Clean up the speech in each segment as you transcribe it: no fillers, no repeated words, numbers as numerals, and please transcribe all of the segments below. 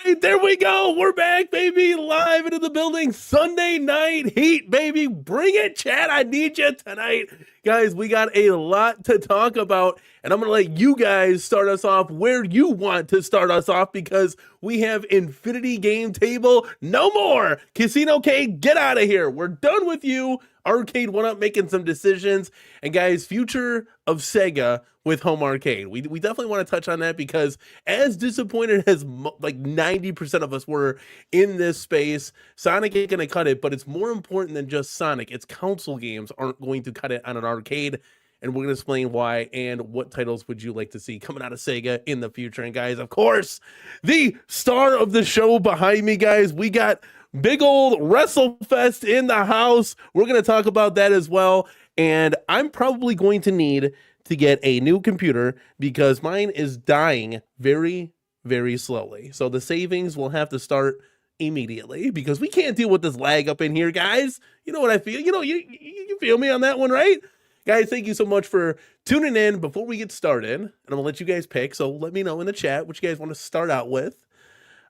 right, there we go. We're back, baby, live into the building. Sunday night heat, baby. Bring it, chat. I need you tonight. Guys, we got a lot to talk about, and I'm going to let you guys start us off where you want to start us off because we have Infinity Game Table. No more. Casino-Cade, get out of here. We're done with you. Arcade1up making some decisions. And guys, future of Sega with home arcade. We definitely want to touch on that because as disappointed as like 90% of us were in this space, Sonic ain't going to cut it, but it's more important than just Sonic. Its console games aren't going to cut it on an arcade. And we're going to explain why and what titles would you like to see coming out of Sega in the future. And guys, of course, the star of the show behind me, guys, we got big old WrestleFest in the house. We're going to talk about that as well. And I'm probably going to need to get a new computer because mine is dying very, very slowly. So the savings will have to start immediately because we can't deal with this lag up in here, guys. You know what I feel? You know, you feel me on that one, right? Guys, thank you so much for tuning in. Before we get started, and I'm going to let you guys pick, so let me know in the chat what you guys want to start out with.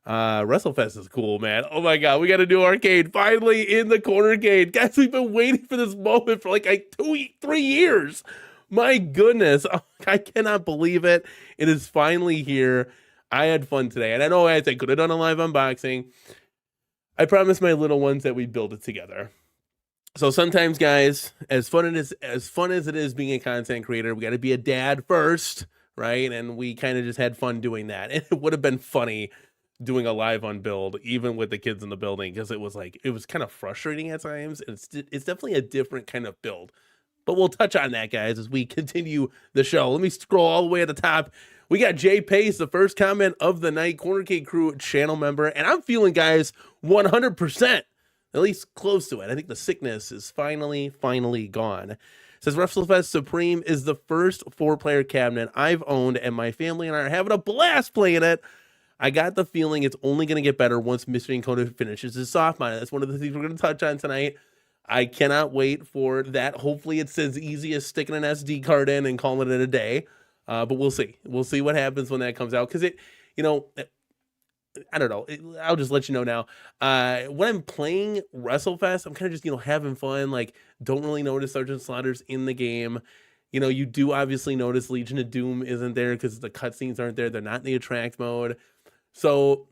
WrestleFest is cool, man. Oh my god, we got a new arcade finally in the CornerCade. Guys, we've been waiting for this moment for like 3 years. My goodness, I cannot believe it. It is finally here. I had fun today, and I know I could have done a live unboxing. I promised my little ones that we'd build it together. So sometimes, guys, as fun as it is being a content creator, we got to be a dad first, right? And we kind of just had fun doing that. And it would have been funny doing a live unbuild, even with the kids in the building, because it was kind of frustrating at times. It's definitely a different kind of build. But we'll touch on that, guys, as we continue the show. Let me scroll all the way at the top. We got Jay Pace, the first comment of the night, CornerCade Crew channel member. And I'm feeling, guys, 100%. At least close to it. I think the sickness is finally gone. It says WresleFest Supreme is the first 4-player cabinet I've owned, and my family and I are having a blast playing it. I got the feeling it's only going to get better once Mystery Encoded finishes his soft mode. That's one of the things we're going to touch on tonight. I cannot wait for that. Hopefully it's as easy as sticking an SD card in and calling it a day. But we'll see. We'll see what happens when that comes out. Because I don't know. I'll just let you know now. When I'm playing WrestleFest, I'm kind of just, having fun. Like, don't really notice Sergeant Slaughter's in the game. You do obviously notice Legion of Doom isn't there because the cutscenes aren't there. They're not in the attract mode. So,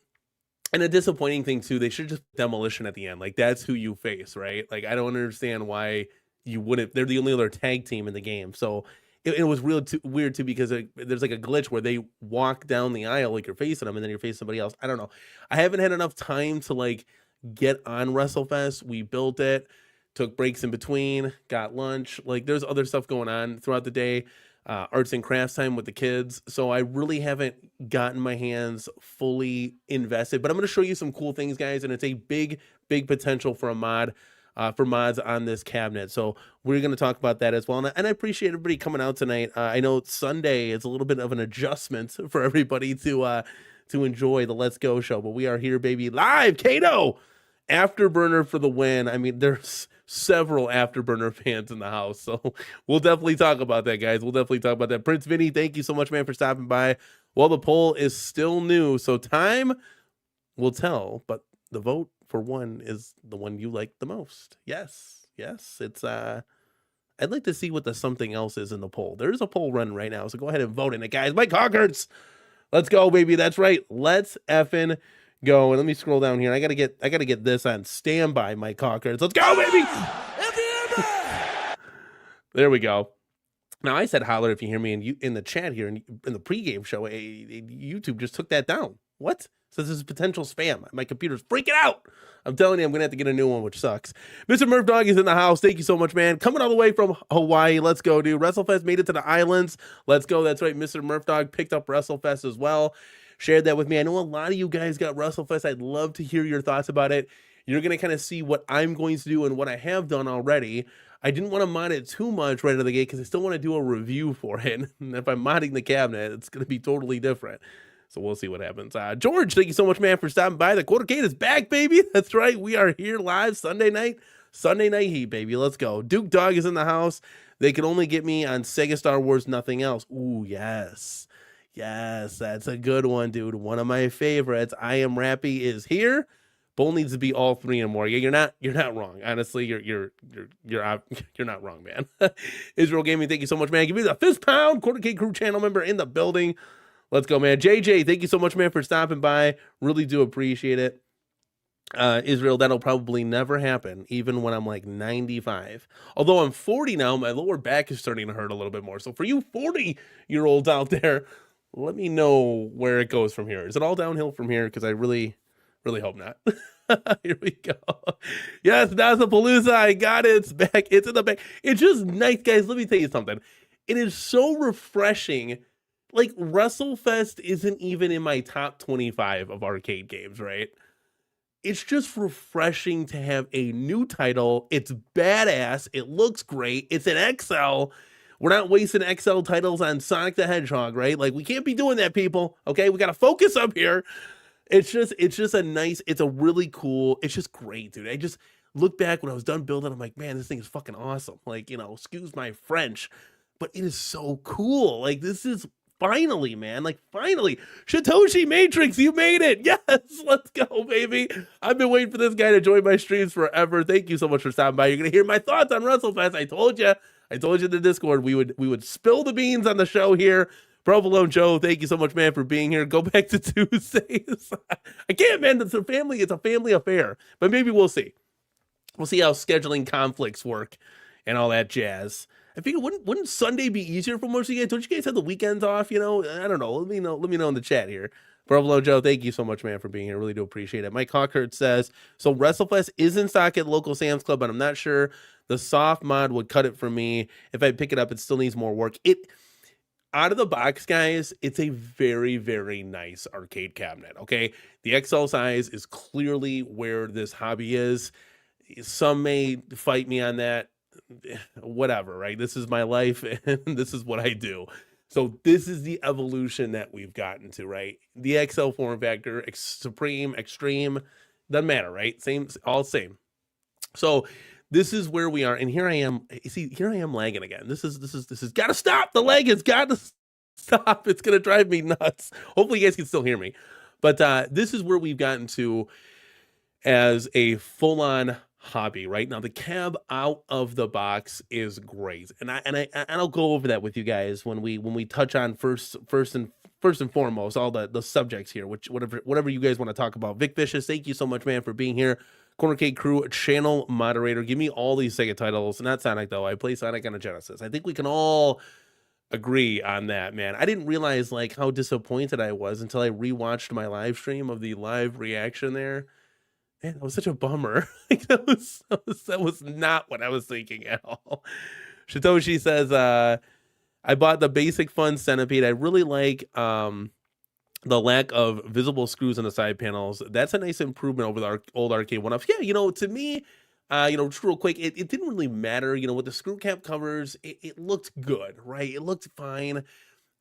and a disappointing thing too, they should just Demolition at the end. Like, that's who you face, right? Like, I don't understand why you wouldn't. They're the only other tag team in the game. So it was real weird too because there's like a glitch where they walk down the aisle like you're facing them and then you're facing somebody else. I don't know. I haven't had enough time to like get on WrestleFest. We built it, took breaks in between, got lunch. Like, there's other stuff going on throughout the day. Arts and crafts time with the kids. So I really haven't gotten my hands fully invested, but I'm going to show you some cool things, guys. And it's a big potential for a mod, for mods on this cabinet. So we're going to talk about that as well. And I appreciate everybody coming out tonight. I know Sunday is a little bit of an adjustment for everybody to enjoy the Let's Go show, but we are here, baby, live. Kato, Afterburner for the win. I mean, there's several Afterburner fans in the house, so we'll definitely talk about that, guys. We'll definitely talk about that. Prince Vinny, thank you so much, man, for stopping by. Well, the poll is still new, so time will tell, but the vote for one is the one you like the most. Yes, it's I'd like to see what the something else is in the poll. There's a poll running right now, so go ahead and vote in it, guys. Mike Hawkins, let's go, baby. That's right. Let's effing go. And let me scroll down here. I gotta get this on standby, Mike Hawkins. Let's go, baby. There we go. Now, I said holler if you hear me in the chat here in the pregame show. YouTube just took that down. What? Says this is potential spam. My computer's freaking out. I'm telling you, I'm gonna have to get a new one, which sucks. Mr. Murph Dog is in the house. Thank you so much, man. Coming all the way from Hawaii. Let's go, dude. WrestleFest made it to the islands. Let's go. That's right. Mr. Murph Dog picked up WrestleFest as well. Shared that with me. I know a lot of you guys got WrestleFest. I'd love to hear your thoughts about it. You're going to kind of see what I'm going to do and what I have done already. I didn't want to mod it too much right out of the gate because I still want to do a review for it. And if I'm modding the cabinet, it's going to be totally different. So we'll see what happens. George, thank you so much, man, for stopping by. The CornerCade is back, baby. That's right. We are here live Sunday night heat, baby. Let's go. Duke Dog is in the house. They can only get me on Sega Star Wars, nothing else. Ooh, yes. Yes, that's a good one, dude. One of my favorites. I Am Rappy is here. Bull needs to be all three and more. Yeah, you're not wrong. Honestly, you're not wrong, man. Israel Gaming, thank you so much, man. Give me the fist pound. CornerCade crew channel member in the building. Let's go, man. JJ, thank you so much, man, for stopping by. Really do appreciate it. Israel, that'll probably never happen, even when I'm like 95. Although I'm 40 now, my lower back is starting to hurt a little bit more. So for you 40-year-olds out there, let me know where it goes from here. Is it all downhill from here? Because I really hope not. Here we go. Yes, Nazapalooza, I got it. It's back. It's in the back. It's just nice, guys. Let me tell you something. It is so refreshing. Like, WrestleFest isn't even in my top 25 of arcade games, right? It's just refreshing to have a new title. It's badass. It looks great. It's an XL. We're not wasting XL titles on Sonic the Hedgehog, right? Like, we can't be doing that, people. Okay, we got to focus up here. It's just a nice, it's a really cool, it's just great, dude. I just look back when I was done building, I'm like, man, this thing is fucking awesome. Like, you know, excuse my French, but it is so cool. Like, this is finally, man, like finally, Satoshi Matrix, you made it. Yes, let's go, baby. I've been waiting for this guy to join my streams forever. Thank you so much for stopping by. You're going to hear my thoughts on WrestleFest. I told you in the Discord, we would spill the beans on the show here. Provolone Joe, thank you so much, man, for being here. Go back to Tuesdays. I can't, man. It's a family affair. But maybe we'll see. We'll see how scheduling conflicts work and all that jazz. I figure wouldn't Sunday be easier for most of you guys? Don't you guys have the weekends off? You know, I don't know. Let me know in the chat here. Provolone Joe, thank you so much, man, for being here. Really do appreciate it. Mike Hawkert says, so WrestleFest is in stock at local Sam's Club, but I'm not sure the soft mod would cut it for me. If I pick it up, it still needs more work. Out of the box, guys, it's a very, very nice arcade cabinet, okay? The XL size is clearly where this hobby is. Some may fight me on that. Whatever, right? This is my life, and this is what I do. So this is the evolution that we've gotten to, right? The XL form factor, Supreme, Extreme, doesn't matter, right? Same, all same. So this is where we are, and here I am. You see, here I am lagging again. This is got to stop. The lag has got to stop. It's gonna drive me nuts. Hopefully, you guys can still hear me. But this is where we've gotten to as a full-on hobby. Right now, the cab out of the box is great, and I'll go over that with you guys when we touch on first and foremost all the subjects here, which whatever you guys want to talk about. Vic Vicious, thank you so much, man, for being here. CornerCade crew channel moderator. Give me all these Sega titles. Not Sonic, though. I play Sonic on a Genesis. I think we can all agree on that, man. I didn't realize like how disappointed I was until I rewatched my live stream of the live reaction there. Man, that was such a bummer. Like, that was not what I was thinking at all. Shitoshi says, I bought the basic fun Centipede. I really like the lack of visible screws on the side panels. That's a nice improvement over the old Arcade1up. Yeah, you know, to me, just real quick, it didn't really matter. You know, with the screw cap covers, it looked good, right? It looked fine.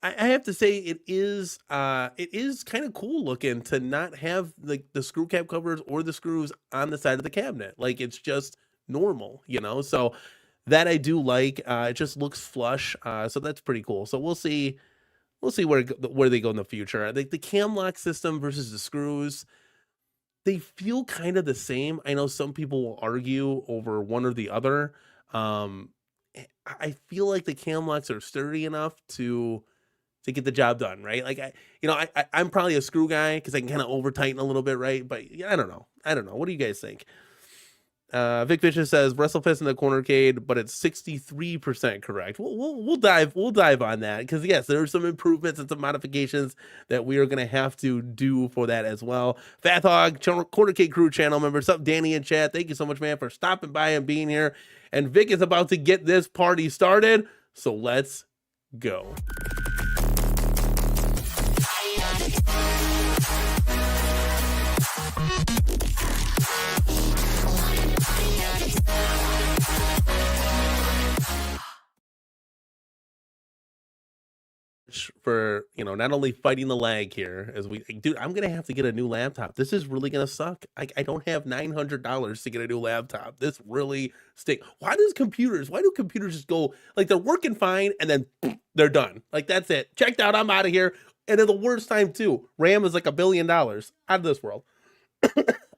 I have to say it is kind of cool looking to not have like the screw cap covers or the screws on the side of the cabinet. Like, it's just normal, you know? So that I do like. It just looks flush. So that's pretty cool. So we'll see where they go in the future. The cam lock system versus the screws, they feel kind of the same. I know some people will argue over one or the other. I feel like the cam locks are sturdy enough to get the job done, right? Like, I'm probably a screw guy because I can kind of over tighten a little bit, right? But yeah, I don't know. What do you guys think? Vic Vicious says WrestleFest in the CornerCade, but it's 63% correct. We'll dive on that because yes, there are some improvements and some modifications that we are gonna have to do for that as well. Fat Hog, CornerCade crew channel member, what's up, Danny in chat? Thank you so much, man, for stopping by and being here. And Vic is about to get this party started, so let's go. For not only fighting the lag here as dude, I'm gonna have to get a new laptop. This is really gonna suck. I don't have $900 to get a new laptop. This really why do computers just go like they're working fine and then they're done? Like, that's it, checked out, I'm out of here. And at the worst time too. RAM is like $1 billion. Out of this world.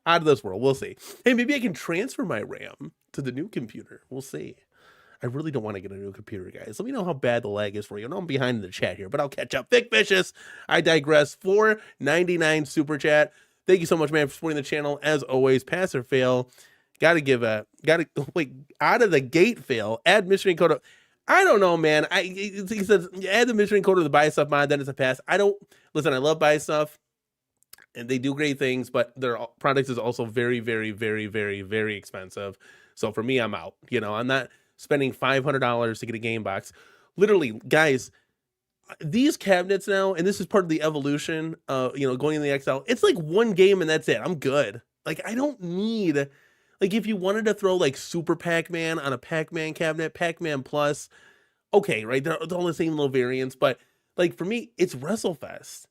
Out of this world. We'll see. Hey, maybe I can transfer my RAM to the new computer. We'll see. I really don't want to get a new computer, guys. Let me know how bad the lag is for you. I know I'm behind in the chat here, but I'll catch up. Vic Vicious, I digress. $4.99 super chat. Thank you so much, man, for supporting the channel. As always, pass or fail. Wait, out of the gate fail. Add mystery code. I don't know, man. He says, add the mystery code to the buy stuff mod, then it's a pass. Listen, I love buy stuff, and they do great things, but their product is also very, very, very, very, very expensive. So for me, I'm out. I'm not spending $500 to get a game box. Literally, guys, these cabinets now, and this is part of the evolution, going in the XL, it's like one game and that's it. I'm good. Like, I don't need, like, if you wanted to throw like Super Pac-Man on a Pac-Man cabinet, Pac-Man Plus, okay, right? They're all the same little variants, but like for me, it's WrestleFest.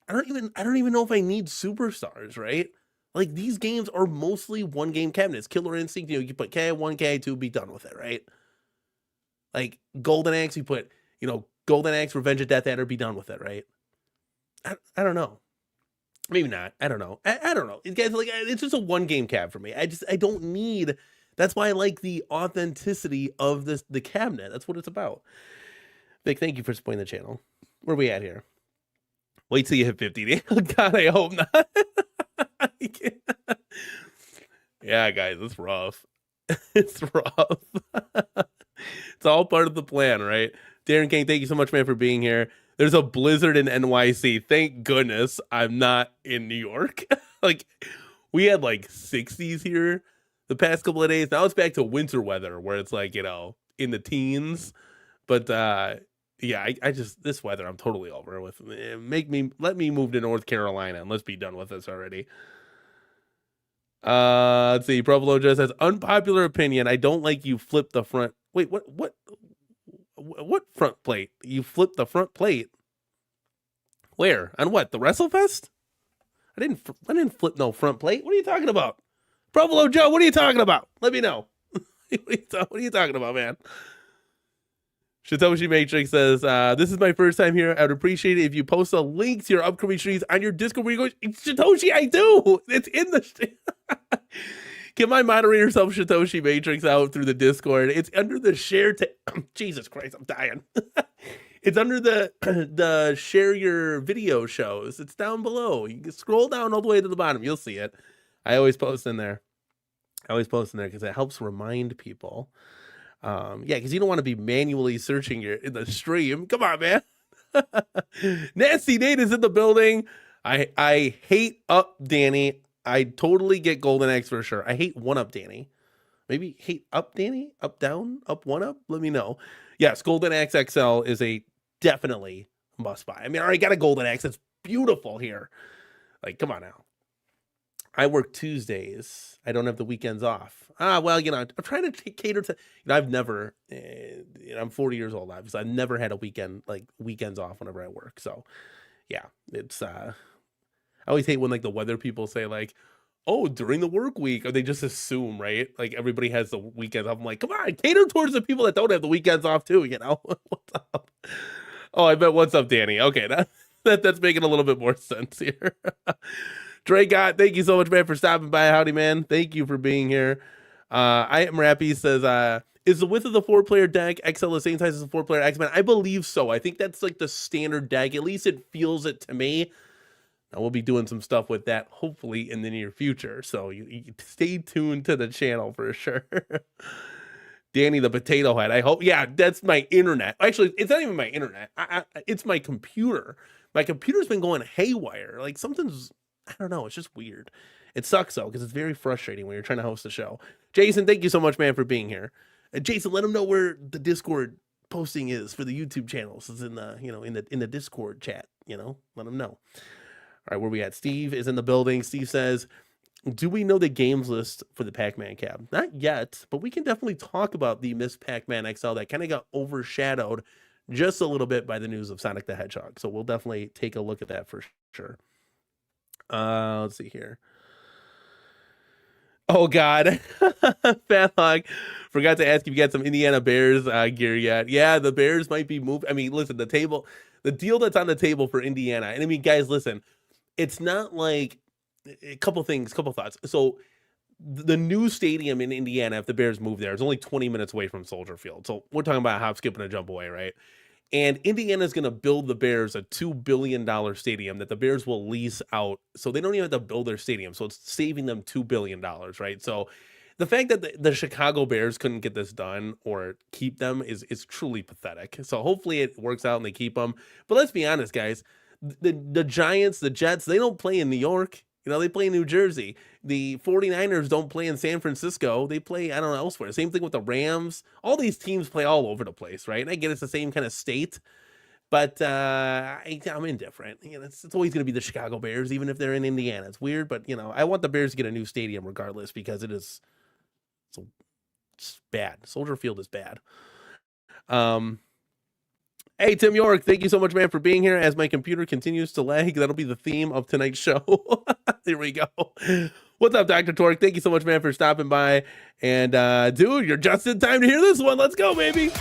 I don't even know if I need superstars, right? Like, these games are mostly one game cabinets. Killer Instinct, you put KI1, KI2, be done with it, right? Like Golden Axe, you put, Golden Axe, Revenge of Death Adder, be done with it, right? I don't know. Maybe not. I don't know. I don't know. Guys, like, it's just a one game cab for me. I don't need. That's why I like the authenticity of the cabinet. That's what it's about. Vic, thank you for supporting the channel. Where are we at here? Wait till you hit 50. God, I hope not. Yeah, guys, it's rough. It's rough. It's all part of the plan, right? Darren King, thank you so much, man, for being here. There's a blizzard in NYC. Thank goodness I'm not in New York. Like, we had like 60s here the past couple of days. Now it's back to winter weather where it's like, in the teens. But yeah, I just, this weather I'm totally over with. Let me move to North Carolina and let's be done with this already. Let's see. Provolo just says, unpopular opinion. I don't like you flip the front. Wait, what front plate? You flipped the front plate? Where? On what? The WrestleFest? I didn't flip no front plate. What are you talking about? Provolo Joe, what are you talking about? Let me know. What are you talking about, man? Shitoshi Matrix says, this is my first time here. I would appreciate it if you post a link to your upcoming streams on your Discord where you go, Shitoshi, I do. It's in the Get my moderator self Shitoshi Matrix out through the Discord. It's under the share Jesus Christ, I'm dying. It's under the share your video shows. It's down below. You can scroll down all the way to the bottom. You'll see it. I always post in there. Because it helps remind people. Yeah, because you don't want to be manually searching in the stream. Come on, man. Nasty Nate is in the building. I hate up Danny. I totally get Golden Axe for sure. I hate 1-up Danny. Maybe hate up Danny? Up down? Up 1-up? Let me know. Yes, Golden Axe XL is a definitely must buy. I mean, I already got a Golden Axe. It's beautiful here. Like, come on now. I work Tuesdays. I don't have the weekends off. Well, I'm trying to cater to, I've never, I'm 40 years old, obviously. I've never had a weekends off whenever I work. So yeah, it's, I always hate when like the weather people say like, oh, during the work week, or they just assume, right? Like everybody has the weekends off. I'm like, come on, cater towards the people that don't have the weekends off too, What's up? Oh, I bet what's up, Danny? Okay, that's making a little bit more sense here. Dre God, thank you so much, man, for stopping by. Howdy, man. Thank you for being here. I am Rappy says, is the width of the 4-player deck XL the same size as the 4-player X-Men? I believe so. I think that's like the standard deck. At least it feels it to me. Now we'll be doing some stuff with that hopefully in the near future. So you stay tuned to the channel for sure. Danny the Potato Head. I hope. Yeah, that's my internet. Actually, it's not even my internet. It's my computer. My computer's been going haywire. Like something's, I don't know. It's just weird. It sucks though, because it's very frustrating when you're trying to host a show. Jason, thank you so much, man, for being here. Jason, let them know where the Discord posting is for the YouTube channels. It's in the, in the Discord chat, let them know. All right, where we at? Steve is in the building. Steve says, do we know the games list for the Pac-Man cab? Not yet, but we can definitely talk about the Miss Pac-Man XL that kind of got overshadowed just a little bit by the news of Sonic the Hedgehog. So we'll definitely take a look at that for sure. Let's see here. Oh God, Fat Hog. Forgot to ask if you got some Indiana Bears gear yet. Yeah, the Bears might be moved. I mean, listen, the deal that's on the table for Indiana. And I mean, guys, listen, it's not like a couple things, couple thoughts. So the new stadium in Indiana, if the Bears move there, is only 20 minutes away from Soldier Field. So we're talking about a hop, skip, and a jump away, right? And Indiana's going to build the Bears a $2 billion stadium that the Bears will lease out. So they don't even have to build their stadium. So it's saving them $2 billion, right? So the fact that the Chicago Bears couldn't get this done or keep them is truly pathetic. So hopefully it works out and they keep them. But let's be honest, guys. The Giants, the Jets, they don't play in New York. You know, they play in New Jersey. The 49ers don't play in San Francisco. They play, I don't know, elsewhere. Same thing with the Rams. All these teams play all over the place, right? And I get it's the same kind of state, but I'm indifferent. You know, it's always going to be the Chicago Bears, even if they're in Indiana. It's weird, but, you know, I want the Bears to get a new stadium regardless because it's bad. Soldier Field is bad. Hey, Tim York, thank you so much, man, for being here. As my computer continues to lag, that'll be the theme of tonight's show. There we go. What's up, Dr. Torque? Thank you so much, man, for stopping by. And, dude, you're just in time to hear this one. Let's go, baby.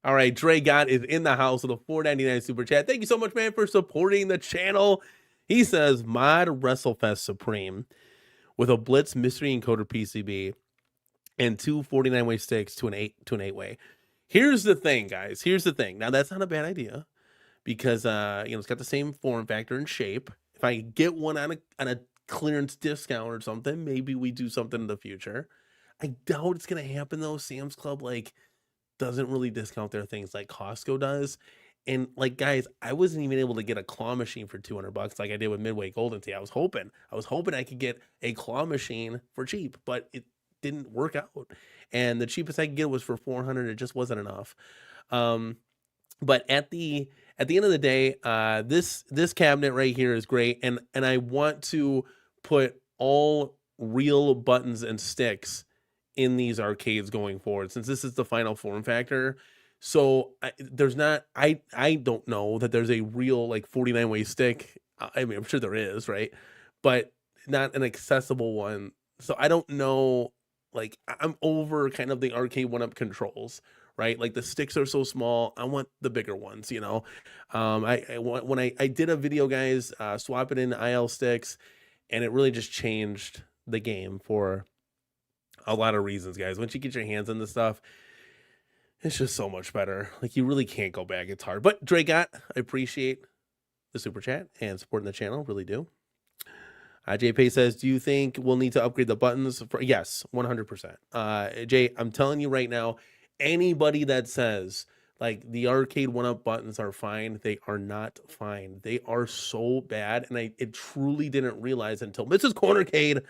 All right, Dre Gott is in the house with a $4.99 super chat. Thank you so much, man, for supporting the channel. He says, mod WrestleFest Supreme with a Blitz Mystery Encoder PCB and two 49-way sticks to an 8-way. Here's the thing, guys. Here's the thing. Now, that's not a bad idea because it's got the same form factor and shape. If I get one on a clearance discount or something, maybe we do something in the future. I doubt it's gonna happen though. Sam's Club doesn't really discount their things like Costco does. And guys, I wasn't even able to get a claw machine for $200 like I did with Midway Golden Tee. I was hoping I could get a claw machine for cheap, but it didn't work out. And the cheapest I could get was for $400. It just wasn't enough. But at the end of the day, this cabinet right here is great. And I want to put all real buttons and sticks in these arcades going forward, since this is the final form factor. So I don't know that there's a real 49-way stick. I mean, I'm sure there is, right? But not an accessible one. So I don't know, I'm over kind of the Arcade1up controls, right? The sticks are so small. I want the bigger ones, you know? When I did a video, guys, swapping in IL sticks, and it really just changed the game for a lot of reasons, guys. Once you get your hands on this stuff, it's just so much better. You really can't go back. It's hard. But Dre Gott, I appreciate the super chat and supporting the channel. Really do. Jay Pay says, do you think we'll need to upgrade the buttons? Yes, 100%. Jay, I'm telling you right now, anybody that says the Arcade1up buttons are fine, they are not fine. They are so bad. And it truly didn't realize until Mrs. CornerCade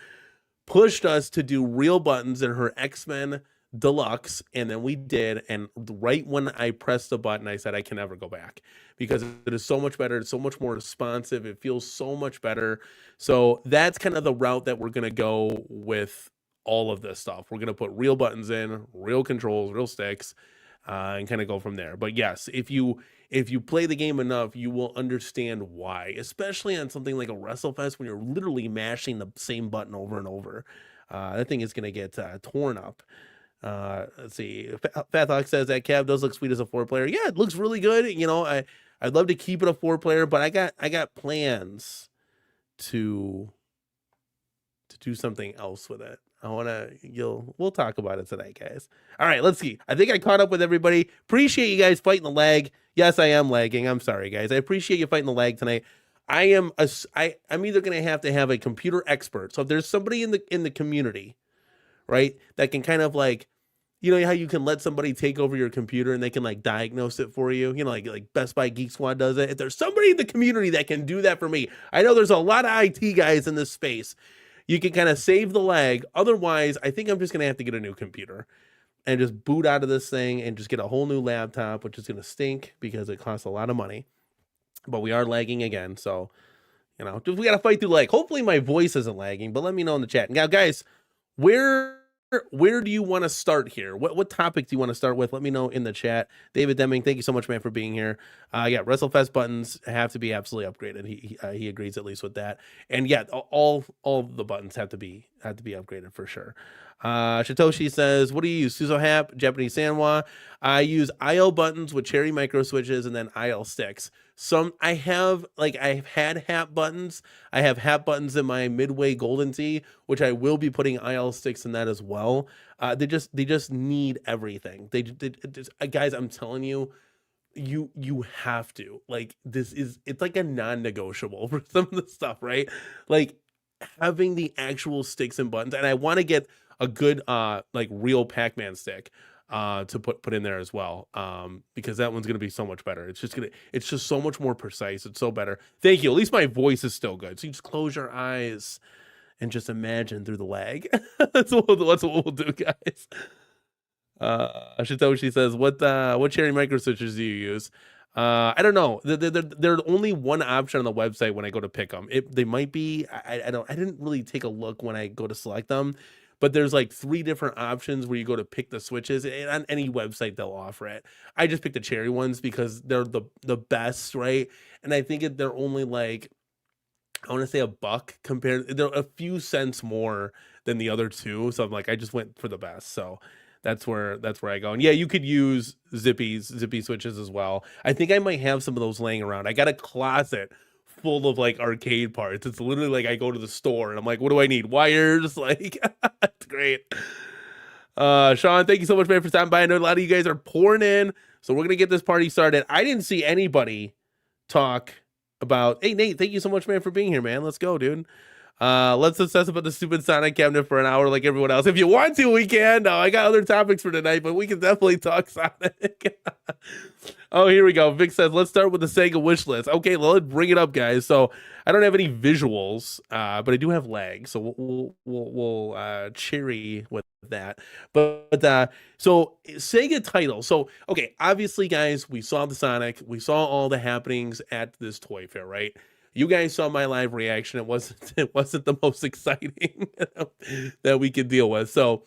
pushed us to do real buttons in her X-Men Deluxe, and then we did, and right when I pressed the button, I said I can never go back because it is so much better. It's so much more responsive. It feels so much better. So that's kind of the route that we're going to go with all of this stuff. We're going to put real buttons in, real controls, real sticks, and kind of go from there. But yes, if you play the game enough, you will understand why, especially on something like a WrestleFest when you're literally mashing the same button over and over. That thing is going to get torn up. Let's see. Fat Fox says that cab does look sweet as a 4-player. Yeah, it looks really good. You know, I'd love to keep it a 4-player, but I got plans to do something else with it. We'll talk about it tonight, guys. All right, let's see. I think I caught up with everybody. Appreciate you guys fighting the lag. Yes, I am lagging. I'm sorry, guys. I appreciate you fighting the lag tonight. I'm either going to have a computer expert. So if there's somebody in the community, right, that can kind of you know how you can let somebody take over your computer and they can diagnose it for you, like Best Buy Geek Squad does it. If there's somebody in the community that can do that for me, I know there's a lot of IT guys in this space. You can kind of save the lag. Otherwise, I think I'm just going to have to get a new computer and just boot out of this thing and just get a whole new laptop, which is going to stink because it costs a lot of money. But we are lagging again. So, we got to fight through lag. Hopefully my voice isn't lagging, but let me know in the chat. Now, guys, where where do you want to start here? What topic do you want to start with? Let me know in the chat. David Deming, thank you so much, man, for being here. Yeah, WrestleFest buttons have to be absolutely upgraded. He agrees at least with that. And yeah, all the buttons have to be upgraded for sure. Shitoshi says, what do you use? Suzo Hap, Japanese Sanwa. I use IL buttons with cherry micro switches and then IL sticks. I've had Hap buttons. I have Hap buttons in my Midway Golden Tee, which I will be putting IL sticks in that as well. They just need everything. Guys, I'm telling you, you have to, like, it's like a non-negotiable for some of the stuff, right? Like having the actual sticks and buttons, and I want to get a good like real Pac-Man stick to put in there as well, because that one's gonna be so much better. It's just so much more precise. It's so better. Thank you. At least my voice is still good. So you just close your eyes and just imagine through the lag. That's what we'll do, guys. Shitoshi says, what cherry micro switches do you use? I don't know. There's only one option on the website when I go to pick them. They might be, I didn't really take a look when I go to select them, but there's like 3 different options where you go to pick the switches, and on any website they'll offer it. I just picked the cherry ones because they're the best, right? And I think they're only like, I want to say $1 compared, they're a few cents more than the other 2. So I'm like, I just went for the best. So that's where I go. And yeah, you could use zippy switches as well. I think I might have some of those laying around. I got a closet full of like arcade parts. It's literally like I go to the store and I'm like, what do I need? Wires? Like, it's great. Sean, thank you so much, man, for stopping by. I know a lot of you guys are pouring in, so we're gonna get this party started. I didn't see anybody talk about, hey Nate, thank you so much, man, for being here, man. Let's go, dude. Let's obsess about the stupid Sonic cabinet for an hour like everyone else. If you want to, we can. No, I got other topics for tonight, but we can definitely talk Sonic. Oh, here we go. Vic says, let's start with the Sega wish list. Okay, well, let's bring it up, guys. So I don't have any visuals, but I do have lag, so we'll cherry with that. But so Sega title. So okay, obviously, guys, we saw the Sonic, we saw all the happenings at this toy fair, right? You guys saw my live reaction. It wasn't the most exciting that we could deal with. So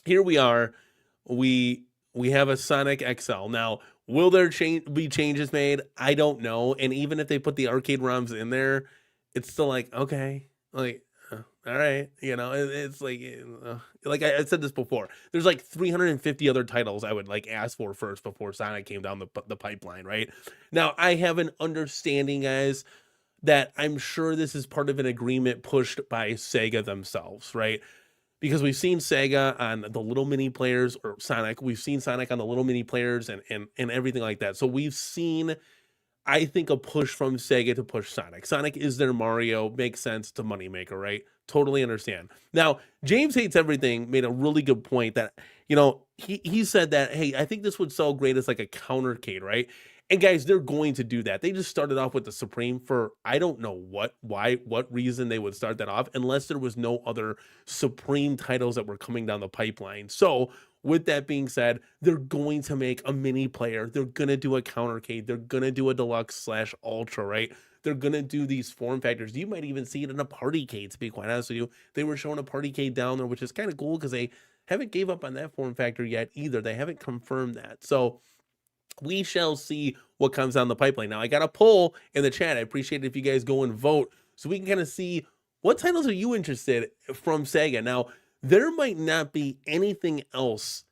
here we are. We have a Sonic XL. Now, will there be changes made? I don't know. And even if they put the arcade ROMs in there, it's still like, okay, like, all right, you know, it's like I said this before. There's like 350 other titles I would like ask for first before Sonic came down the pipeline, right? Now, I have an understanding, guys, that I'm sure this is part of an agreement pushed by Sega themselves, right? Because we've seen Sega on the little mini players, or Sonic, we've seen Sonic on the little mini players and everything like that. So we've seen, I think, a push from Sega to push Sonic. Sonic is their Mario, makes sense, to moneymaker, right? Totally understand. Now, James Hates Everything made a really good point that, you know, he said that, hey, I think this would sell great as like a countercade, right? And guys, they're going to do that. They just started off with the Supreme for, I don't know what reason they would start that off, unless there was no other Supreme titles that were coming down the pipeline. So with that being said, they're going to make a mini player. They're going to do a countercade. They're going to do a deluxe/ultra, right? They're going to do these form factors. You might even see it in a partycade, to be quite honest with you. They were showing a partycade down there, which is kind of cool because they haven't gave up on that form factor yet either. They haven't confirmed that. So we shall see what comes down the pipeline. Now, I got a poll in the chat. I appreciate it if you guys go and vote so we can kind of see what titles are you interested from Sega. Now, there might not be anything else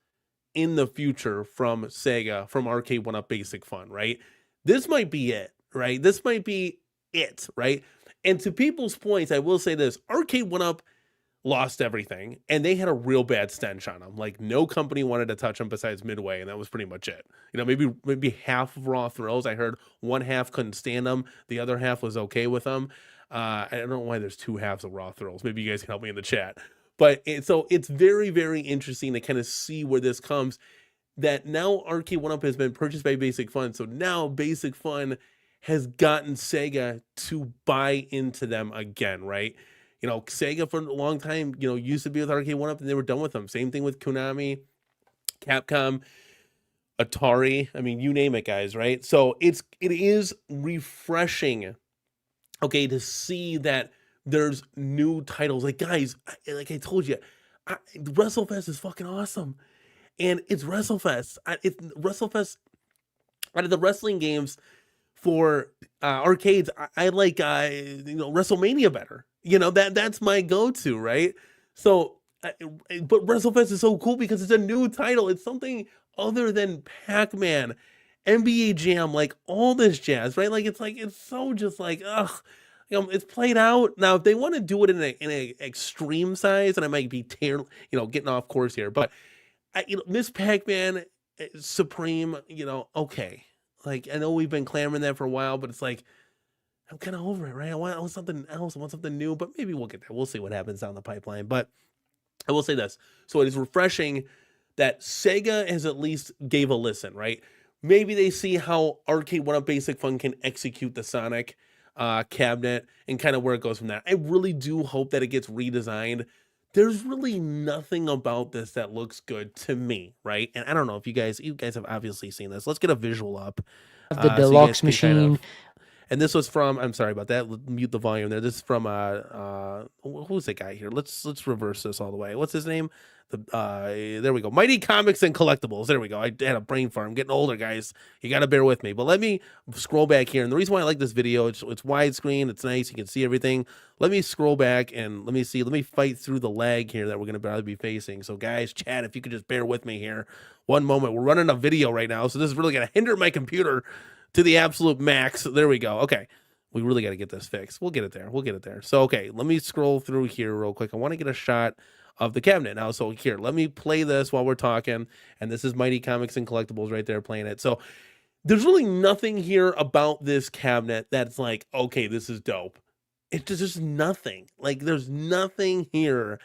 in the future from Sega, from Arcade1up Basic Fun, right? This might be it, right? This might be it, right? And to people's points, I will say this. Arcade1up lost everything, and they had a real bad stench on them. Like, no company wanted to touch them besides Midway, and that was pretty much it. You know, maybe half of Raw Thrills. I heard one half couldn't stand them, the other half was okay with them. I don't know why there's 2 halves of Raw Thrills. Maybe you guys can help me in the chat. But so it's very, very interesting to kind of see where this comes. That now Arcade1up has been purchased by Basic Fun, so now Basic Fun has gotten Sega to buy into them again, right? You know, Sega for a long time, you know, used to be with Arcade1up and they were done with them. Same thing with Konami, Capcom, Atari. I mean, you name it, guys, right? So it is refreshing, okay, to see that there's new titles. Like, guys, like I told you, WrestleFest is fucking awesome, and it's WrestleFest. It's WrestleFest. Out of the wrestling games for arcades, I like WrestleMania better. That's my go-to, right? So, but WrestleFest is so cool because it's a new title. It's something other than Pac-Man, NBA Jam, like all this jazz, right? It's so just like ugh. It's played out. Now, if they want to do it in a extreme size, and I might be getting off course here, but Miss Pac-Man, Supreme, okay. Like, I know we've been clamoring that for a while, but it's like, I'm kind of over it, right? I want something else. I want something new, but maybe we'll get there. We'll see what happens down the pipeline. But I will say this. So it is refreshing that Sega has at least gave a listen, right? Maybe they see how Arcade1up Basic Fun can execute the Sonic cabinet and kind of where it goes from there. I really do hope that it gets redesigned. There's really nothing about this that looks good to me, right? And I don't know if you guys have obviously seen this. Let's get a visual up. The deluxe machine. And this was from, I'm sorry about that. Mute the volume there. This is from who's the guy here? Let's reverse this all the way. What's his name? There we go. Mighty Comics and Collectibles. There we go. I had a brain fart. I'm getting older, guys. You got to bear with me. But let me scroll back here. And the reason why I like this video, it's widescreen. It's nice. You can see everything. Let me scroll back and let me see. Let me fight through the lag here that we're going to probably be facing. So guys, chat, if you could just bear with me here. One moment. We're running a video right now. So this is really going to hinder my computer to the absolute max. There we go. Okay. We really got to get this fixed. We'll get it there. We'll get it there. So, okay, let me scroll through here real quick. I want to get a shot of the cabinet now. So here, let me play this while we're talking. And this is Mighty Comics and Collectibles right there playing it. So there's really nothing here about this cabinet that's like, okay, this is dope. It's just nothing. Like, there's nothing here.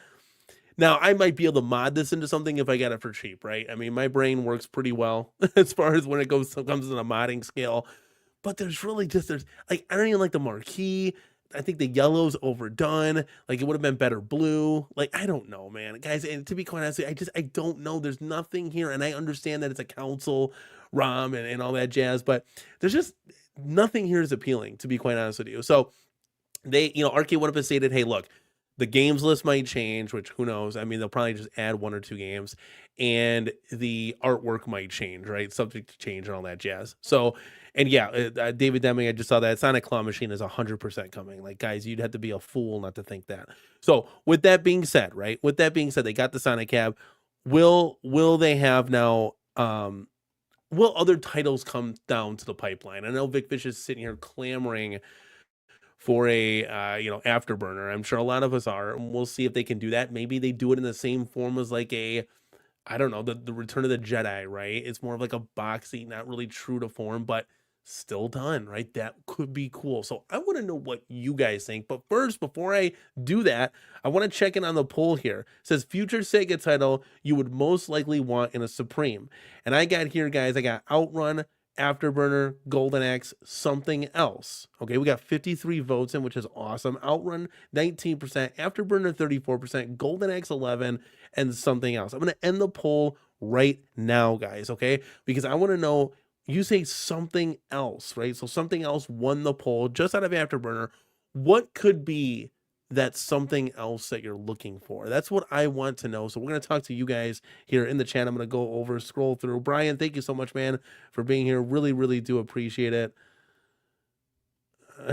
Now, I might be able to mod this into something if I got it for cheap, right? I mean, my brain works pretty well as far as when it comes to a modding scale. But there's I don't even like the marquee. I think the yellow's overdone. Like, it would have been better blue. Like, I don't know, man. Guys, and to be quite honest, I don't know. There's nothing here. And I understand that it's a console ROM and all that jazz, but there's just nothing here is appealing, to be quite honest with you. So they, Arcade1up has stated, hey, look, the games list might change, which who knows? I mean, they'll probably just add 1 or 2 games, and the artwork might change, right? Subject to change and all that jazz. So, and yeah, David Deming, I just saw that Sonic Claw Machine is 100% coming. Like, guys, you'd have to be a fool not to think that. So, with that being said, right? With that being said, they got the Sonic Cab. Will they have now? Will other titles come down to the pipeline? I know Vic Fish is sitting here clamoring for a afterburner. I'm sure a lot of us are, and we'll see if they can do that. Maybe they do it in the same form as like I don't know, the Return of the Jedi, right? It's more of like a boxy, not really true to form, but still done, right? That could be cool. So I want to know what you guys think. But first, before I do that, I want to check in on the poll here. It says future Sega title you would most likely want in a Supreme. And I got here, guys, I got Outrun, Afterburner, Golden Axe, something else. Okay, we got 53 votes in, which is awesome. Outrun 19%, Afterburner 34%, Golden Axe 11%, and something else. I'm going to end the poll right now, guys, okay? Because I want to know, you say something else, right? So something else won the poll just out of Afterburner. What could be that something else that you're looking for? That's what I want to know. So we're going to talk to you guys here in the chat. I'm going to go over, scroll through. Brian, thank you so much, man, for being here. Really, really do appreciate it.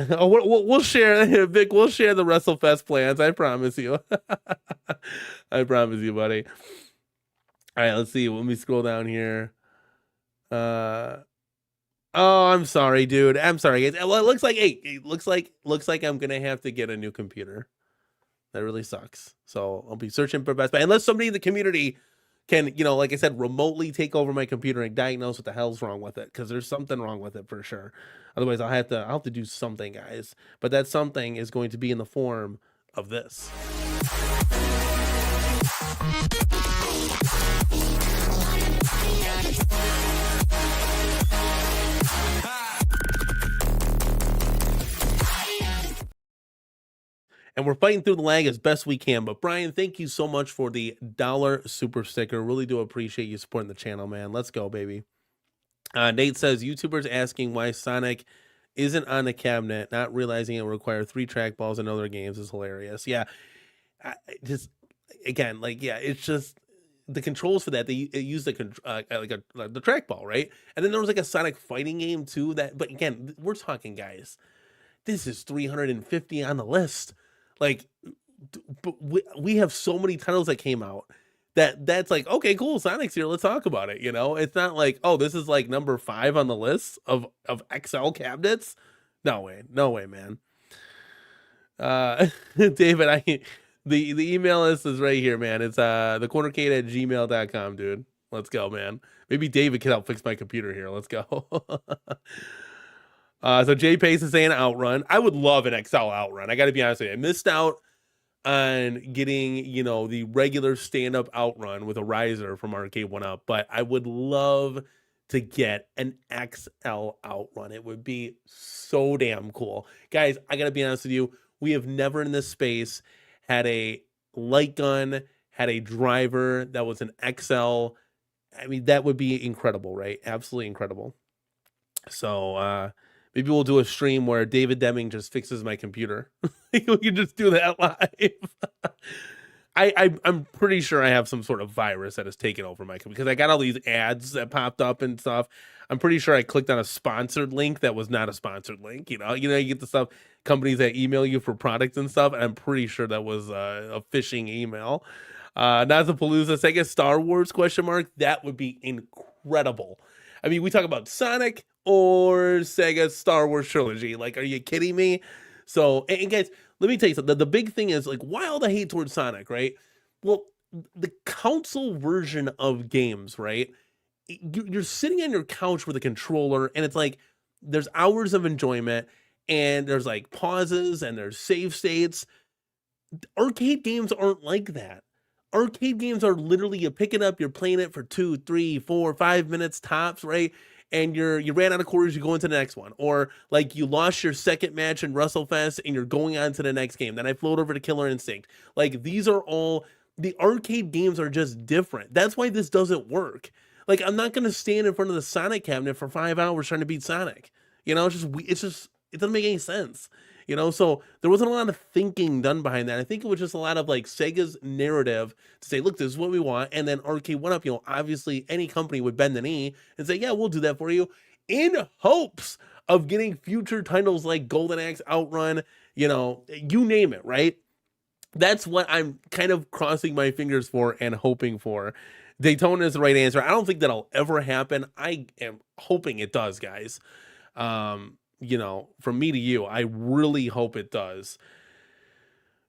We'll share, Vic, we'll share the WrestleFest plans. I promise you. I promise you, buddy. All right, let's see. Let me scroll down here. Oh, I'm sorry, dude. I'm sorry, guys. Well, it looks like I'm gonna have to get a new computer. That really sucks. So I'll be searching for Best Buy unless somebody in the community can, like I said, remotely take over my computer and diagnose what the hell's wrong with it, because there's something wrong with it for sure. Otherwise, I'll have to do something, guys. But that something is going to be in the form of this. And we're fighting through the lag as best we can. But Brian, thank you so much for the $1 super sticker. Really do appreciate you supporting the channel, man. Let's go, baby. Nate says, YouTubers asking why Sonic isn't on the cabinet, not realizing it will require 3 trackballs and other games is hilarious. Yeah, again, like, yeah, it's just the controls for that. They use the the trackball, right? And then there was like a Sonic fighting game too. But again, we're talking, guys. This is 350 on the list. Like, but we have so many titles that came out that's like, okay, cool, Sonic's here, let's talk about it. It's not like, oh, this is like number 5 on the list of XL cabinets. No way, man. David, the email list is right here, man. It's thecornercade@gmail.com, dude. Let's go, man. Maybe David can help fix my computer here. Let's go. So Jay Pace is saying Outrun. I would love an XL Outrun. I got to be honest with you. I missed out on getting, the regular stand-up Outrun with a riser from Arcade1up, but I would love to get an XL Outrun. It would be so damn cool. Guys, I got to be honest with you. We have never in this space had a light gun, had a driver that was an XL. I mean, that would be incredible, right? Absolutely incredible. So, maybe we'll do a stream where David Deming just fixes my computer. We can just do that live. I'm pretty sure I have some sort of virus that has taken over my computer because I got all these ads that popped up and stuff. I'm pretty sure I clicked on a sponsored link that was not a sponsored link. You get the stuff, companies that email you for products and stuff. And I'm pretty sure that was a phishing email. Nazapalooza, Sega Star Wars ? That would be incredible. I mean, we talk about Sonic or Sega Star Wars trilogy. Like, are you kidding me? So, and guys, let me tell you something. The big thing is, like, why all the hate towards Sonic, right? Well, the console version of games, right? You're sitting on your couch with a controller, and it's like there's hours of enjoyment, and there's like pauses, and there's save states. Arcade games aren't like that. Arcade games are literally, you pick it up, you're playing it for 2, 3, 4, 5 minutes tops, right? And you ran out of quarters, you go into the next one. Or like you lost your second match in WrestleFest and you're going on to the next game. Then I float over to Killer Instinct. Like, these are all, the arcade games are just different. That's why this doesn't work. Like, I'm not going to stand in front of the Sonic cabinet for 5 hours trying to beat Sonic. It doesn't make any sense. So there wasn't a lot of thinking done behind that. I think it was just a lot of like Sega's narrative to say, look, this is what we want. And then Arcade1up, obviously any company would bend the knee and say, yeah, we'll do that for you, in hopes of getting future titles like Golden Axe, Outrun, you name it, right? That's what I'm kind of crossing my fingers for and hoping for. Daytona is the right answer. I don't think that'll ever happen. I am hoping it does, guys. From me to you, I really hope it does.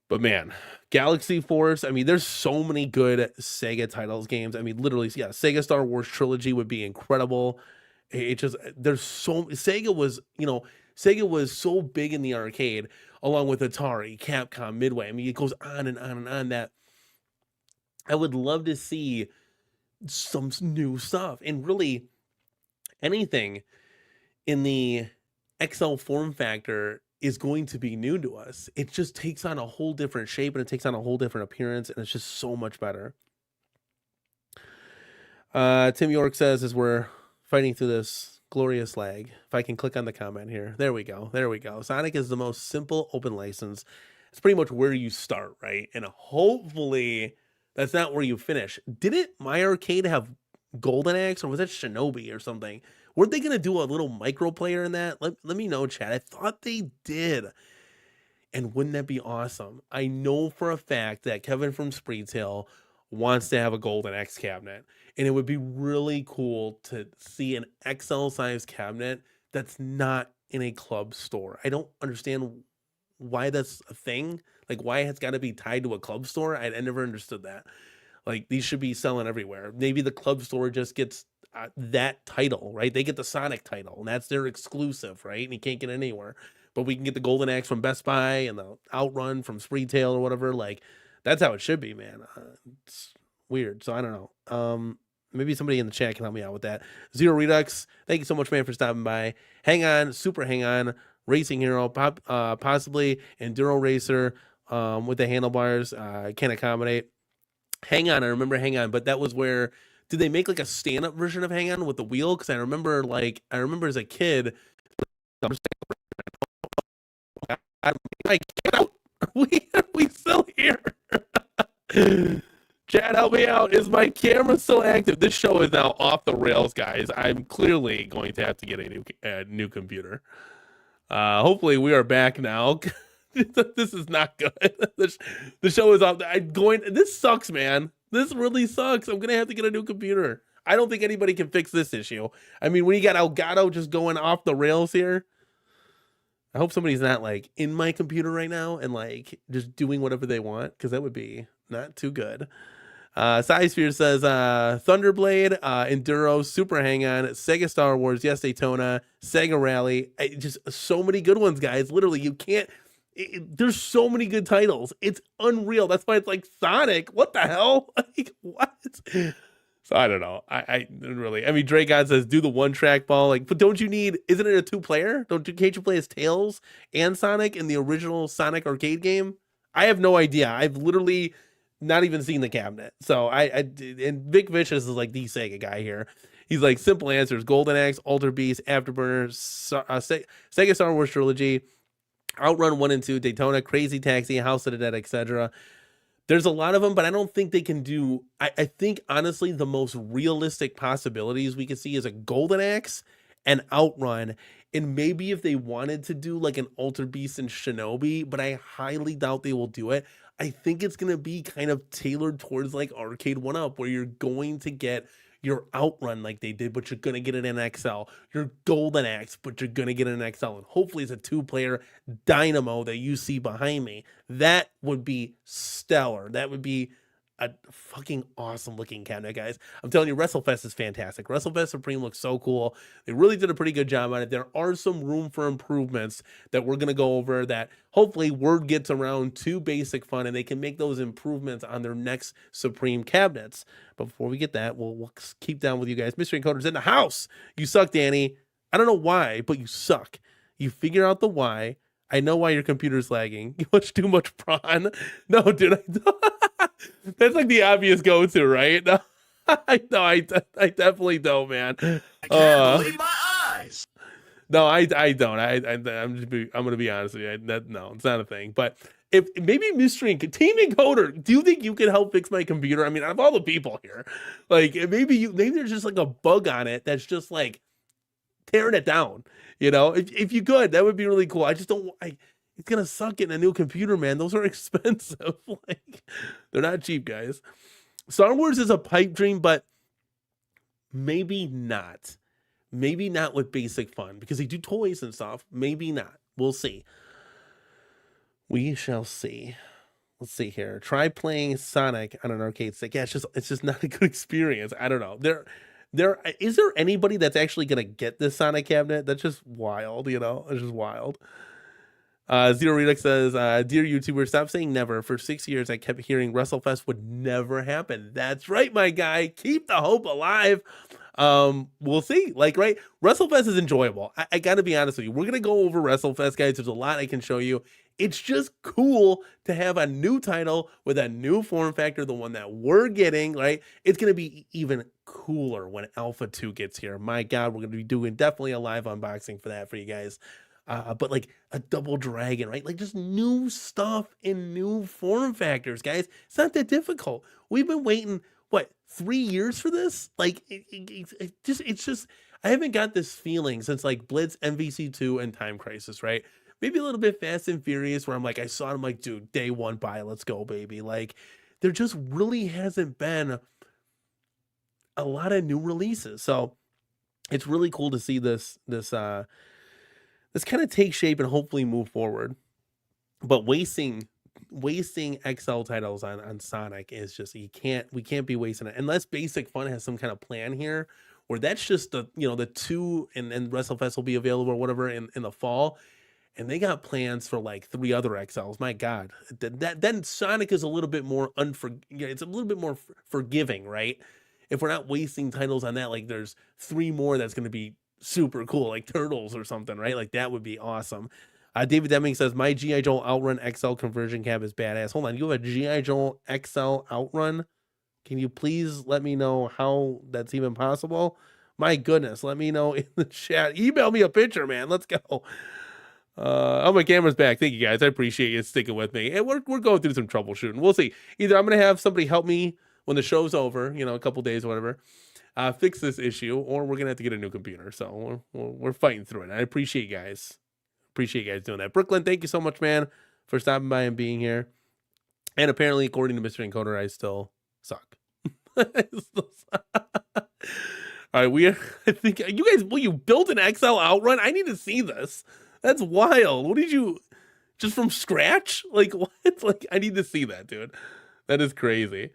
But man, Galaxy Force, I mean, there's so many good Sega titles games. I mean, literally, yeah, Sega Star Wars trilogy would be incredible. Sega was so big in the arcade, along with Atari, Capcom, Midway. I mean, it goes on and on and on, that I would love to see some new stuff, and really anything in the XL form factor is going to be new to us. It just takes on a whole different shape, and it takes on a whole different appearance, and it's just so much better. Tim York says, as we're fighting through this glorious lag, if I can click on the comment here, there we go. Sonic is the most simple open license. It's pretty much where you start, right? And hopefully that's not where you finish. Didn't My Arcade have Golden Axe, or was that Shinobi or something? Weren't they going to do a little micro player in that? Let me know, chat. I thought they did. And wouldn't that be awesome? I know for a fact that Kevin from Spreetail wants to have a Golden Axe cabinet. And it would be really cool to see an XL size cabinet that's not in a club store. I don't understand why that's a thing. Like, why it's got to be tied to a club store. I never understood that. Like, these should be selling everywhere. Maybe the club store just gets that title, right? They get the Sonic title, and that's their exclusive, right? And you can't get it anywhere. But we can get the Golden Axe from Best Buy and the Outrun from Spreetail or whatever. Like, that's how it should be, man. It's weird. So I don't know. Maybe somebody in the chat can help me out with that. Zero Redux, thank you so much, man, for stopping by. Hang on, Super Hang On, Racing Hero, possibly Enduro Racer with the handlebars. Can't accommodate. Hang On, I remember Hang On, but that was where, did they make like a stand-up version of Hang On with the wheel? Because I remember as a kid, we still here. Chad, help me out. Is my camera still active? This show is now off the rails, guys. I'm clearly going to have to get a new computer. Hopefully we are back now. This is not good. The show is off. This sucks, man. This really sucks. I'm gonna have to get a new computer. I don't think anybody can fix this issue. I mean, when you got Elgato just going off the rails here, I hope somebody's not like in my computer right now and like just doing whatever they want, because that would be not too good. Cysphere says Thunderblade, Enduro, Super Hang-On, Sega Star Wars, Yes Daytona, Sega Rally. Just so many good ones, guys. Literally, you can't. There's so many good titles. It's unreal. That's why it's like Sonic. What the hell? Like, what? So I don't know. I really. I mean, Drake God says do the one track ball. Like, but don't you need? Isn't it a 2-player? Can't you play as Tails and Sonic in the original Sonic arcade game? I have no idea. I've literally not even seen the cabinet. So and Vic Vicious is like the Sega guy here. He's like simple answers: Golden Axe, Alter Beast, Afterburner, Sega Star Wars Trilogy, Outrun 1 and 2, Daytona, Crazy Taxi, House of the Dead, etc. There's a lot of them, but I don't think they can do. I think honestly, the most realistic possibilities we could see is a Golden Axe and Outrun, and maybe if they wanted to do like an Alter Beast and Shinobi, but I highly doubt they will do it. I think it's gonna be kind of tailored towards like Arcade1up, where you're going to get your Outrun like they did, but you're going to get it in XL. Your Golden Axe, but you're going to get it in XL. And hopefully it's a 2-player dynamo that you see behind me. That would be stellar. That would be a fucking awesome looking cabinet, guys. I'm telling you, WrestleFest is fantastic. WrestleFest Supreme looks so cool. They really did a pretty good job on it. There are some room for improvements that we're going to go over that hopefully word gets around to Basic Fun and they can make those improvements on their next Supreme cabinets. But before we get that, we'll keep down with you guys. Mystery Encoder's in the house. You suck, Danny. I don't know why, but you suck. You figure out the why. I know why your computer's lagging. You watch too much prawn. No, dude, I don't. That's like the obvious go-to, right? No, I definitely don't, man. I can't believe my eyes. No, I don't. I'm gonna be honest with you. No, it's not a thing. But if maybe Mystery Team Encoder, do you think you can help fix my computer? I mean, out of all the people here, like maybe there's just like a bug on it that's just like tearing it down. You know, if you could, that would be really cool. I just don't. It's gonna suck getting a new computer, man. Those are expensive. Like, they're not cheap, guys. Star Wars is a pipe dream, but maybe not. Maybe not with Basic Fun, because they do toys and stuff. Maybe not. We'll see. We shall see. Let's see here. Try playing Sonic on an arcade stick. Yeah, it's just not a good experience. I don't know. Is there anybody that's actually gonna get this Sonic cabinet? That's just wild, you know? It's just wild. Zero Redux says, dear YouTuber, stop saying never. For 6 years, I kept hearing WrestleFest would never happen. That's right, my guy. Keep the hope alive. We'll see. Like, right? WrestleFest is enjoyable. I gotta be honest with you. We're gonna go over WrestleFest, guys. There's a lot I can show you. It's just cool to have a new title with a new form factor, the one that we're getting, right? It's gonna be even cooler when Alpha 2 gets here. My God, we're gonna be doing definitely a live unboxing for that for you guys. But like a Double Dragon, right? Like just new stuff in new form factors, guys. It's not that difficult. We've been waiting, what, 3 years for this? Like it's just, I haven't got this feeling since like Blitz, MVC2, and Time Crisis, right? Maybe a little bit Fast and Furious where I'm like, I saw it, I'm like, dude, day one buy, let's go, baby. Like there just really hasn't been a lot of new releases. So it's really cool to see this kind of take shape and hopefully move forward. But wasting XL titles on Sonic is just, we can't be wasting it unless Basic Fun has some kind of plan here where that's just the 2 and WrestleFest will be available or whatever in the fall, and they got plans for like 3 other XLs. My God, then Sonic is a little bit more it's a little bit more forgiving, right? If we're not wasting titles on that, like there's 3 more that's going to be super cool, like Turtles or something, right? Like that would be awesome. David Deming says, my G.I. Joe Outrun XL conversion cab is badass. Hold on, you have a G.I. Joe XL Outrun? Can you please let me know how that's even possible? My goodness, let me know in the chat. Email me a picture, man. Let's go. Oh, my camera's back. Thank you guys. I appreciate you sticking with me. And we're going through some troubleshooting. We'll see. Either I'm gonna have somebody help me when the show's over, a couple days or whatever, fix this issue, or we're gonna have to get a new computer. So we're fighting through it. I appreciate you guys. Appreciate you guys doing that. Brooklyn, thank you so much, man, for stopping by and being here. And apparently, according to Mr. Encoder, I still suck. I still suck. All right, I think you guys, will you build an XL outrun? I need to see this. That's wild. What did you, just from scratch? Like, what? Like, I need to see that, dude. That is crazy.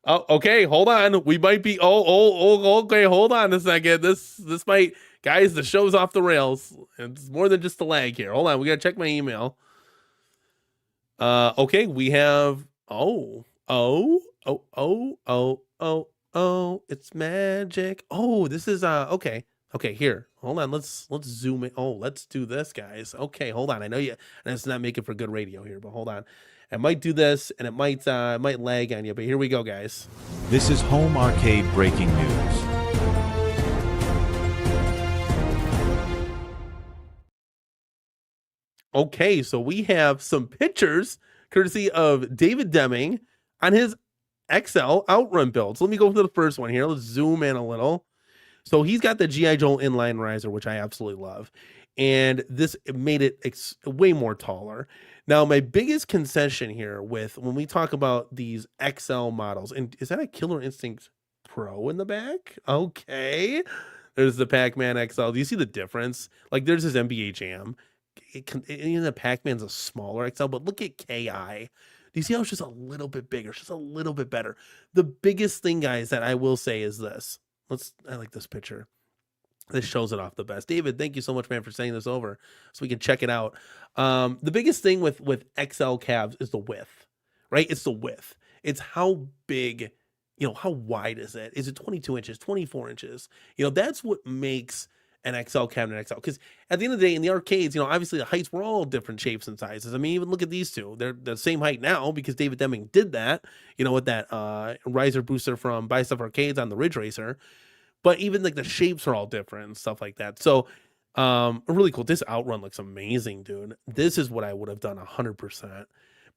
Oh, okay, hold on. We might be, okay, hold on a second. This might, guys, the show's off the rails. It's more than just a lag here. Hold on, we gotta check my email. Okay, we have, it's magic. Oh, this is, okay, here. Hold on, let's zoom in. Oh, let's do this, guys. Okay, hold on. I know you, and it's not making for good radio here, but hold on. I might do this, and it might lag on you, but here we go, guys. This is Home Arcade breaking news. Okay, so we have some pictures courtesy of David Deming on his XL outrun build. So let me go to the first one here. Let's zoom in a little. So he's got the G.I. Joe inline riser, which I absolutely love. And this made it way more taller. Now, my biggest concession here when we talk about these XL models, and is that a Killer Instinct Pro in the back? Okay. There's the Pac-Man XL. Do you see the difference? Like, there's his NBA Jam. The Pac-Man's a smaller XL, but look at KI. Do you see how it's just a little bit bigger? It's just a little bit better. The biggest thing, guys, that I will say is this. I like this picture. This shows it off the best. David, thank you so much, man, for sending this over so we can check it out. The biggest thing with XL cabs is the width, right? It's the width. It's how big, how wide is it? Is it 22 inches, 24 inches? That's what makes an XL cabinet XL. Because at the end of the day, in the arcades, obviously the heights were all different shapes and sizes. I mean, even look at these two. They're the same height now because David Deming did that, with that riser booster from Buy Stuff Arcades on the Ridge Racer. But even like the shapes are all different and stuff like that. So really cool. This outrun looks amazing, dude. This is what I would have done 100%.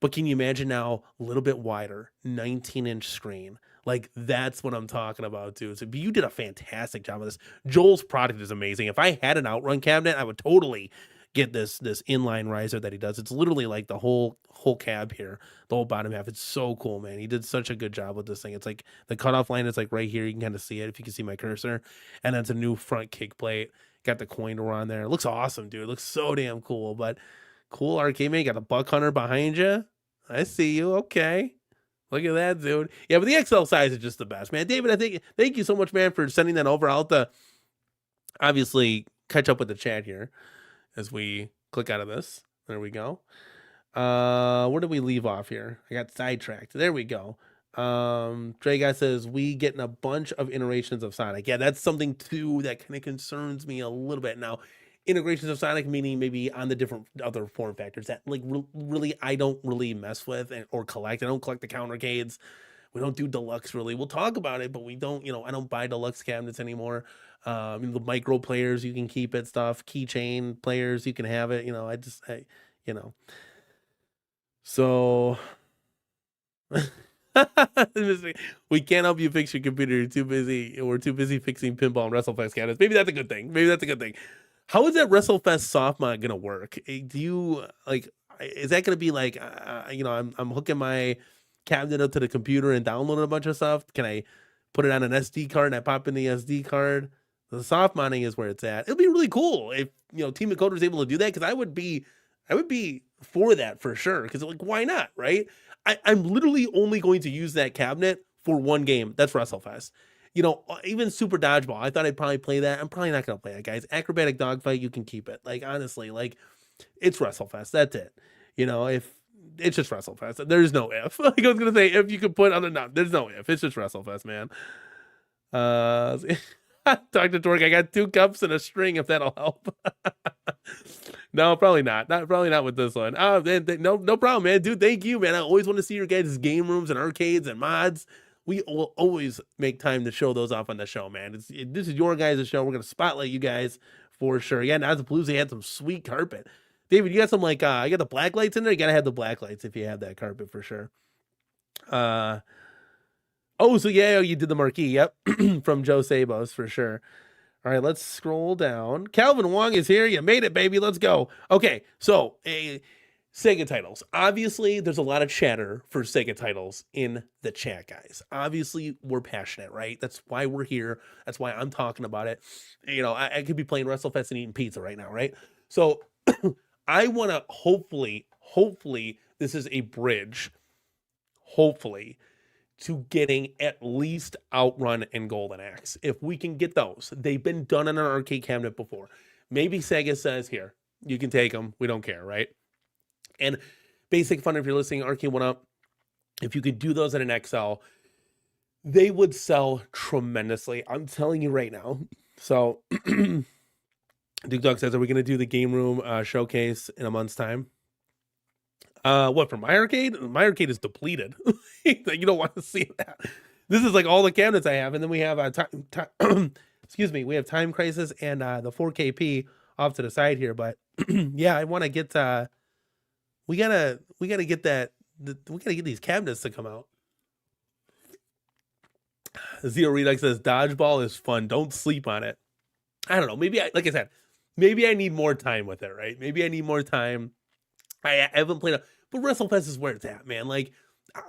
But can you imagine now a little bit wider, 19-inch screen? Like, that's what I'm talking about, dude. So you did a fantastic job of this. Joel's product is amazing. If I had an outrun cabinet, I would totally get this inline riser that he does. It's literally like the whole cab here, the whole bottom half. It's so cool, man. He did such a good job with this thing. It's like the cutoff line is like right here. You can kind of see it if you can see my cursor. And that's a new front kick plate. Got the coin door on there. It looks awesome, dude. It looks so damn cool. But cool arcade, man. Got a buck hunter behind you. I see you. Okay. Look at that, dude. Yeah, but the XL size is just the best, man. David, thank you so much, man, for sending that over. I'll have to obviously catch up with the chat here as we click out of this. There we go. Where did we leave off here? I got sidetracked. There we go. Dre Guy says, we getting a bunch of iterations of Sonic. Yeah, that's something too that kind of concerns me a little bit. Now, integrations of Sonic, meaning maybe on the different other form factors that like really I don't really mess with or collect. I don't collect the countercades. We don't do deluxe really. We'll talk about it, but we don't, I don't buy deluxe cabinets anymore. The micro players, you can keep it stuff. Keychain players, you can have it. So we can't help you fix your computer. You're too busy. We're too busy fixing pinball and WrestleFest cabinets. Maybe that's a good thing. How is that WrestleFest soft mod gonna work? Do you is that gonna be like, I'm hooking my cabinet up to the computer and downloading a bunch of stuff? Can I put it on an SD card and I pop in the SD card? The soft modding is where it's at. It'll be really cool if Team Encoder is able to do that, because I would be for that for sure. Because why not, right? I'm literally only going to use that cabinet for one game. That's WrestleFest. Even Super Dodgeball, I thought I'd probably play that. I'm probably not going to play that, guys. Acrobatic Dogfight, you can keep it. Honestly, it's WrestleFest. That's it. If it's just WrestleFest, there's no if. I was going to say, if you could put other, no, there's no if. It's just WrestleFest, man. Dr. Torque, I got 2 cups and a string, if that'll help. No, probably not. Probably not with this one. No problem, man. Dude, thank you, man. I always want to see your guys' game rooms and arcades and mods. We will always make time to show those off on the show, man. This is your guys' show. We're going to spotlight you guys for sure. Yeah, Nazapalooza had some sweet carpet. David, you got some like you got the black lights in there. You gotta have the black lights if you have that carpet for sure. Oh, so yeah, you did the marquee. Yep, from Joe Sabos for sure. All right, let's scroll down. Calvin Wong is here. You made it, baby. Let's go. Okay, so Sega titles. Obviously, there's a lot of chatter for Sega titles in the chat, guys. Obviously, we're passionate, right? That's why we're here. That's why I'm talking about it. You know, I could be playing WrestleFest and eating pizza right now, right? So I want to hopefully, this is a bridge, hopefully, to getting at least Outrun and Golden Axe. If we can get those, they've been done in an arcade cabinet before. Maybe Sega says, here, you can take them. We don't care, right? And Basic Fun, if you're listening, Arcade1up, if you could do those in an XL, they would sell tremendously. I'm telling you right now. So Duke Dog says, are we going to do the game room showcase in a month's time? What, for my arcade? My arcade is depleted. You don't want to see that. This is like all the cabinets I have, and then we have excuse me, we have Time Crisis and the 4KP off to the side here. But yeah, I want to get we gotta get that. We gotta get these cabinets to come out. Zero Redux says dodgeball is fun. Don't sleep on it. I don't know. Maybe like I said, maybe I need more time with it. Right? Maybe I need more time. I haven't played but WrestleFest is where it's at, man. Like,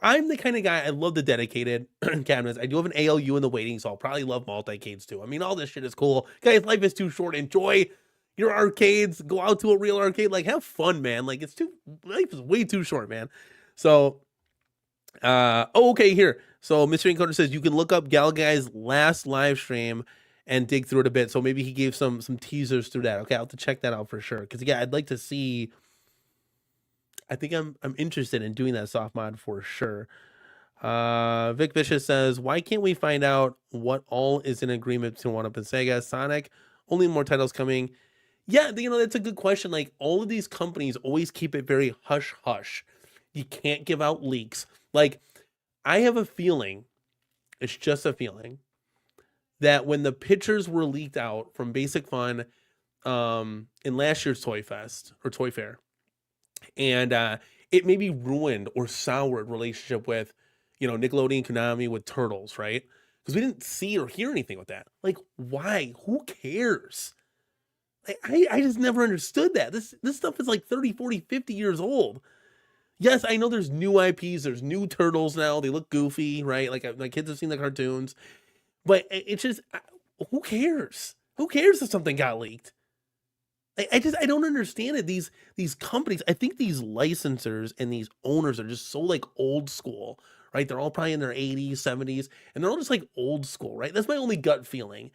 I'm the kind of guy, I love the dedicated cabinets. I do have an ALU in the waiting, so I'll probably love multi-cades too. I mean, all this shit is cool. Guys, life is too short. Enjoy your arcades. Go out to a real arcade. Like, have fun, man. Like, life is way too short, man. So, okay, here. So, Mr. Encoder says, you can look up Gal Guy's last live stream and dig through it a bit. So, maybe he gave some teasers through that. Okay, I'll have to check that out for sure. Because, yeah, I'd like to see... I think I'm interested in doing that soft mod for sure. Vic Vicious says, why can't we find out what all is in agreement between 1UP and Sega? Sonic, only more titles coming. Yeah, you know, that's a good question. Like, all of these companies always keep it very hush-hush. You can't give out leaks. Like, I have a feeling, it's just a feeling, that when the pictures were leaked out from Basic Fun in last year's Toy Fest, or Toy Fair, and it maybe ruined or soured relationship with, you know, Nickelodeon, Konami with Turtles, right? Because we didn't see or hear anything with that. Like, why? Who cares? I just never understood that. This stuff is like 30, 40, 50 years old. Yes, I know there's new IPs. There's new Turtles now. They look goofy, right? Like, my kids have seen the cartoons. But it's just, who cares? Who cares if something got leaked? I don't understand it. These companies, I think these licensors and these owners are just so like old school, right? They're all probably in their 80s, 70s, and they're all just like old school, right? That's my only gut feeling,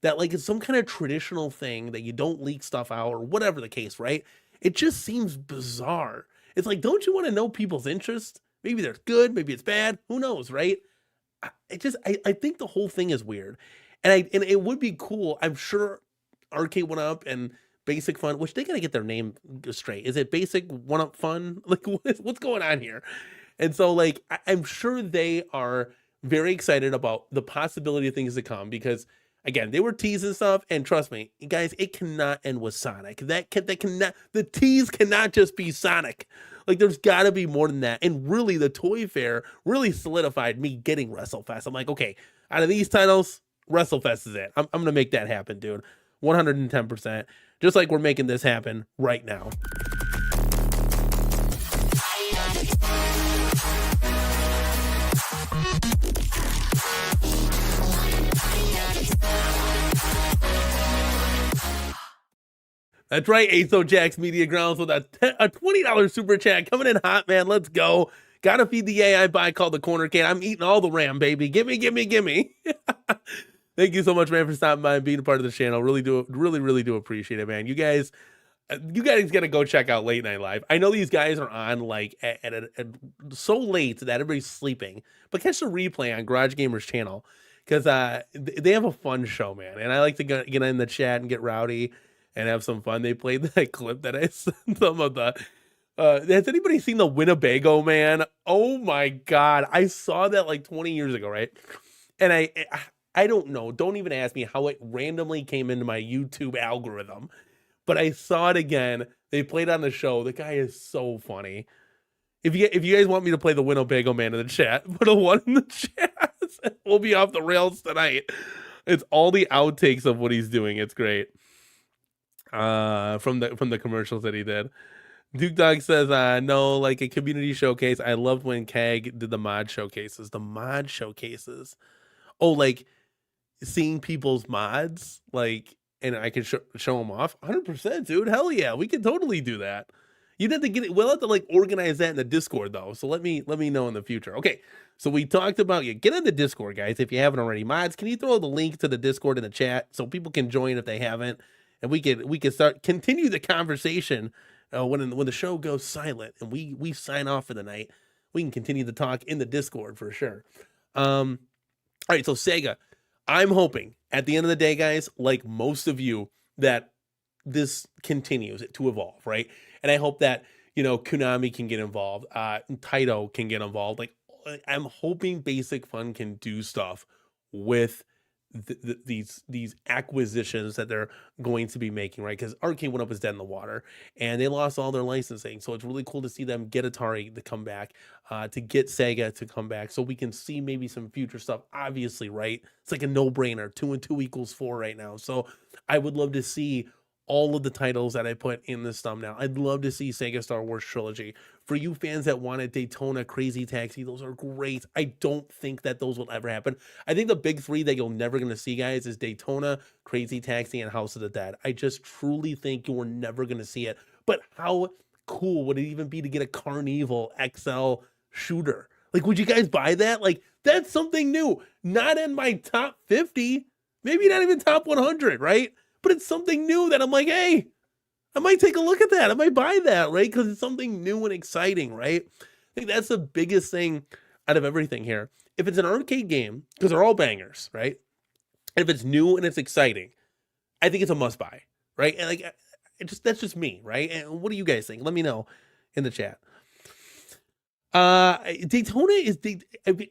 that like it's some kind of traditional thing that you don't leak stuff out or whatever the case, right? It just seems bizarre. It's like, don't you want to know people's interests? Maybe they're good, maybe it's bad, who knows, right? I think the whole thing is weird. And it would be cool. I'm sure Arcade1up and Basic Fun, which they gotta get their name straight. Is it Basic 1UP Fun? Like, what's going on here? And so, like, I'm sure they are very excited about the possibility of things to come because, again, they were teasing stuff, and trust me, guys, it cannot end with Sonic. That cannot. The tease cannot just be Sonic. Like, there's got to be more than that. And really, the Toy Fair really solidified me getting WrestleFest. I'm like, okay, out of these titles, WrestleFest is it. I'm gonna make that happen, dude. 110%. Just like we're making this happen right now. That's right, Aso Jax Media Grounds with a $20 super chat coming in hot, man. Let's go. Gotta feed the AI bot called the Corner-Cade. I'm eating all the RAM, baby. Gimme. Thank you so much, man, for stopping by and being a part of the channel. Really do appreciate it, man. You guys gotta go check out Late Night Live. I know these guys are on like at so late that everybody's sleeping, but catch the replay on Garage Gamer's channel because they have a fun show, man. And I like to get in the chat and get rowdy and have some fun. They played that clip that I sent some of the. Has anybody seen the Winnebago Man? Oh my God, I saw that like 20 years ago, right? And I don't know. Don't even ask me how it randomly came into my YouTube algorithm. but I saw it again. They played on the show. The guy is so funny. If you guys want me to play the Winnebago Man in the chat, put a 1 in the chat. We'll be off the rails tonight. It's all the outtakes of what he's doing. It's great. From the commercials that he did. Duke Dog says, no, like a community showcase. I loved when Keg did the mod showcases. The mod showcases. Oh, like seeing people's mods, like, and I can show them off. 100%, dude. Hell yeah, we could totally do that. You'd have to get it. We'll have to like organize that in the Discord though. So let me know in the future. Okay, so we talked about get in the Discord, guys. If you haven't already, mods, can you throw the link to the Discord in the chat so people can join if they haven't, and we can continue the conversation. When the show goes silent and we sign off for the night, we can continue to talk in the Discord for sure. All right, so Sega, I'm hoping at the end of the day, guys, like most of you, that this continues to evolve, right? And I hope that, Konami can get involved, Taito can get involved. Like, I'm hoping Basic Fun can do stuff with these acquisitions that they're going to be making, right? Because Arcade1up is dead in the water and they lost all their licensing, so it's really cool to see them get Atari to come back, to get Sega to come back, so we can see maybe some future stuff. Obviously, right? It's like a no-brainer. 2 and 2 equals 4 right now, so I would love to see all of the titles that I put in this thumbnail. I'd love to see Sega Star Wars Trilogy. For you fans that wanted Daytona, Crazy Taxi, those are great. I don't think that those will ever happen. I think the big 3 that you're never going to see, guys, is Daytona, Crazy Taxi, and House of the Dead. I just truly think you're never going to see it. But how cool would it even be to get a Carnival XL shooter? Like, would you guys buy that? Like, that's something new. Not in my top 50, maybe not even top 100, right? But it's something new that I'm like, hey, I might take a look at that. I might buy that, right? Because it's something new and exciting, right? I think that's the biggest thing out of everything here. If it's an arcade game, because they're all bangers, right? And if it's new and it's exciting, I think it's a must buy, right? And like, that's just me, right? And what do you guys think? Let me know in the chat. Daytona is,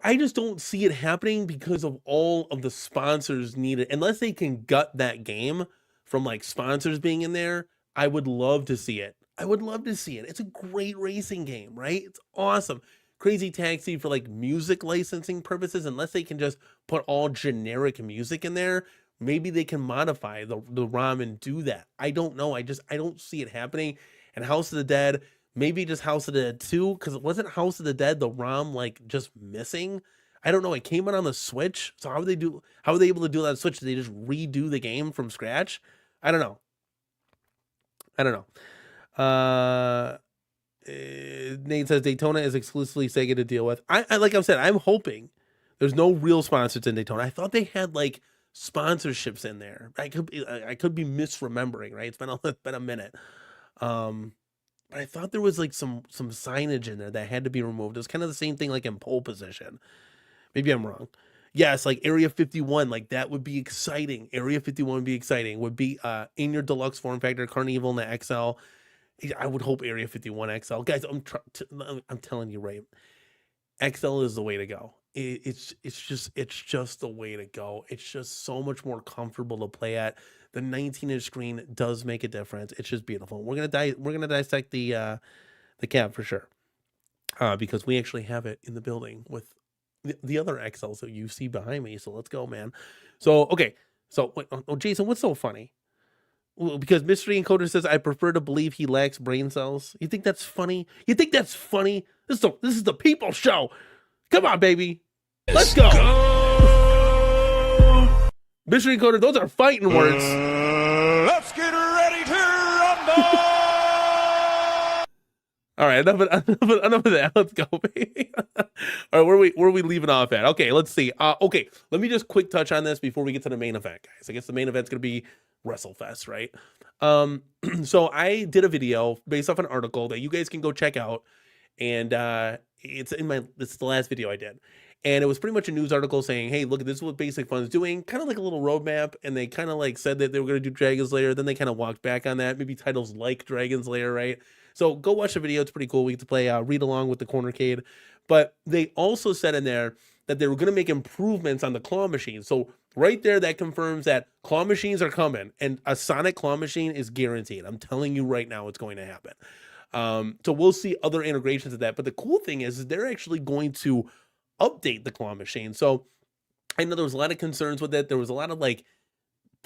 I just don't see it happening because of all of the sponsors needed. Unless they can gut that game from like sponsors being in there, I would love to see it. I would love to see it. It's a great racing game, right? It's awesome. Crazy Taxi for like music licensing purposes, unless they can just put all generic music in there, maybe they can modify the ROM and do that. I don't know. I don't see it happening. And House of the Dead, maybe just House of the Dead 2, because it wasn't House of the Dead, the ROM like just missing. I don't know. It came out on the Switch. So how are they able to do that on Switch? Did they just redo the game from scratch? I don't know. Nate says Daytona is exclusively Sega to deal with. I like I said, I'm hoping there's no real sponsors in Daytona. I thought they had like sponsorships in there. I could be misremembering, right? It's been a minute. But I thought there was like some signage in there that had to be removed. It's kind of the same thing like in Pole Position. Maybe I'm wrong. Yes, like Area 51, like that would be exciting. Area 51 would be exciting. Would be in your deluxe form factor, Carnival and the XL. I would hope Area 51 XL. Guys, I'm telling you, right? XL is the way to go. It's just the way to go. It's just so much more comfortable to play at. The 19-inch screen does make a difference. It's just beautiful. We're gonna dissect the cab for sure, because we actually have it in the building with the other XLs that you see behind me. So let's go, man. So okay, so Jason, what's so funny? Well, because Mystery Encoder says I prefer to believe he lacks brain cells. You think that's funny? This is the people show. Come on, baby. Let's go. Mystery Encoder, those are fighting words. Let's get ready to rumble. All right, enough of that. Let's go, baby. All right, where are we leaving off at? Okay, let's see. Okay, let me just quick touch on this before we get to the main event, guys. I guess the main event's gonna be WrestleFest, right? So I did a video based off an article that you guys can go check out, and it's the last video I did. And it was pretty much a news article saying, hey, look, this is what Basic Fun's doing, kind of like a little roadmap. And they kind of like said that they were going to do Dragon's Lair. Then they kind of walked back on that. Maybe titles like Dragon's Lair, right? So go watch the video. It's pretty cool. We get to play read along with the Cornercade. But they also said in there that they were going to make improvements on the claw machine. So right there, that confirms that claw machines are coming, and a Sonic claw machine is guaranteed. I'm telling you right now, it's going to happen. So we'll see other integrations of that. But the cool thing is they're actually going to update the claw machine. So I know there was a lot of concerns with it. There was a lot of like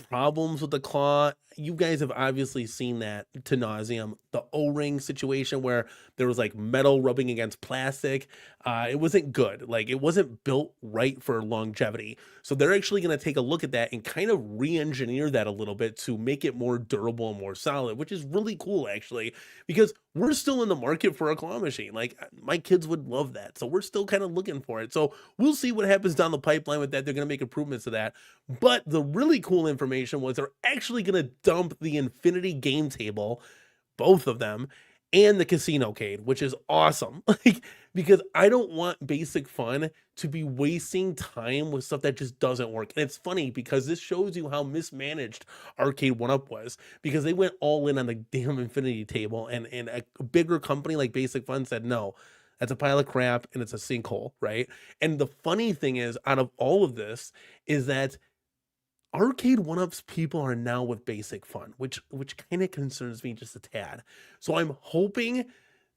problems with the claw. You guys have obviously seen that to nauseum. The O-ring situation where there was like metal rubbing against plastic. It wasn't good. Like, it wasn't built right for longevity. So they're actually going to take a look at that and kind of re-engineer that a little bit to make it more durable and more solid, which is really cool actually, because we're still in the market for a claw machine. Like, my kids would love that. So we're still kind of looking for it. So we'll see what happens down the pipeline with that. They're going to make improvements to that. But the really cool information was they're actually going to dump the Infinity game table, both of them, and the CasinoCade, which is awesome. Like, because I don't want Basic Fun to be wasting time with stuff that just doesn't work. And it's funny because this shows you how mismanaged Arcade1up was, because they went all in on the damn Infinity table, and a bigger company like Basic Fun said, no, that's a pile of crap and it's a sinkhole, right? And the funny thing is, out of all of this, is that Arcade1up's people are now with Basic Fun, which kind of concerns me just a tad. So I'm hoping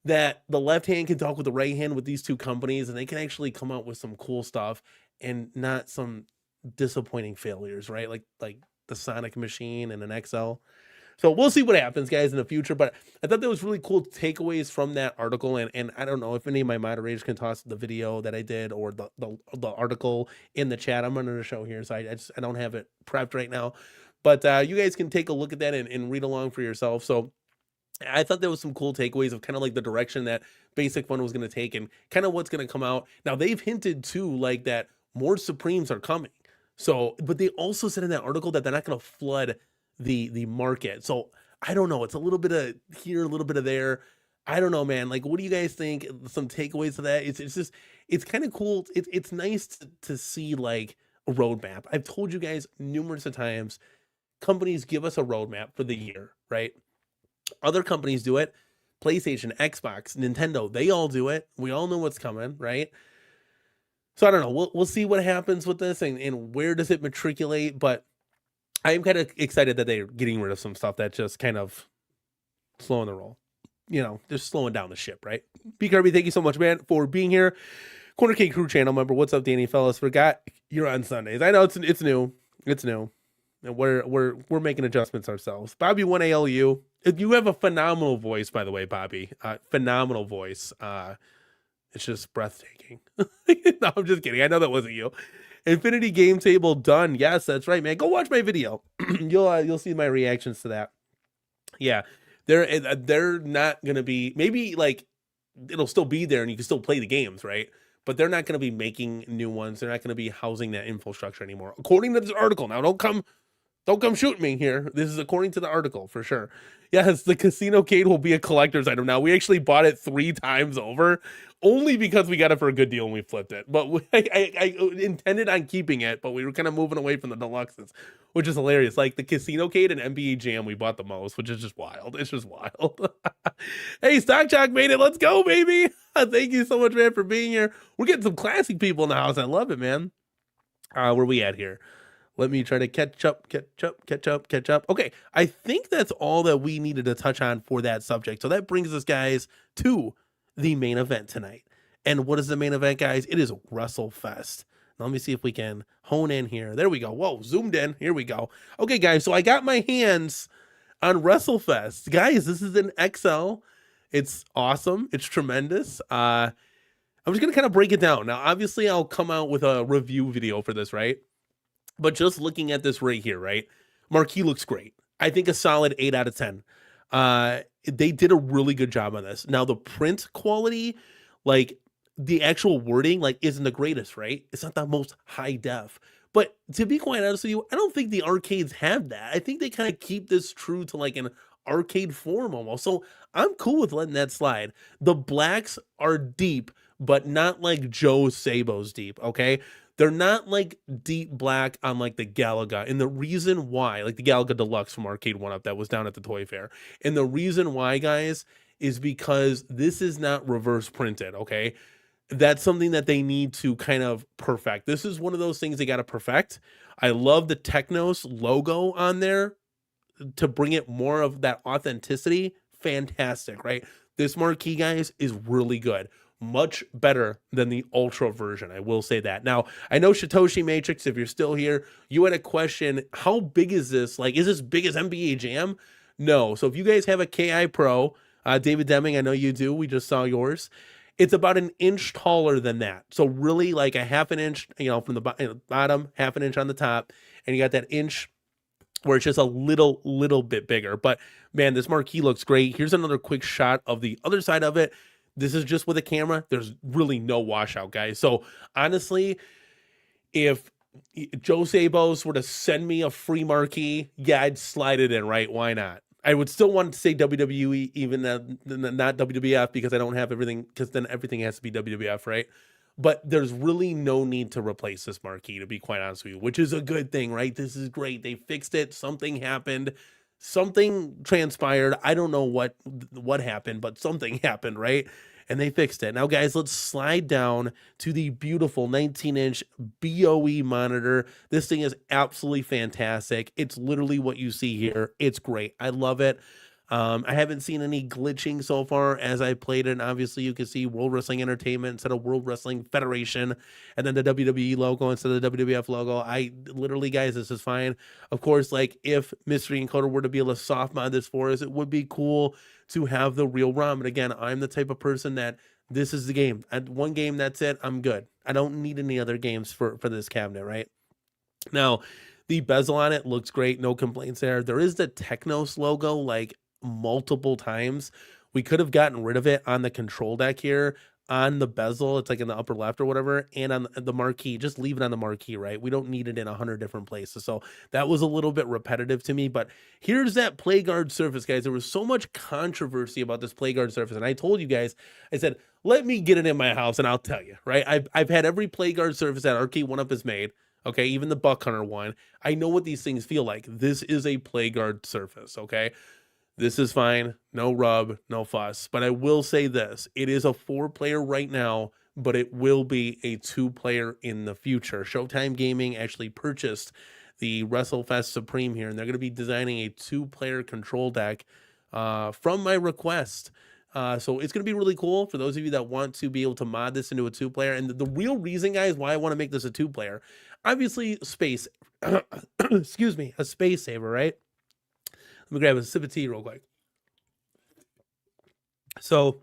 that the left hand can talk with the right hand with these two companies, and they can actually come out with some cool stuff and not some disappointing failures, right? Like the Sonic machine and an XL. So we'll see what happens, guys, in the future. But I thought that was really cool takeaways from that article. And I don't know if any of my moderators can toss the video that I did or the article in the chat. I'm under the show here, so I don't have it prepped right now. But you guys can take a look at that and read along for yourself. So I thought there was some cool takeaways of kind of like the direction that Basic Fun was going to take and kind of what's going to come out. Now, they've hinted too, like, that more Supremes are coming. So, but they also said in that article that they're not going to flood the market. So I don't know. It's a little bit of here, a little bit of there. I don't know, man. Like, what do you guys think? Some takeaways of that? It's just, it's kind of cool. It's nice to see like a roadmap. I've told you guys numerous of times, companies give us a roadmap for the year, right? Other companies do it. PlayStation, Xbox, Nintendo, they all do it. We all know what's coming, right? So I don't know. We'll see what happens with this and where does it matriculate. But I am kind of excited that they're getting rid of some stuff that's just kind of slowing the roll. You know, just slowing down the ship, right? B Kirby, thank you so much, man, for being here. CornerCade crew channel member. What's up, Danny fellas? Forgot you're on Sundays. I know it's new. It's new. And we're making adjustments ourselves. Bobby 1ALU. You have a phenomenal voice, by the way, Bobby. Phenomenal voice. It's just breathtaking. No, I'm just kidding. I know that wasn't you. Infinity game table done. Yes, that's right, man. Go watch my video. You'll see my reactions to that. Yeah, they're not gonna be, maybe like it'll still be there and you can still play the games, right? But they're not gonna be making new ones. They're not gonna be housing that infrastructure anymore, according to this article. Now, don't come shoot me here. This is according to the article for sure. Yes, the CasinoCade will be a collector's item now. We actually bought it 3 times over, only because we got it for a good deal and we flipped it. But I intended on keeping it, but we were kind of moving away from the deluxes, which is hilarious. Like the CasinoCade and NBA Jam, we bought the most, which is just wild. It's just wild. Hey, Stock Chalk made it. Let's go, baby. Thank you so much, man, for being here. We're getting some classic people in the house. I love it, man. Where we at here? Let me try to catch up. Okay, I think that's all that we needed to touch on for that subject. So that brings us, guys, to the main event tonight. And what is the main event, guys? It is WrestleFest. Now, let me see if we can hone in here. There we go. Whoa, zoomed in. Here we go. Okay, guys, so I got my hands on WrestleFest. Guys, this is an XL. It's awesome. It's tremendous. I'm just going to kind of break it down. Now, obviously, I'll come out with a review video for this, right? But just looking at this right here, right? Marquee looks great. I think a solid 8 out of 10. They did a really good job on this. Now, the print quality, like the actual wording, like isn't the greatest, right? It's not the most high def. But to be quite honest with you, I don't think the arcades have that. I think they kind of keep this true to like an arcade form almost. So I'm cool with letting that slide. The blacks are deep, but not like Joe Sabo's deep, okay? They're not like deep black on like the Galaga. And the reason why, like the Galaga Deluxe from Arcade1up that was down at the Toy Fair. And the reason why, guys, is because this is not reverse printed, okay? that's something that they need to kind of perfect. This is one of those things they got to perfect. I love the Technos logo on there to bring it more of that authenticity. Fantastic, right? This marquee, guys, is really good. Much better than the Ultra version. I will say that. Now, I know Shitoshi Matrix, if you're still here, you had a question. How big is this? Like, is this big as NBA Jam? No. So if you guys have a KI Pro, David Deming, I know you do. We just saw yours. It's about an inch taller than that. So really like a half an inch, from the bottom, half an inch on the top. And you got that inch where it's just a little bit bigger. But man, this marquee looks great. Here's another quick shot of the other side of it. This is just with a camera. There's really no washout, guys. So honestly, if Joe Sabos were to send me a free marquee, yeah, I'd slide it in, right? Why not? I would still want to say WWE, even not WWF, because I don't have everything, because then everything has to be WWF, right? But there's really no need to replace this marquee, to be quite honest with you, which is a good thing, right? This is great. They fixed it. Something happened. Something transpired. I don't know what happened, but something happened, right? And they fixed it. Now, guys, let's slide down to the beautiful 19-inch BOE monitor. This thing is absolutely fantastic. It's literally what you see here. It's great. I love it. I haven't seen any glitching so far as I played it. And obviously, you can see World Wrestling Entertainment instead of World Wrestling Federation, and then the WWE logo instead of the WWF logo. I literally, guys, this is fine. Of course, like if Mystery Encoder were to be able to soft mod this for us, it would be cool to have the real ROM. And again, I'm the type of person that this is the game. At one game, that's it. I'm good. I don't need any other games for this cabinet, right? Now, the bezel on it looks great. No complaints there. There is the Technos logo, like, multiple times. We could have gotten rid of it on the control deck here on the bezel. It's like in the upper left or whatever, and on the marquee. Just leave it on the marquee, right? We don't need it in 100 different places. So that was a little bit repetitive to me, but here's that play guard surface, guys. There was so much controversy about this play guard surface, and I told you guys, I said, let me get it in my house and I'll tell you, right? I've had every play guard surface that Arcade1up has made. Okay, even the Buck Hunter one. I know what these things feel like. This is a play guard surface, okay? This is fine. No rub, no fuss. But I will say this. It is a 4-player right now, but it will be a 2-player in the future. Showtime Gaming actually purchased the WrestleFest Supreme here, and they're going to be designing a 2-player control deck from my request. So it's going to be really cool for those of you that want to be able to mod this into a 2-player. And the real reason, guys, why I want to make this a 2-player, obviously space, excuse me, a space saver, right? Let me grab a sip of tea real quick. So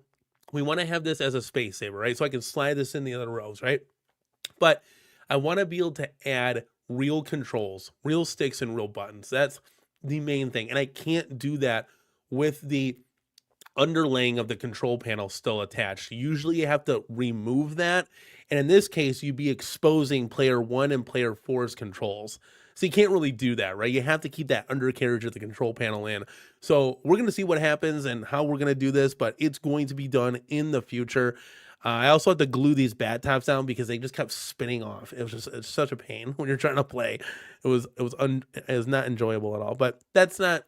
we want to have this as a space saver, right? So I can slide this in the other rows, right? But I want to be able to add real controls, real sticks, and real buttons. That's the main thing. And I can't do that with the underlaying of the control panel still attached. Usually you have to remove that. And in this case, you'd be exposing player 1 and player 4's controls. So you can't really do that, right? You have to keep that undercarriage of the control panel in. So we're going to see what happens and how we're going to do this, but it's going to be done in the future. I also had to glue these bat tops down because they just kept spinning off. It's such a pain when you're trying to play. It was not enjoyable at all, but that's not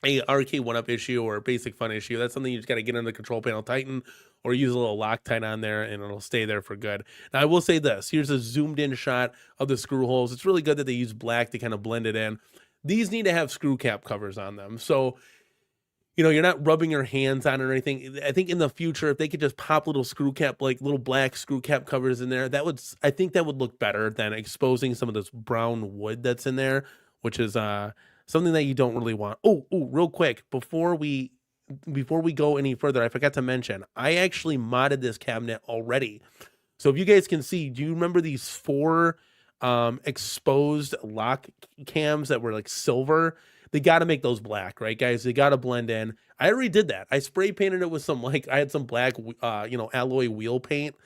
a Arcade1up issue or a basic fun issue. That's something you just got to get on the control panel, tighten, or use a little Loctite on there, and it'll stay there for good. Now, I will say this. Here's a zoomed-in shot of the screw holes. It's really good that they use black to kind of blend it in. These need to have screw cap covers on them. So, you're not rubbing your hands on it or anything. I think in the future, if they could just pop little screw cap, like little black screw cap covers in there, I think that would look better than exposing some of this brown wood that's in there, which is something that you don't really want. Oh, real quick, before we go any further, I forgot to mention, I actually modded this cabinet already. So if you guys can see, do you remember these 4 exposed lock cams that were like silver? They got to make those black, right, guys? They got to blend in. I already did that. I spray painted it with some, I had some black, alloy wheel paint.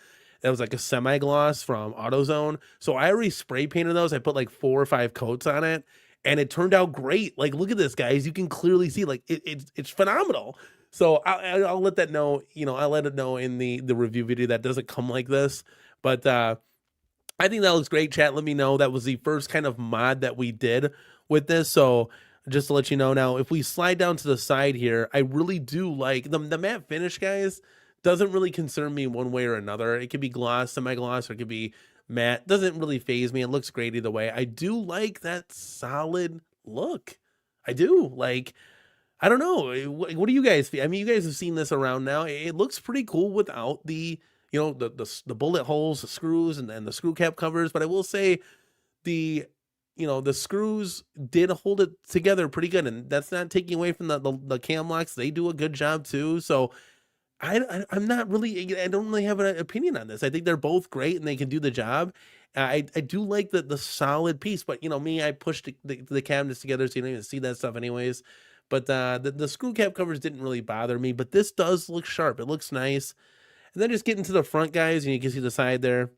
That was like a semi-gloss from AutoZone. So I already spray painted those. I put like 4 or 5 coats on it. And it turned out great. Like, look at this, guys. You can clearly see, like, it's phenomenal. So I'll let that know. I'll let it know in the review video that doesn't come like this. But I think that looks great. Chat, let me know. That was the first kind of mod that we did with this. So just to let you know, now if we slide down to the side here, I really do like the matte finish, guys. doesn't really concern me one way or another. It could be gloss, semi-gloss, or it could be matte. Doesn't really phase me. It looks great either way. I do like that solid look. I do. Like, I don't know. What do you guys feel? I mean, you guys have seen this around now. It looks pretty cool without the, the bullet holes, the screws, and the screw cap covers. But I will say the screws did hold it together pretty good. And that's not taking away from the cam locks. They do a good job too. So I don't really have an opinion on this. I think they're both great and they can do the job. I do like the solid piece, but me, I pushed the cabinets together so you don't even see that stuff anyways. But the screw cap covers didn't really bother me, but this does look sharp. It looks nice. And then just getting to the front, guys, and you can see the side there.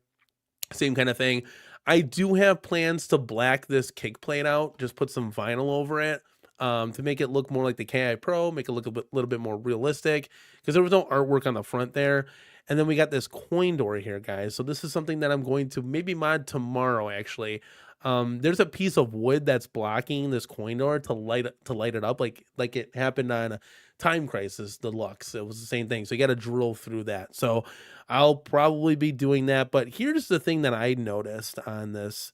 Same kind of thing. I do have plans to black this kick plate out, just put some vinyl over it. To make it look more like the KI Pro, make it look a little bit more realistic, because there was no artwork on the front there. And then we got this coin door here, guys. So this is something that I'm going to maybe mod tomorrow, actually. There's a piece of wood that's blocking this coin door to light it up, like it happened on Time Crisis Deluxe. It was the same thing. So you got to drill through that. So I'll probably be doing that. But here's the thing that I noticed on this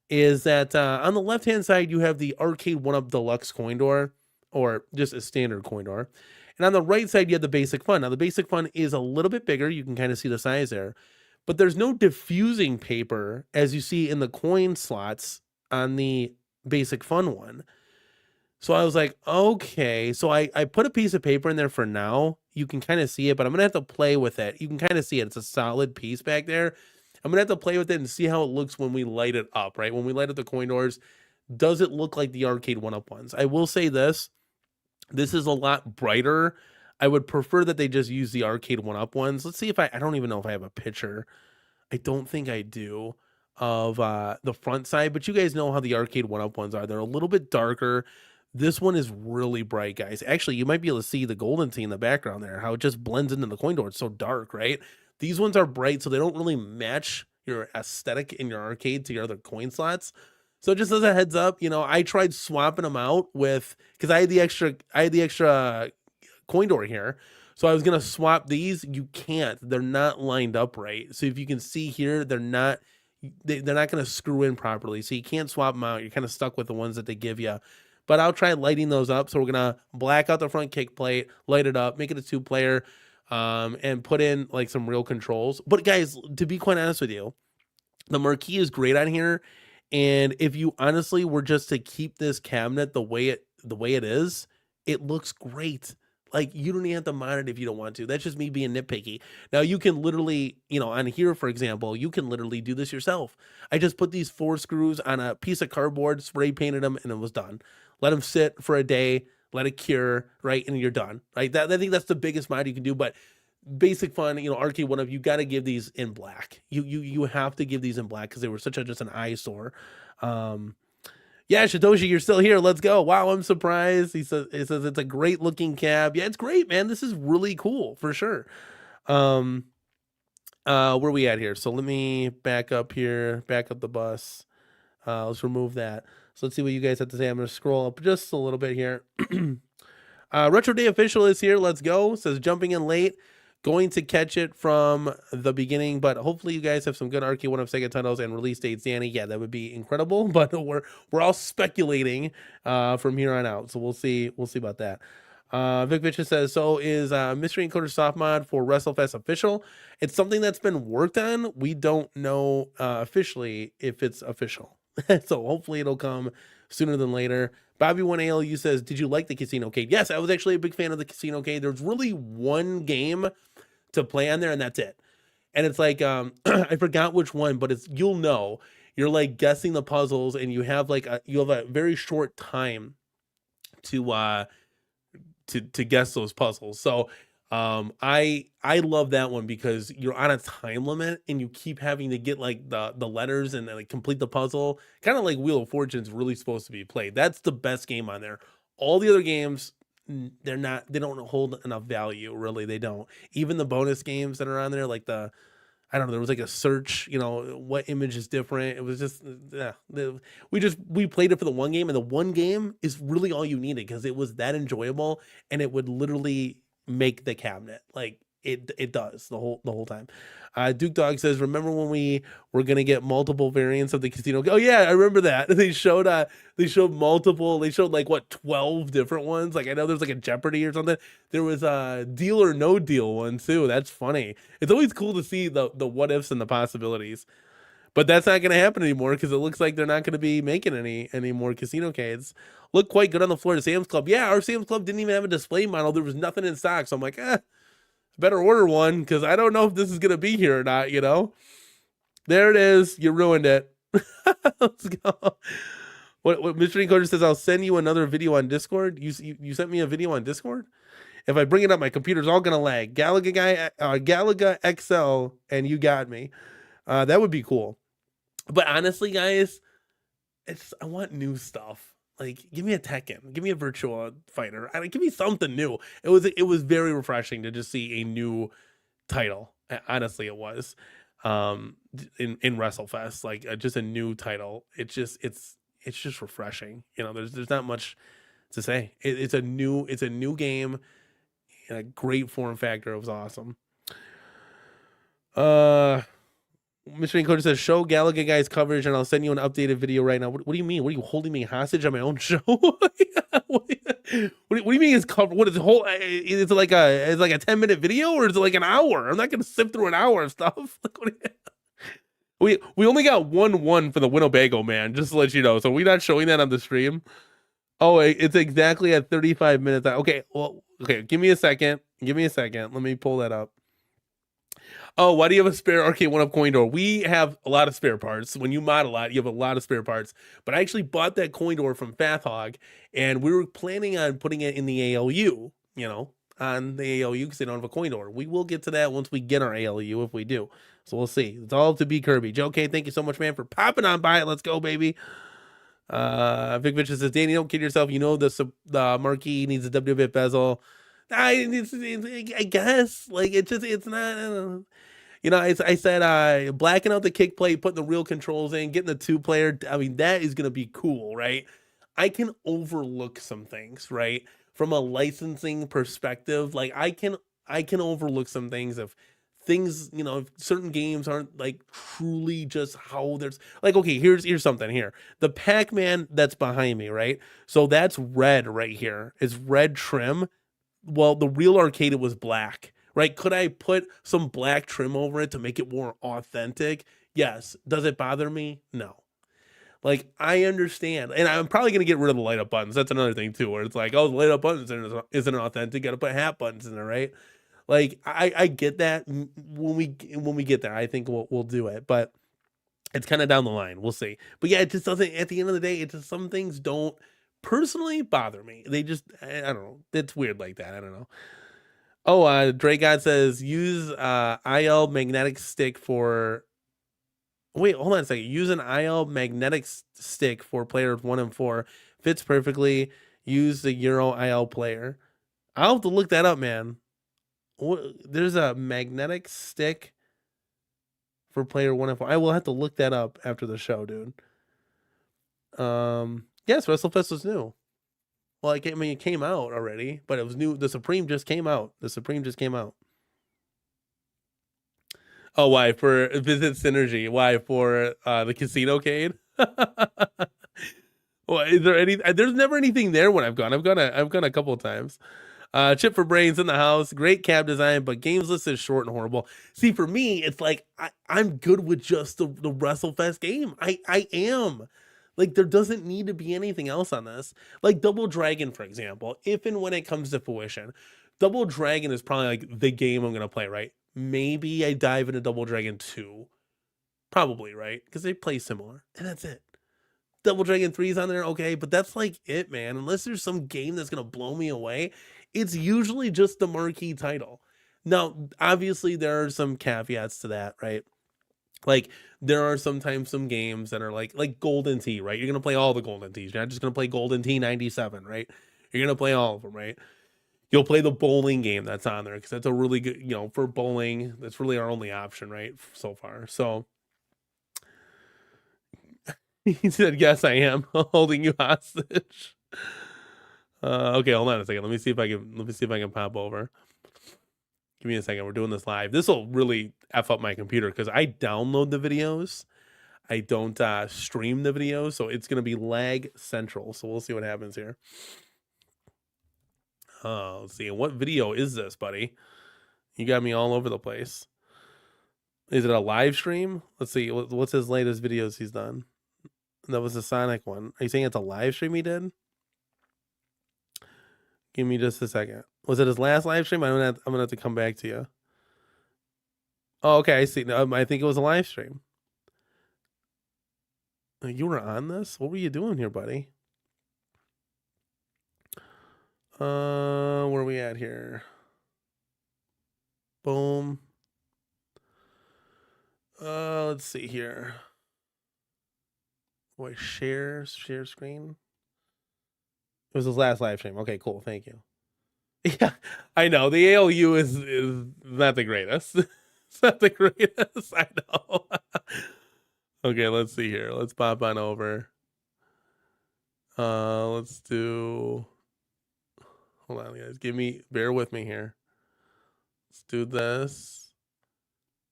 is that on the left-hand side, you have the Arcade1up Deluxe coin door, or just a standard coin door. And on the right side, you have the Basic Fun. Now, the Basic Fun is a little bit bigger. You can kind of see the size there. But there's no diffusing paper, as you see in the coin slots on the Basic Fun one. So I was like, okay. So I put a piece of paper in there for now. You can kind of see it, but I'm going to have to play with it. You can kind of see it. It's a solid piece back there. I'm going to have to play with it and see how it looks when we light it up, right? When we light up the coin doors, does it look like the Arcade1up ones? I will say this is a lot brighter. I would prefer that they just use the Arcade1up ones. Let's see if I don't even know if I have a picture. I don't think I do of the front side, but you guys know how the Arcade1up ones are. They're a little bit darker. This one is really bright, guys. Actually, you might be able to see the golden tee in the background there, how it just blends into the coin door. It's so dark, right? These ones are bright, so they don't really match your aesthetic in your arcade to your other coin slots. So just as a heads up, I tried swapping them out with, because I had the extra coin door here. So I was gonna swap these. You can't. They're not lined up right. So if you can see here, they're not gonna screw in properly. So you can't swap them out. You're kind of stuck with the ones that they give you. But I'll try lighting those up. So we're gonna black out the front kick plate, light it up, make it a 2-player. And put in like some real controls. But guys, to be quite honest with you, the marquee is great on here. And if you honestly were just to keep this cabinet the way it is, it looks great. Like, you don't even have to mod it if you don't want to. That's just me being nitpicky. Now you can literally, on here, for example, you can literally do this yourself. I just put these 4 screws on a piece of cardboard, spray painted them, and it was done. Let them sit for a day. Let it cure, right, and you're done, right? I think that's the biggest mod you can do. But Basic Fun, Arcade1up, you got to give these in black. You have to give these in black because they were just an eyesore. Yeah, Shitoshi, you're still here. Let's go. Wow, I'm surprised. He says it's a great looking cab. Yeah, it's great, man. This is really cool for sure. Where are we at here? So let me back up here, back up the bus. Let's remove that. So let's see what you guys have to say. I'm going to scroll up just a little bit here. Retro Day Official is here. Let's go. Says jumping in late. Going to catch it from the beginning, but hopefully you guys have some good Arcade1up Sega titles and release dates, Danny. Yeah, that would be incredible, but we're all speculating from here on out. So we'll see about that. Vic Vicious says, so is Mystery Encoder soft mod for WrestleFest official? It's something that's been worked on. We don't know officially if it's official. So hopefully it'll come sooner than later. Bobby 1ALU says, did you like the CasinoCade? Yes, I was actually a big fan of the CasinoCade. There's really one game to play on there, and that's it. And it's like, I forgot which one, but you're like guessing the puzzles, and you have a very short time to guess those puzzles. So I love that one because you're on a time limit and you keep having to get like the letters and like complete the puzzle, kind of like Wheel of Fortune is really supposed to be played. That's the best game on there. All the other games, they don't hold enough value, really. They don't. Even the bonus games that are on there, like I don't know, there was like a search, what image is different. It was just, we played it for the one game, and the one game is really all you needed because it was that enjoyable, and it would literally make the cabinet. Like, it does the whole time. Duke Dog says, remember when we were gonna get multiple variants of the casino? Oh yeah, I remember that. They showed multiple. They showed like what 12 different ones. Like I know there's like a Jeopardy or something. There was a Deal or No Deal one too. That's funny. It's always cool to see the what ifs and the possibilities. But that's not going to happen anymore because it looks like they're not going to be making any more casino-cades. Look quite good on the floor to Sam's Club. Yeah, our Sam's Club didn't even have a display model. There was nothing in stock. So I'm like, better order one because I don't know if this is going to be here or not, you know? There it is. You ruined it. Let's go. What Mr. Encoder says, I'll send you another video on Discord. You sent me a video on Discord? If I bring it up, my computer's all going to lag. Galaga XL, and you got me. That would be cool. But honestly, guys, I want new stuff. Like, give me a Tekken, give me a Virtua Fighter, give me something new. It was very refreshing to just see a new title. Honestly, it was in WresleFest, like just a new title. It's just refreshing. You know, there's not much to say. It's a new game in a great form factor. It was awesome. Mr. Encoder says, show Galaga guys coverage and I'll send you an updated video right now. What do you mean? What are you holding me hostage on my own show? What do you mean it's covered? What is the whole? Is it like a 10-minute video or is it like an hour? I'm not going to sift through an hour of stuff. We only got 1-1 for the Winnebago man, just to let you know. So we're not showing that on the stream. Oh, it's exactly at 35 minutes. Okay, well, okay. Give me a second. Let me pull that up. Oh, why do you have a spare Arcade1up coin door? We have a lot of spare parts. When you mod a lot, you have a lot of spare parts. But I actually bought that coin door from Fathog, and we were planning on putting it in the ALU, you know, on the ALU because they don't have a coin door. We will get to that once we get our ALU if we do. So we'll see. It's all to be Kirby. Joe K, thank you so much, man, for popping on by it. Let's go, baby. Vic Mitchell says, Danny, don't kid yourself. You know the marquee needs a WBit bezel. I guess like it's not. You know, I said blacking out the kick plate, putting the real controls in, getting the 2-player. I mean, that is gonna be cool, right? I can overlook some things, right? From a licensing perspective, like I can overlook some things if things, you know, if certain games aren't like truly just how there's like, okay, here's something here. The Pac-Man that's behind me, right? So that's red right here. It's red trim. Well, the real arcade, it was black. Right? Could I put some black trim over it to make it more authentic? Yes. Does it bother me? No. Like, I understand. And I'm probably going to get rid of the light up buttons. That's another thing, too, where it's like, oh, the light up buttons isn't authentic. Got to put hat buttons in there, right? Like, I get that. When we get there, I think we'll do it. But it's kind of down the line. We'll see. But yeah, it just doesn't, at the end of the day, some things don't personally bother me. They just, I don't know. It's weird like that. I don't know. Oh, Dre God says, use IL magnetic stick for... Wait, hold on a second. Use an IL magnetic stick for players 1 and 4. Fits perfectly. Use the Euro IL player. I'll have to look that up, man. There's a magnetic stick for player 1 and 4. I will have to look that up after the show, dude. Yes, WrestleFest was new. Well, I mean, it came out already, but it was new. The Supreme just came out. Oh, why? For Visit Synergy. Why? For the Casino-cade? Well, is there any? There's never anything there when I've gone. I've gone a couple of times. Chip for Brains in the house. Great cab design, but games list is short and horrible. See, for me, it's like I'm good with just the WrestleFest game. I am. Like, there doesn't need to be anything else on this. Like, Double Dragon, for example, if and when it comes to fruition, Double Dragon is probably, like, the game I'm going to play, right? Maybe I dive into Double Dragon 2. Probably, right? Because they play similar. And that's it. Double Dragon 3 is on there, okay? But that's, like, it, man. Unless there's some game that's going to blow me away, it's usually just the marquee title. Now, obviously, there are some caveats to that, right? Like, there are sometimes some games that are like Golden Tee, right? You're going to play all the Golden Tees. You're not just going to play Golden Tee 97, right? You're going to play all of them, right? You'll play the bowling game that's on there because that's a really good, you know, for bowling, that's really our only option, right? So far. So he said, yes, I am holding you hostage. Okay, hold on a second. Let me see if I can pop over. Give me a second. We're doing this live. This will really F up my computer because I download the videos. I don't stream the videos, so it's going to be lag central. So we'll see what happens here. Let's see. What video is this, buddy? You got me all over the place. Is it a live stream? Let's see. What's his latest videos he's done? That was the Sonic one. Are you saying it's a live stream he did? Give me just a second. Was it his last live stream? I'm gonna have to come back to you. Oh, okay. I see. No, I think it was a live stream. You were on this? What were you doing here, buddy? Where are we at here? Boom. Let's see here. Boy, share screen. It was his last live stream. Okay, cool. Thank you. Yeah, I know the ALU is not the greatest. It's not the greatest. I know. Okay, let's see here. Let's pop on over. Let's do. Hold on, guys. Bear with me here. Let's do this.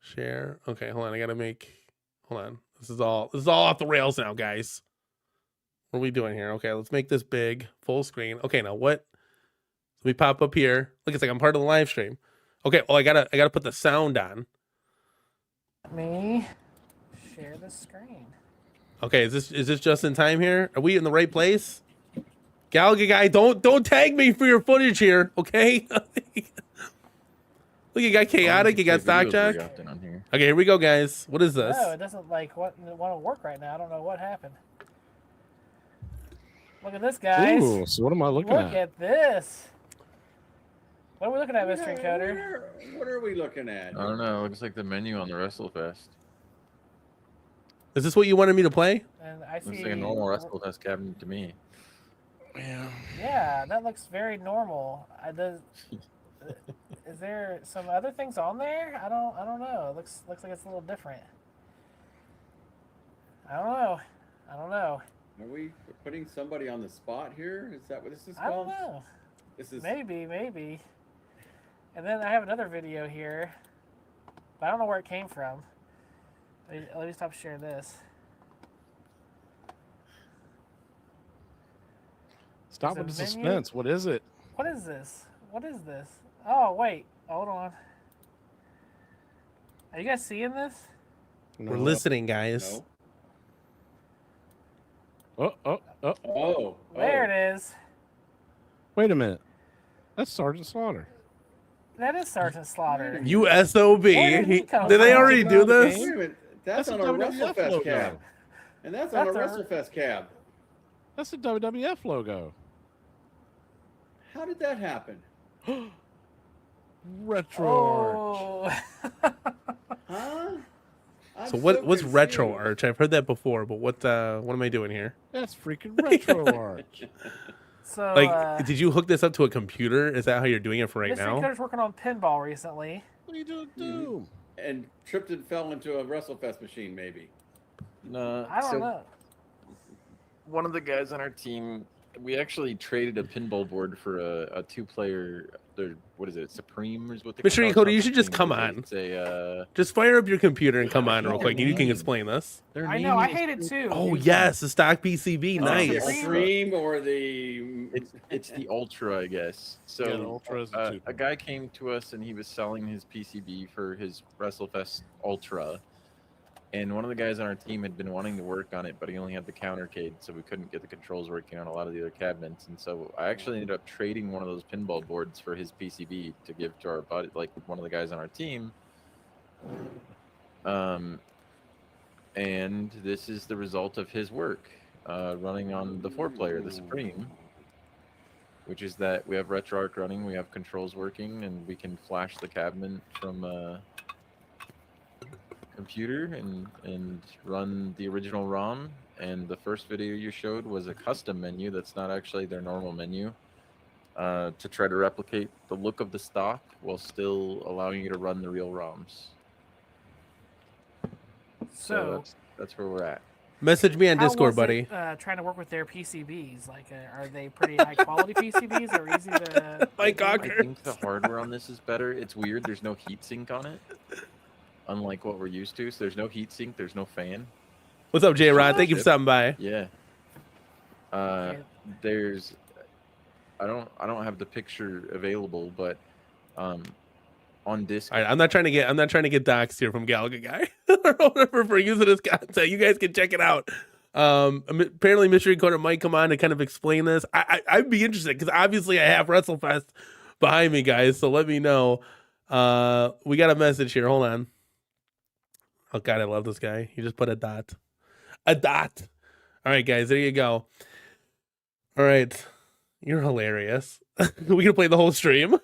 Share. Okay, hold on. Hold on. This is all off the rails now, guys. What are we doing here? Okay, let's make this big, full screen. Okay, now what? Let me pop up here. Look, it's like I'm part of the live stream. Okay, well I gotta put the sound on. Let me share the screen. Okay, is this just in time here? Are we in the right place? Galaga guy, don't tag me for your footage here, okay? Look, you got chaotic, you got stock check. Okay, here we go, guys. What is this? No, it doesn't want to work right now. I don't know what happened. Look at this, guys. Ooh, so what am I looking at? Look at this. What are we looking at, Mr. Encoder? What are we looking at? I don't know. It looks like the menu on the WrestleFest. Is this what you wanted me to play? And I see. Looks like a normal WrestleFest cabinet to me. Yeah, that looks very normal. Is there some other things on there? I don't know. It looks like it's a little different. I don't know. Are we putting somebody on the spot here? Is that what this is I don't called? know. This is Maybe. And then I have another video here, but I don't know where it came from. Let me stop sharing this. Stop with the suspense. What is it? What is this? Oh, wait. Hold on. Are you guys seeing this? No. We're listening, guys. no. Oh. There it is. Wait a minute. That's Sergeant Slaughter. That is Sergeant Slaughter. USOB. Where did he come Did they from? already do this? Wait a minute. That's on a a WWF WrestleFest logo. cab. And that's on a That's a- WrestleFest cab. That's the WWF logo. How did that happen? Retro Arch. Oh. Huh? I'm So what's confused. retro arch? I've heard that before, but what am I doing here? That's freaking Retro Arch. So, Like, did you hook this up to a computer? Is that how you're doing it for right Mr. now? Encoder's working on pinball recently. What are you doing, Doom? And tripped and fell into a WrestleFest machine, maybe. No, I don't know. One of the guys on our team, we actually traded a pinball board for a two-player. What is it? Supreme is what they Mr. call it. Encoder, you should just come on. It's a. Just fire up your computer and come on real quick, and you can explain this. Their I name know. I is- hate it too. Oh yes, the stock PCB, The nice. Supreme or the... It's the Ultra, I guess. So Yeah, the Ultra is the cheaper a guy came to us and he was selling his PCB for his WrestleFest Ultra, and one of the guys on our team had been wanting to work on it, but he only had the CornerCade, so we couldn't get the controls working on a lot of the other cabinets. And so I actually ended up trading one of those pinball boards for his PCB to give to our buddy, like one of the guys on our team. And this is the result of his work running on the 4-player, the Supreme, which is that we have RetroArch running, we have controls working, and we can flash the cabinet from a computer and run the original ROM. And the first video you showed was a custom menu that's not actually their normal menu, to try to replicate the look of the stock while still allowing you to run the real ROMs. So that's where we're at. Message me on How Discord, was buddy. it, trying to work with their PCBs? Like, are they pretty high quality PCBs or easy to? My I cocker. think the hardware on this is better. It's weird. There's no heatsink on it, unlike what we're used to. So there's no heatsink. There's no fan. What's up, J Rod? Thank you for stopping by. Yeah. There's. I don't have the picture available, but on Discord. All right, I'm not trying to get doxxed here from Galaga Guy or whatever for using this content. You guys can check it out. Apparently, Mystery Corner might come on to kind of explain this. I'd be interested because obviously I have WrestleFest behind me, guys. So let me know. We got a message here. Hold on. Oh God, I love this guy. He just put a dot. A dot. All right, guys, there you go. All right, you're hilarious. We can play the whole stream.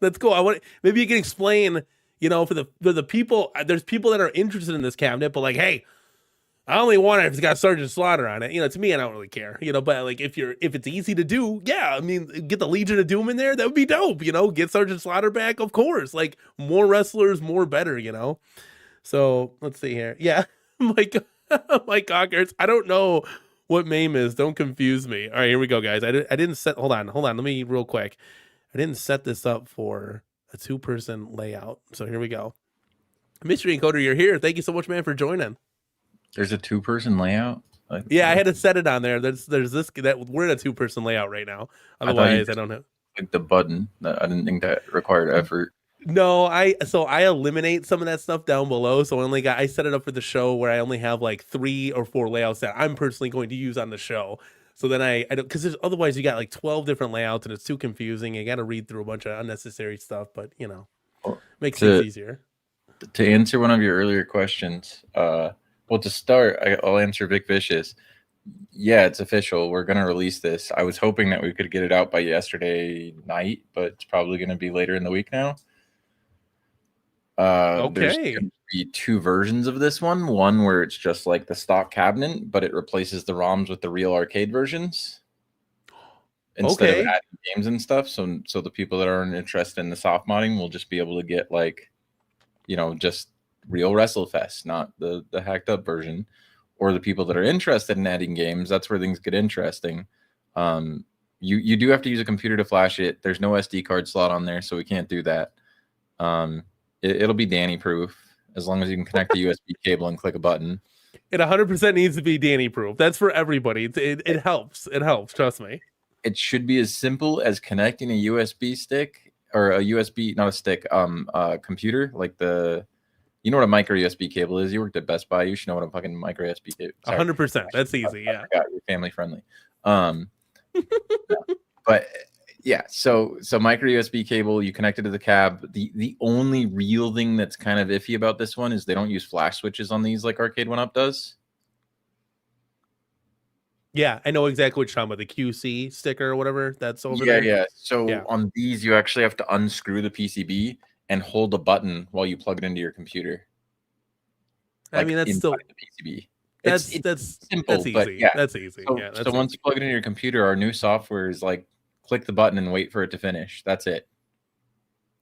That's cool. I want maybe you can explain. You know, for the people, there's people that are interested in this cabinet, but like, hey, I only want it if it's got Sergeant Slaughter on it. You know, to me, I don't really care. You know, but like if it's easy to do, yeah, I mean, get the Legion of Doom in there, that would be dope. You know, get Sergeant Slaughter back, of course. Like more wrestlers, more better. You know. So let's see here. Yeah, Mike Cockers. I don't know what MAME is. Don't confuse me. All right, here we go, guys. I didn't set. Hold on. Let me real quick. I didn't set this up for a 2-person layout. So here we go. Mystery Encoder, you're here. Thank you so much, man, for joining. There's a 2-person layout. Yeah, I had to set it on there. There's this that we're in a 2-person layout right now. Otherwise, I don't know. Like the button. I didn't think that required effort. No, I eliminate some of that stuff down below. So I set it up for the show where I only have like 3 or 4 layouts that I'm personally going to use on the show. So then I don't, because otherwise you got like 12 different layouts and it's too confusing. You got to read through a bunch of unnecessary stuff, but you know, makes things easier. To answer one of your earlier questions, well, to start, I'll answer Vic Vicious. Yeah, it's official. We're going to release this. I was hoping that we could get it out by yesterday night, but it's probably going to be later in the week now. There's going to be 2 versions of this one. One where it's just like the stock cabinet, but it replaces the ROMs with the real arcade versions instead of adding games and stuff. So the people that aren't interested in the soft modding will just be able to get like, you know, just real WrestleFest, not the hacked up version. Or the people that are interested in adding games, that's where things get interesting. You do have to use a computer to flash it. There's no SD card slot on there, so we can't do that. It'll be Danny proof as long as you can connect the USB cable and click a button. It 100% needs to be Danny proof. That's for everybody. It helps. It helps. Trust me. It should be as simple as connecting a USB stick or a USB, not a stick, computer, like you know what a micro USB cable is? You worked at Best Buy. You should know what a fucking micro USB cable is. 100%. That's easy. Yeah. I forgot, you're family friendly. But yeah, so micro USB cable, you connect it to the cab. The only real thing that's kind of iffy about this one is they don't use flash switches on these like Arcade1up does. Yeah, I know exactly what you're talking about. The QC sticker or whatever that's over there. Yeah. So on these, you actually have to unscrew the PCB and hold a button while you plug it into your computer. I mean, that's still the PCB. That's simple, that's easy. But yeah, that's easy. So once you plug it into your computer, our new software is like click the button and wait for it to finish. That's it.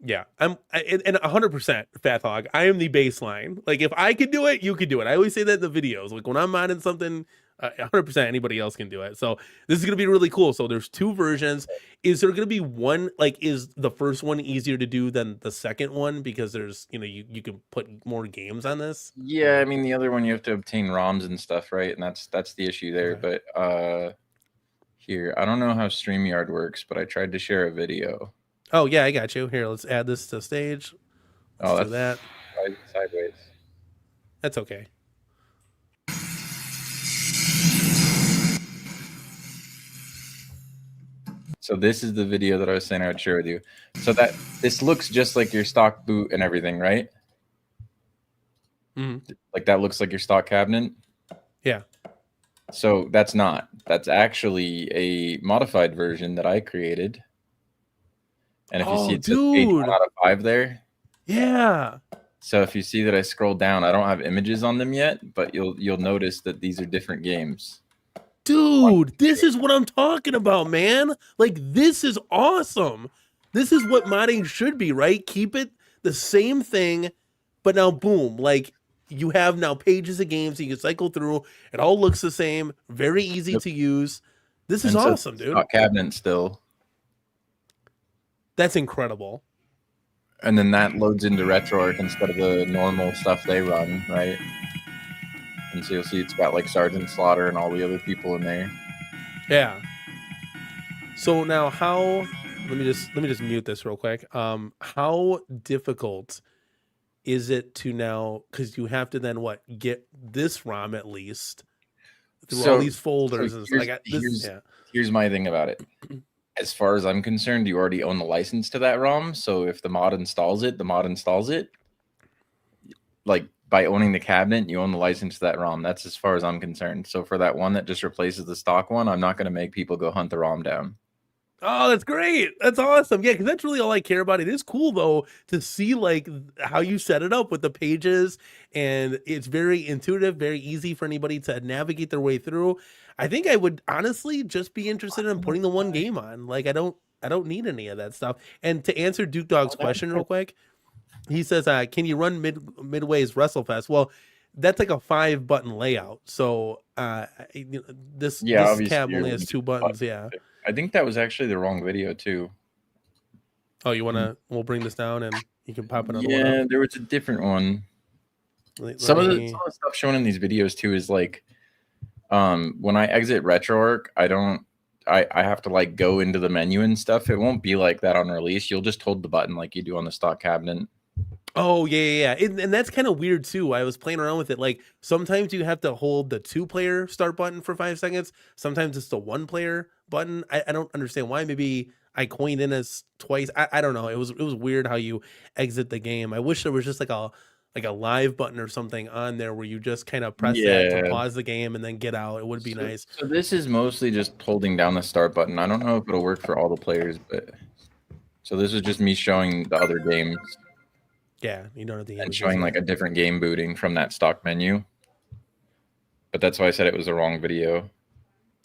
Yeah, and 100% Fat Hog. I am the baseline. Like if I could do it, you could do it. I always say that in the videos. Like when I'm modding something, 100% anybody else can do it. So this is gonna be really cool. So there's 2 versions. Is there gonna be one? Like is the first one easier to do than the second one because there's you can put more games on this? Yeah, I mean the other one you have to obtain ROMs and stuff, right? And that's the issue there. Okay. But here I don't know how StreamYard works, but I tried to share a video. Oh yeah, I got you. Here, let's add this to stage. Let's do that. Sideways. That's okay. So this is the video that I was saying I would share with you. So that this looks just like your stock boot and everything, right? Mm-hmm. Like that looks like your stock cabinet. Yeah. So that's not. That's actually a modified version that I created. And if you see it says page 1 out of 5 there. Yeah. So if you see that I scroll down, I don't have images on them yet, but you'll notice that these are different games. Dude, this is what I'm talking about, man. Like, this is awesome. This is what modding should be, right? Keep it the same thing, but now boom, like, you can you have now pages of games that you can cycle through. It all looks the same, very easy to use. This is awesome, dude. Stock cabinet still. That's incredible. And then that loads into RetroArch instead of the normal stuff they run, right? And so you'll see it's got like Sergeant Slaughter and all the other people in there. Yeah. So now how let me just mute this real quick. How difficult is it to now, because you have to then get this ROM at least through all these folders and stuff. Here's my thing about it. As far as I'm concerned, you already own the license to that ROM. So if the mod installs it, the mod installs it. Like by owning the cabinet, you own the license to that ROM. That's as far as I'm concerned. So for that one that just replaces the stock one, I'm not going to make people go hunt the ROM down. Oh, that's great. That's awesome. Yeah, because that's really all I care about. It is cool, though, to see like how you set it up with the pages. And it's very intuitive, very easy for anybody to navigate their way through. I think I would honestly just be interested in putting the one game on. Like I don't need any of that stuff. And to answer Duke Dog's question real quick, he says, can you run Midway's WrestleFest? Well, that's like a 5-button layout. So this tab only has 2 buttons. Yeah. I think that was actually the wrong video too. Oh, you want to, we'll bring this down and you can pop it on. Yeah, there was a different one. Some of the stuff shown in these videos too is like, when I exit RetroArch, I have to like go into the menu and stuff. It won't be like that on release. You'll just hold the button like you do on the stock cabinet. Oh, yeah. And that's kind of weird, too. I was playing around with it. Like, sometimes you have to hold the 2-player start button for 5 seconds. Sometimes it's the 1-player button. I don't understand why. Maybe I coined in as twice. I don't know. It was weird how you exit the game. I wish there was just like a live button or something on there where you just kind of press that to pause the game and then get out. It would be nice. So this is mostly just holding down the start button. I don't know if it'll work for all the players, but so this is just me showing the other games. Yeah, you don't have the and showing like a different game booting from that stock menu. But that's why I said it was the wrong video.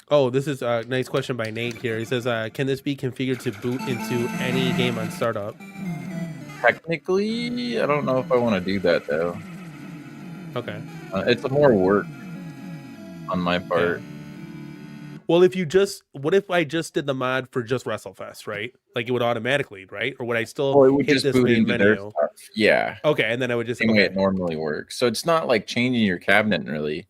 Oh, this is a nice question by Nate here. He says, can this be configured to boot into any game on startup? Technically, I don't know if I want to do that though. Okay. It's more work on my part. Yeah. Well, what if I just did the mod for just WrestleFest, right? Like it would automatically, right? Or would I still it would hit just this boot main into menu? Yeah. Okay, and then I would just same way it normally works. So it's not like changing your cabinet really.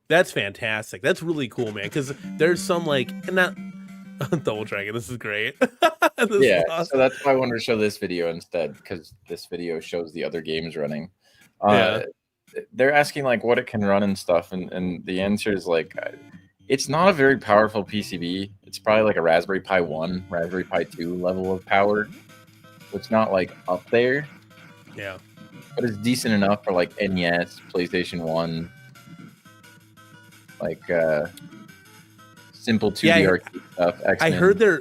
That's fantastic. That's really cool, man. Because there's some like not Double Dragon. This is great. Is awesome. So that's why I wanted to show this video instead, because this video shows the other games running. They're asking like what it can run and stuff, and the answer is like it's not a very powerful PCB. It's probably like a Raspberry Pi 1, Raspberry Pi 2 level of power. So it's not like up there. Yeah. But it's decent enough for like NES, PlayStation 1, like simple 2D arcade stuff. X-Men. I heard their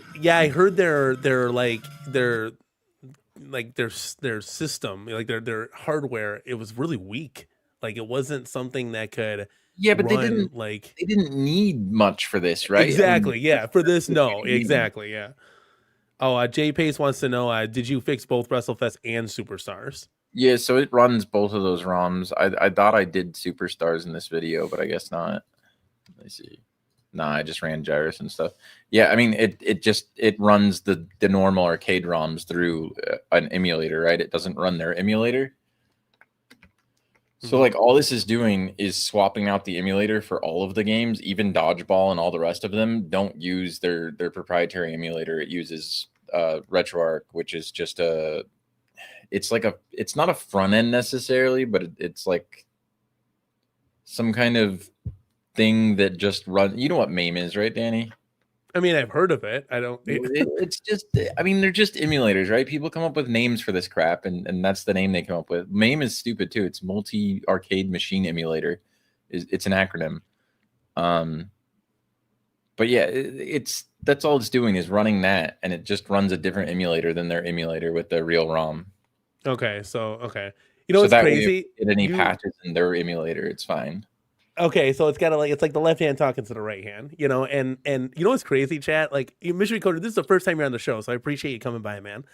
system, like their hardware, it was really weak. Like it wasn't something that could but they didn't need much for this, right? Exactly. For this, no, exactly. Yeah. Oh, Jay Pace wants to know, did you fix both WrestleFest and Superstars? Yeah, so it runs both of those ROMs. I thought I did Superstars in this video, but I guess not. Let me see. Nah, I just ran Gyrus and stuff. Yeah, I mean, it runs the normal arcade ROMs through an emulator, right? It doesn't run their emulator. So like all this is doing is swapping out the emulator for all of the games, even Dodgeball and all the rest of them don't use their proprietary emulator. It uses RetroArch, which is just it's not a front end necessarily, but it's like some kind of thing that just run. You know what MAME is, right, Danny? I mean, I've heard of it. I don't. It's just. I mean, they're just emulators, right? People come up with names for this crap, and that's the name they come up with. MAME is stupid too. It's Multi Arcade Machine Emulator. It's an acronym. But yeah, that's all it's doing is running that, and it just runs a different emulator than their emulator with the real ROM. Okay, okay. You know what's crazy? Get any patches in their emulator, it's fine. Okay, so it's like the left hand talking to the right hand, you know, and you know what's crazy, chat? Like Mystery Coder, this is the first time you're on the show, so I appreciate you coming by, man.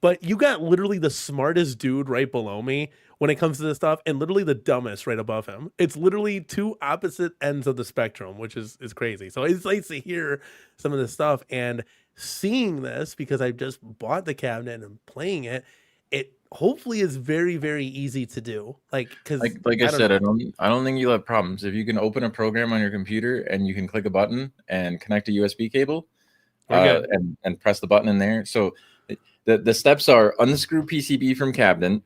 but you got literally the smartest dude right below me when it comes to this stuff, and literally the dumbest right above him. It's literally two opposite ends of the spectrum, which is crazy. So it's nice to hear some of this stuff and seeing this, because I just bought the cabinet and playing it. It hopefully is very, very easy to do. Like I said, I don't think you'll have problems if you can open a program on your computer and you can click a button and connect a USB cable and press the button in there. So the steps are: unscrew PCB from cabinet,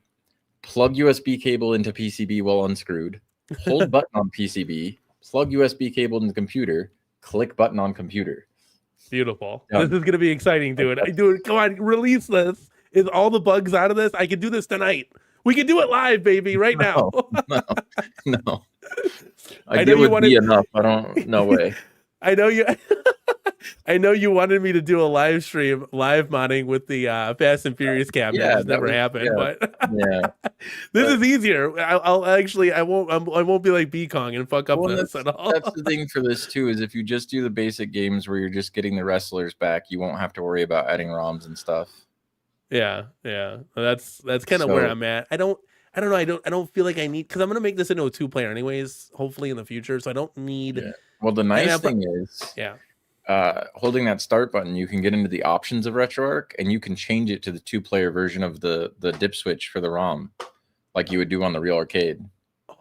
plug USB cable into PCB while unscrewed, hold button on PCB, plug USB cable into computer, click button on computer. Beautiful. Done. This is gonna be exciting, dude. Come on, release this. Is all the bugs out of this? I can do this tonight. We can do it live, baby, right now. No. I deal with B enough. I don't. No way. I know you. I know you wanted me to do a live stream, live modding with the Fast and Furious cabinet. Yeah, It's never happened, but this is easier. I won't be like B-Kong and fuck up this at all. That's the thing for this too, is if you just do the basic games where you're just getting the wrestlers back, you won't have to worry about adding ROMs and stuff. Yeah. That's kind of where I'm at. I don't know. I don't feel like I need, because I'm gonna make this into a 2-player anyways, hopefully in the future. So I don't need. Yeah. Well, the nice thing is, holding that start button, you can get into the options of RetroArch, and you can change it to the 2-player version of the dip switch for the ROM, like you would do on the real arcade.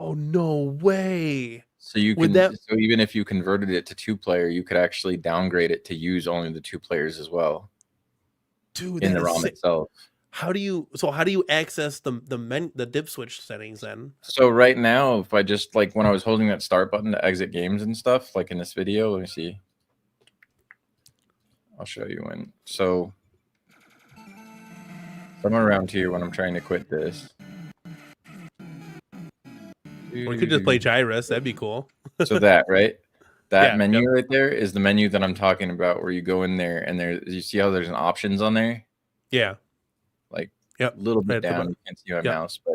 Oh no way! So you can. So even if you converted it to 2-player, you could actually downgrade it to use only the 2 players as well. Dude, in the ROM itself. How do you access the dip switch settings then? So right now, if I just when I was holding that start button to exit games and stuff, like in this video, let me see. I'll show you when. So somewhere around here when I'm trying to quit this. Or you could just play Gyrus, that'd be cool. So that, right? That menu right there is the menu that I'm talking about, where you go in there and you see how there's an options on there? Yeah. A little bit down. You can't see my mouse, but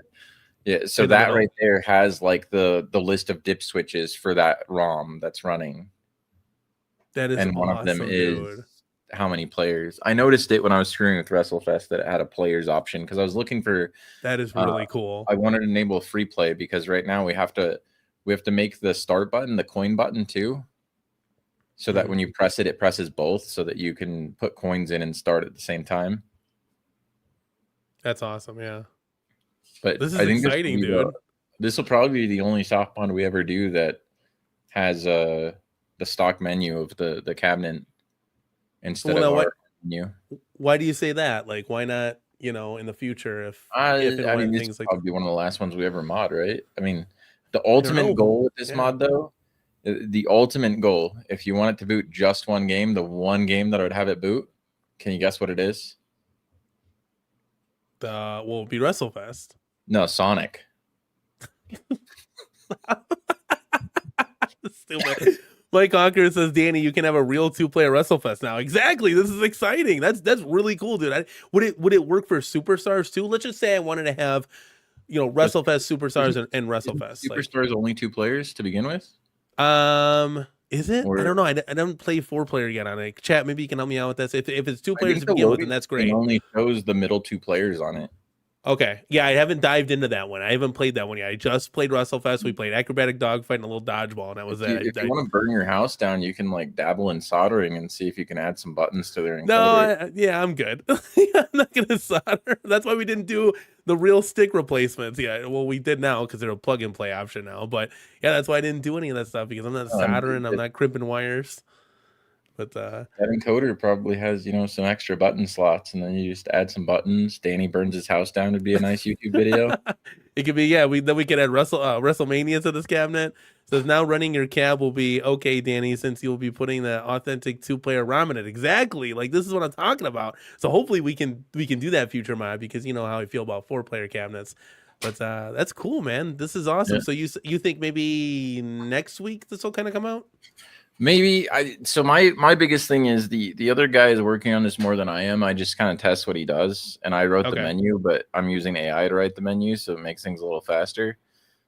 yeah. So that right there has the list of dip switches for that ROM that's running. That is, and one of them is how many players. I noticed it when I was screwing with WrestleFest that it had a players option, because I was looking for. That is really cool. I wanted to enable free play, because right now we have to make the start button the coin button too, so that when you press it, it presses both, so that you can put coins in and start at the same time. That's awesome, yeah. But this is I think exciting, dude. This will probably be the only soft mod we ever do that has the stock menu of the cabinet instead of our menu. Why do you say that? Like, why not? In the future, if this is probably one of the last ones we ever mod, right? I mean, the ultimate goal with this mod, though, the ultimate goal, if you want it to boot just one game, the one game that I would have it boot, can you guess what it is? Will it be WrestleFest? No, Sonic. Stupid. Mike Conquer says, Danny, you can have a real 2-player WrestleFest now. Exactly. This is exciting. That's really cool, dude. Would it work for Superstars too? Let's just say I wanted to have, WrestleFest, Superstars, and WrestleFest. Superstars only 2 players to begin with? Is it? I don't know. I don't play 4-player yet on it. Chat, maybe you can help me out with this. If it's 2 players to begin with, then that's great. It only shows the middle 2 players on it. Okay. Yeah, I haven't dived into that one. I haven't played that one yet. I just played WrestleFest. We played acrobatic dogfight and a little dodgeball, and that was it. If you want to burn your house down, you can dabble in soldering and see if you can add some buttons to their encoder. No, I'm good. I'm not gonna solder. That's why we didn't do the real stick replacements. Yeah, well, we did now because they're a plug and play option now. But yeah, that's why I didn't do any of that stuff, because I'm not soldering. I'm not crimping wires. But that encoder probably has some extra button slots, and then you just add some buttons. Danny burns his house down would be a nice YouTube video. It could be, we could add WrestleMania to this cabinet. Says now running your cab will be okay, Danny, since you'll be putting the authentic 2-player ROM in it. Exactly, this is what I'm talking about. So hopefully we can do that future mod, because you know how I feel about 4-player cabinets. But that's cool, man. This is awesome. Yeah. So you think maybe next week this will kind of come out? Maybe. So my biggest thing is the other guy is working on this more than I am. I just kind of test what he does, and I wrote the menu, but I'm using AI to write the menu, so it makes things a little faster.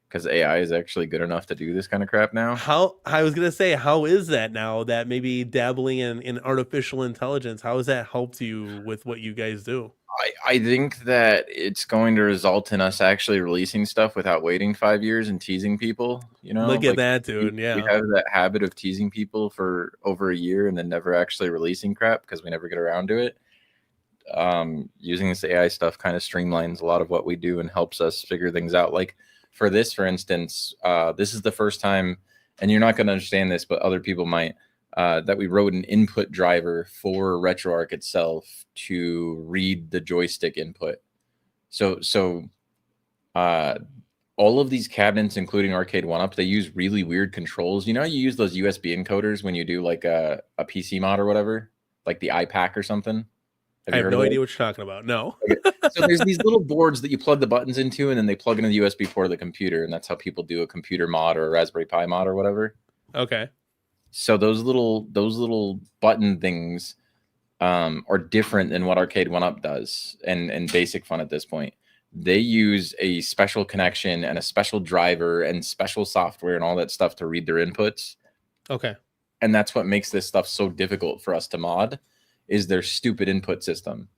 because AI is actually good enough to do this kind of crap now. How I was gonna say, how is that now that maybe dabbling in artificial intelligence? How has that helped you with what you guys do? I think that it's going to result in us actually releasing stuff without waiting 5 years and teasing people. You know, Look at like that, dude. we Yeah. have that habit of teasing people for over a year and then never actually releasing crap because we never get around to it. Using this AI stuff kind of streamlines a lot of what we do and helps us figure things out. Like for this, for instance, this is the first time, and you're not going to understand this, but other people might, that we wrote an input driver for RetroArch itself to read the joystick input. So all of these cabinets, including Arcade1up, they use really weird controls. You know, you use those USB encoders when you do like a PC mod or whatever, like the iPack or something. I have no idea what you're talking about. No. Okay. So there's these little boards that you plug the buttons into, and then they plug into the USB port of the computer, and that's how people do a computer mod or a Raspberry Pi mod or whatever. Okay. So those little button things are different than what Arcade1up does, and Basic Fun at this point. They use a special connection and a special driver and special software and all that stuff to read their inputs. Okay. And that's what makes this stuff so difficult for us to mod, is their stupid input system.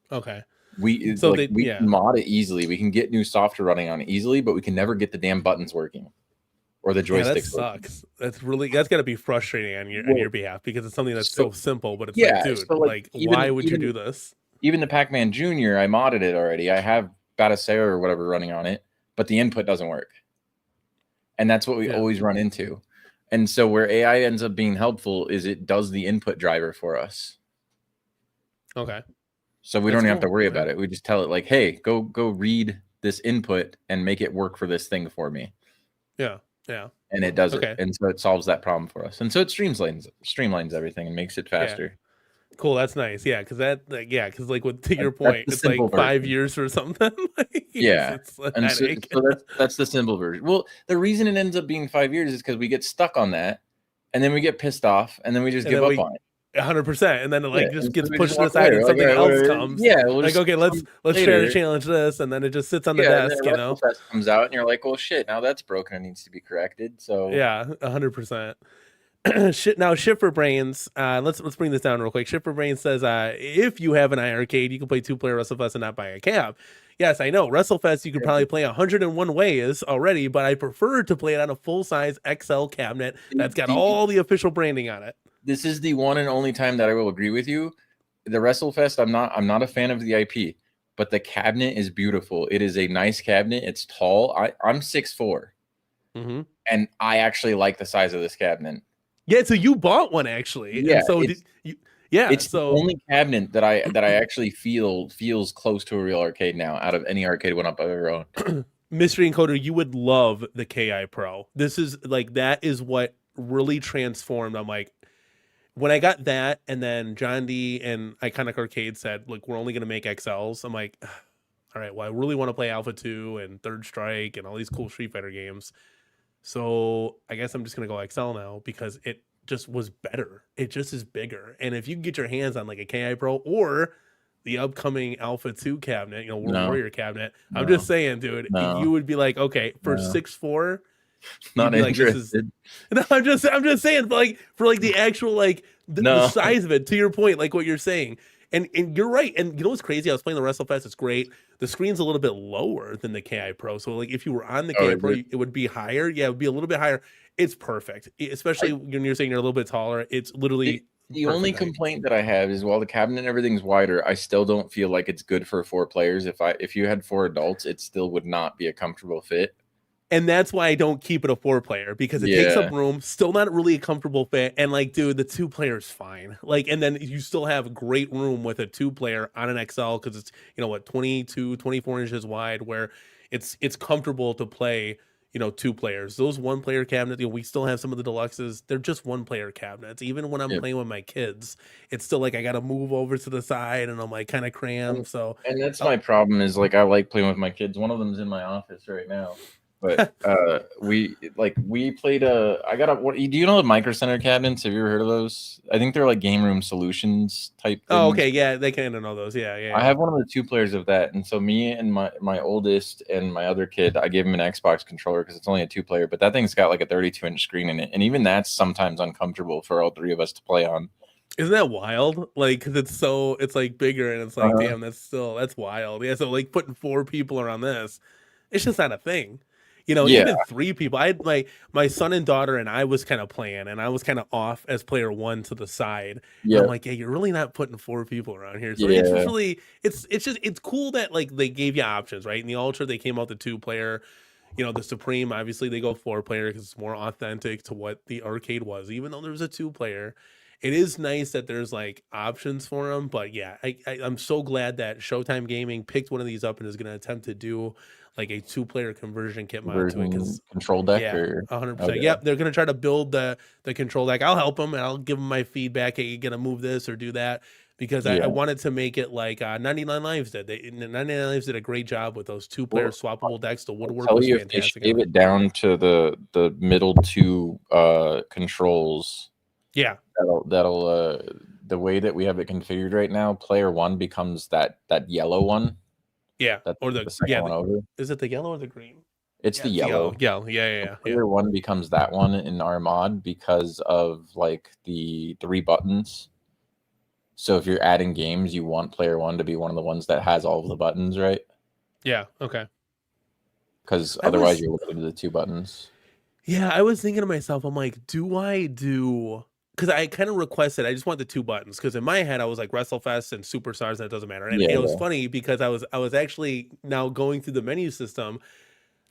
Okay. We can mod it easily. We can get new software running on it easily, but we can never get the damn buttons working or the joysticks. Yeah, that sucks. That's got to be frustrating on your behalf because it's something that's so simple, but it's like, dude, so why would you do this? Even the Pac-Man Jr., I modded it already. I have Bataseo or whatever running on it, but the input doesn't work. And that's what we always run into. And so where AI ends up being helpful is it does the input driver for us. Okay. So we don't have to worry about it. We just tell it like, hey, go read this input and make it work for this thing for me. Yeah. Yeah. And it does it. And so it solves that problem for us. And so it streamlines everything and makes it faster. Yeah. Cool, that's nice. Yeah, because to your point, it's like 5 years or something. It's and so that's the simple version. Well, the reason it ends up being 5 years is because we get stuck on that, and then we get pissed off, and then we just give up on it. 100%, and then it just gets pushed aside, and something else comes. Yeah, like okay, let's try to challenge this, and then it just sits on the desk. You know, comes out, and you're like, well, shit, now that's broken. It needs to be corrected. So yeah, 100%. Now, Shifter Brains, let's bring this down real quick. Shifter Brains says, if you have an iArcade, you can play 2-player WrestleFest and not buy a cab. Yes, I know. WrestleFest, you could probably play 101 ways already, but I prefer to play it on a full-size XL cabinet that's got all the official branding on it. This is the one and only time that I will agree with you. The WrestleFest, I'm not a fan of the IP, but the cabinet is beautiful. It is a nice cabinet. It's tall. I'm 6'4", and I actually like the size of this cabinet. Yeah, so you bought one actually. Yeah, and so it's the only cabinet that I actually feels close to a real arcade now out of any Arcade1up I've ever owned. Mystery Encoder, you would love the KI Pro. This is like, that is what really transformed. I'm like, when I got that, and then John D and Iconic Arcade said, look, we're only going to make XLs. I'm like, all right, well, I really want to play Alpha 2 and Third Strike and all these cool Street Fighter games. So I guess I'm just going to go XL now because it just was better. It just is bigger. And if you can get your hands on like a KI Pro or the upcoming Alpha 2 cabinet, World Warrior cabinet, I'm just saying, dude, you would be like, okay, for 6'4", not interested. No, I'm just saying, for the actual the size of it. To your point, like what you're saying, and you're right. And you know what's crazy? I was playing the WrestleFest. It's great. The screen's a little bit lower than the KI Pro. So like if you were on the KI Pro, it would be higher. Yeah, it would be a little bit higher. It's perfect, especially when you're saying you're a little bit taller. It's literally the only complaint that I have is while the cabinet and everything's wider, I still don't feel like it's good for 4 players. If you had 4 adults, it still would not be a comfortable fit. And that's why I don't keep it a 4-player, because it takes up room, still not really a comfortable fit. And like, dude, the 2-player is fine. Like, and then you still have great room with a 2-player on an XL because it's, 22, 24 inches wide, where it's comfortable to play, 2 players. Those 1-player cabinets, we still have some of the deluxes. They're just 1-player cabinets. Even when I'm playing with my kids, it's still like I got to move over to the side and I'm like kind of crammed. So, and that's my problem is like I like playing with my kids. One of them's in my office right now. But we played I got a what do you know the Micro Center cabinets? Have you ever heard of those? I think they're like game room solutions type things. Oh, okay, yeah, they kind of know those. Yeah. I have one of the 2 players of that, and so me and my oldest and my other kid, I gave him an Xbox controller because it's only a 2-player, but that thing's got like a 32-inch screen in it, and even that's sometimes uncomfortable for all 3 of us to play on. Isn't that wild? Like, cause it's like bigger, and it's like, damn, that's wild. Yeah, so like putting 4 people around this, it's just not a thing. Even 3 people. I had my son and daughter and I was kind of playing, and I was kind of off as player 1 to the side. Yeah, I'm like, yeah, you're really not putting 4 people around here. So it's really it's cool that like they gave you options, right? In the Ultra, they came out the 2-player. The Supreme, obviously they go 4-player because it's more authentic to what the arcade was, even though there was a 2-player. It is nice that there's like options for them, but yeah, I'm so glad that Showtime Gaming picked one of these up and is going to attempt to do like a 2-player conversion kit mod to it. Because control deck, yeah, or 100%. Okay. Yep, they're going to try to build the control deck. I'll help them and I'll give them my feedback. Hey, you're going to move this or do that, because I wanted to make it like 99 Lives did. 99 Lives did a great job with those 2-player swappable decks. The woodwork was fantastic. If they shave it down to the middle 2 controls. Yeah, that'll the way that we have it configured right now, player 1 becomes that yellow one. Yeah, That's or the second one over. Is it the yellow or the green? It's the yellow. Yeah. Player 1 becomes that one in our mod because of like the 3 buttons. So if you're adding games, you want player 1 to be one of the ones that has all of the buttons, right? Yeah. Okay. Because otherwise you're limited to the 2 buttons. Yeah, I was thinking to myself, I'm like, because I kind of requested, I just want the 2 buttons, because in my head I was like WrestleFest and Superstars, and it doesn't matter. And it was funny because I was actually now going through the menu system.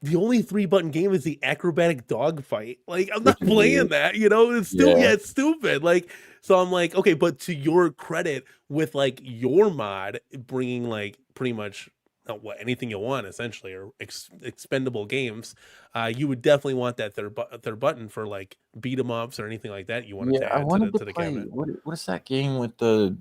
The only 3-button game is the acrobatic dogfight. Like, I'm not playing that, it's still it's stupid. Like, so I'm like, okay, but to your credit, with like your mod bringing like pretty much anything you want essentially, or expendable games, you would definitely want that third button for like beat 'em ups or anything like that you wanted to add to the cabinet. What is that game with the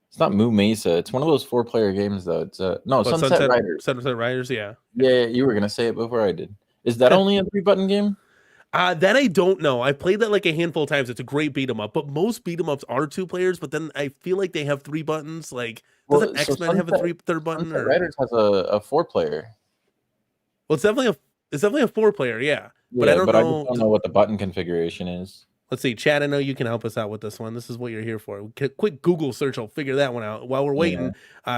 it's not Moo Mesa, it's one of those 4-player games though. It's Sunset Riders. Sunset Riders, yeah, you were gonna say it before I did. Is that only a 3-button game? That I don't know. I played that like a handful of times. It's a great beat 'em up, but most beat 'em ups are 2 players. But then I feel like they have 3 buttons. Like, doesn't X-Men have a third button? Sunset Riders has a 4-player. Well, it's definitely a 4-player. Yeah, but I don't know. I just don't know what the button configuration is. Let's see, Chad. I know you can help us out with this one. This is what you're here for. Quick Google search. I'll figure that one out while we're waiting.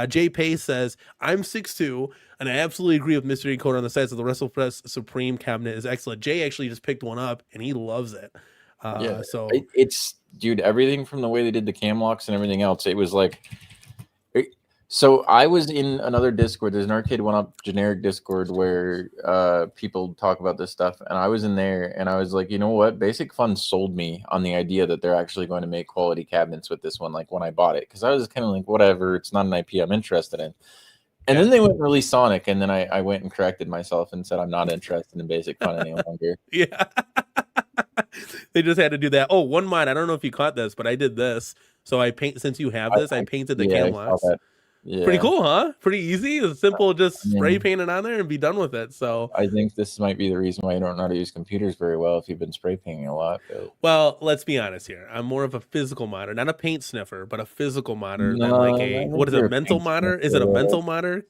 Jay Pace says, "I'm 6'2", and I absolutely agree with Mr. Code on the size of the WrestleFest Supreme cabinet is excellent." Jay actually just picked one up and he loves it. So it's dude, everything from the way they did the cam locks and everything else. It was like. So I was in another Discord. There's an Arcade1up generic Discord where people talk about this stuff, and I was in there, and I was like, you know what? Basic Fun sold me on the idea that they're actually going to make quality cabinets with this one. Like when I bought it, because I was kind of like, whatever, it's not an IP I'm interested in. And then they went and released Sonic, and then I went and corrected myself and said I'm not interested in Basic Fun any longer. Yeah, they just had to do that. Oh, one mod. I don't know if you caught this, but I did this. So I painted the cam locks. Yeah. Pretty cool, huh? Pretty easy. It's simple, just spray paint it on there and be done with it. So I think this might be the reason why you don't know how to use computers very well if you've been spray painting a lot. But... Well, let's be honest here. I'm more of a physical modder, not a paint sniffer, but a physical modder than like a mental modder? Is it a mental modder?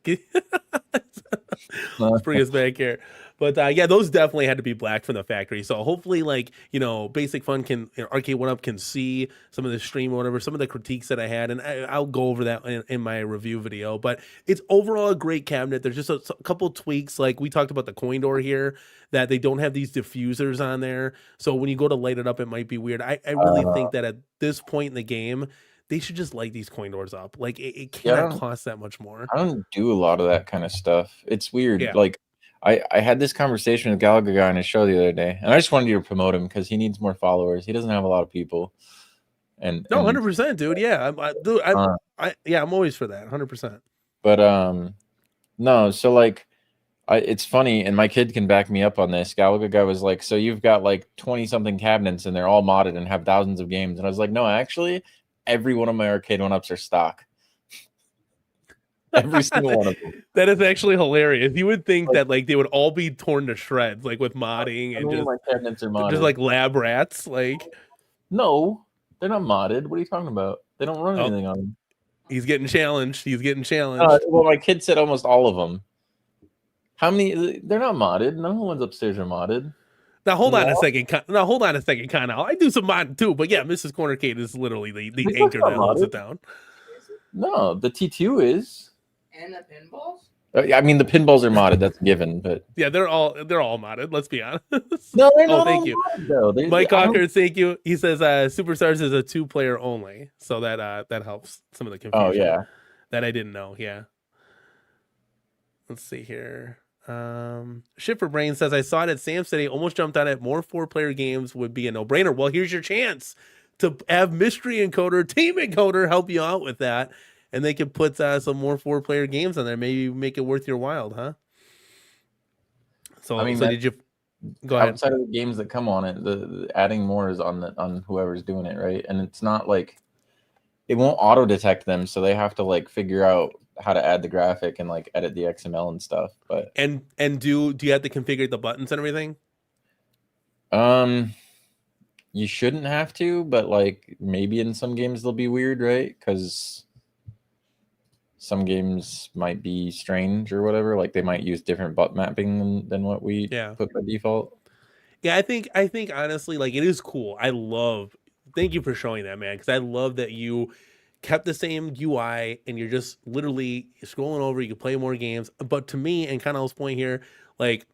Let's bring us back here. But yeah, those definitely had to be black from the factory. So hopefully, like, Basic Fun Arcade1up can see some of the stream or whatever, some of the critiques that I had, and I'll go over that in my review video. But it's overall a great cabinet. There's just a couple tweaks, like we talked about the coin door here, that they don't have these diffusers on there. So when you go to light it up, it might be weird. I really think that at this point in the game, they should just light these coin doors up. Like it cannot cost that much more. I don't do a lot of that kind of stuff. It's weird. Yeah. Like I had this conversation with Gallagher guy on his show the other day, and I just wanted you to promote him because he needs more followers. He doesn't have a lot of people. And 100%, dude. Yeah, I'm always for that, 100%. But no, so like, it's funny, and my kid can back me up on this. Gallagher guy was like, "So you've got like 20-something cabinets, and they're all modded and have thousands of games." And I was like, "No, actually, every one of my Arcade1ups are stock." Every single one of them. That is actually hilarious. You would think that like they would all be torn to shreds, like with modding and My cabinets are modded. just like lab rats. Like, no, they're not modded. What are you talking about? They don't run anything on them. he's getting challenged. He's getting challenged. Well, my kid said almost all of them. How many? They're not modded. None of the ones upstairs are modded. Now hold on a second. Now hold on a second, Connell. I do some mod too, but yeah, Mrs. CornerCade is literally the anchor that holds it down. No, the T2 is. And the pinballs? I mean, the pinballs are modded. That's a given, but yeah, they're all modded. Let's be honest. No, they're not. Thank you, modded, though. Mike Cocker. Thank you. He says Superstars is a 2-player only, so that helps some of the confusion. Oh yeah, that I didn't know. Yeah. Let's see here. Shit for Brain says, I saw it at Sam City, almost jumped on it. More 4-player games would be a no-brainer. Well, here's your chance to have Mystery Encoder, Team Encoder help you out with that, and they could put some more 4-player games on there. Maybe make it worth your while, huh? So, I mean, did you go ahead? Outside of the games that come on it, the adding more is on whoever's doing it, right? And it's not like it won't auto detect them, so they have to like figure out how to add the graphic and like edit the XML and stuff. But and do you have to configure the buttons and everything? You shouldn't have to, but like maybe in some games they'll be weird, right? Because some games might be strange or whatever. Like they might use different butt mapping than what we put by default. Yeah, I think honestly, like it is cool. Thank you for showing that, man, because I love that you kept the same UI and you're just literally scrolling over. You can play more games. But to me, and Connell's point here, like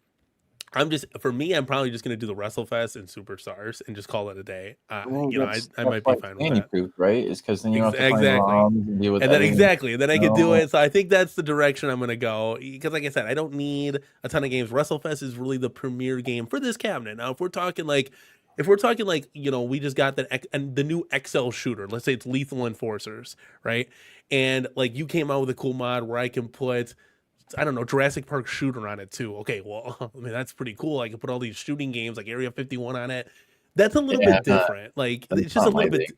I'm probably just going to do the WrestleFest and Superstars and just call it a day. Well, I might be fine with that. Proof, right? Is because then you don't have to find ROMs and deal with and then editing. then I can do it. So I think that's the direction I'm going to go. Because like I said, I don't need a ton of games. WrestleFest is really the premier game for this cabinet. Now, if we're talking like, we just got the new XL shooter. Let's say it's Lethal Enforcers, right? And like you came out with a cool mod where I can put, I don't know, Jurassic Park shooter on it too. Okay, well, I mean that's pretty cool. I can put all these shooting games like Area 51 on it. That's a little bit different. Like it's just a little bit.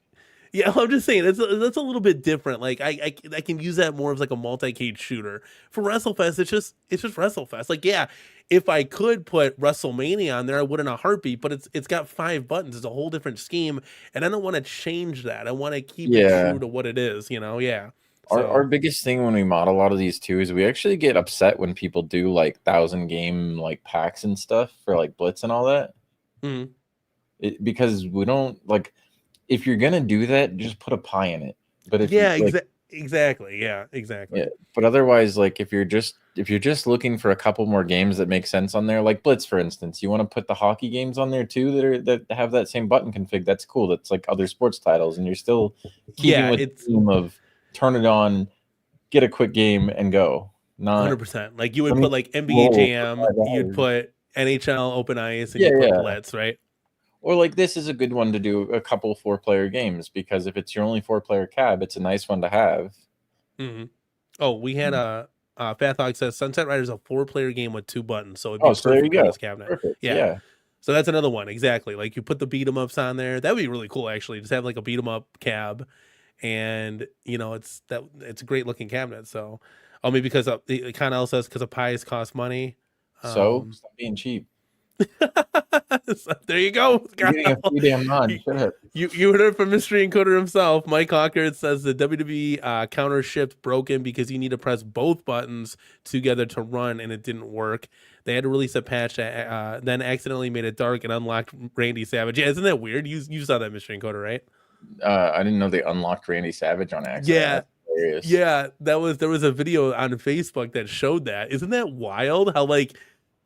Yeah, I'm just saying that's a little bit different. Like I can use that more as like a multi-cage shooter. For WrestleFest, it's just WrestleFest. Like yeah, if I could put WrestleMania on there, I would in a heartbeat. But it's got 5 buttons. It's a whole different scheme, and I don't want to change that. I want to keep it true to what it is. Yeah. Our biggest thing when we mod a lot of these too is we actually get upset when people do like 1,000 game like packs and stuff for like Blitz and all that. Mm-hmm. Because we don't like. If you're gonna do that, just put a pie in it. But if exactly. Yeah, exactly. Yeah, but otherwise, like if you're just looking for a couple more games that make sense on there, like Blitz, for instance, you want to put the hockey games on there too that have that same button config. That's cool. That's like other sports titles, and you're still keeping with the theme of turn it on, get a quick game, and go. Not 100%. Like you would put like NBA Jam, you'd put NHL Open Ice, and you put Blitz, right? Or like this is a good one to do a couple 4-player games because if it's your only 4-player cab, it's a nice one to have. Mm-hmm. Oh, we had Fat Hog says Sunset Riders a 4-player game with 2 buttons, so it'd be perfect there you go. on this cabinet. Perfect. Yeah. So that's another one, exactly. Like you put the beat 'em ups on there. That would be really cool, actually. Just have like a beat 'em up cab, and it's a great looking cabinet. So, maybe because it kind of says because pies cost money. So stop being cheap. So there you go. You're getting a free damn mod. You heard it from Mystery Encoder himself. Mike Hawker says the WWE counter shift broken because you need to press both buttons together to run, and it didn't work. They had to release a patch that then accidentally made it dark and unlocked Randy Savage. Yeah, isn't that weird? You saw that, Mystery Encoder, right? I didn't know they unlocked Randy Savage on accident. Yeah, there was a video on Facebook that showed that. Isn't that wild? How like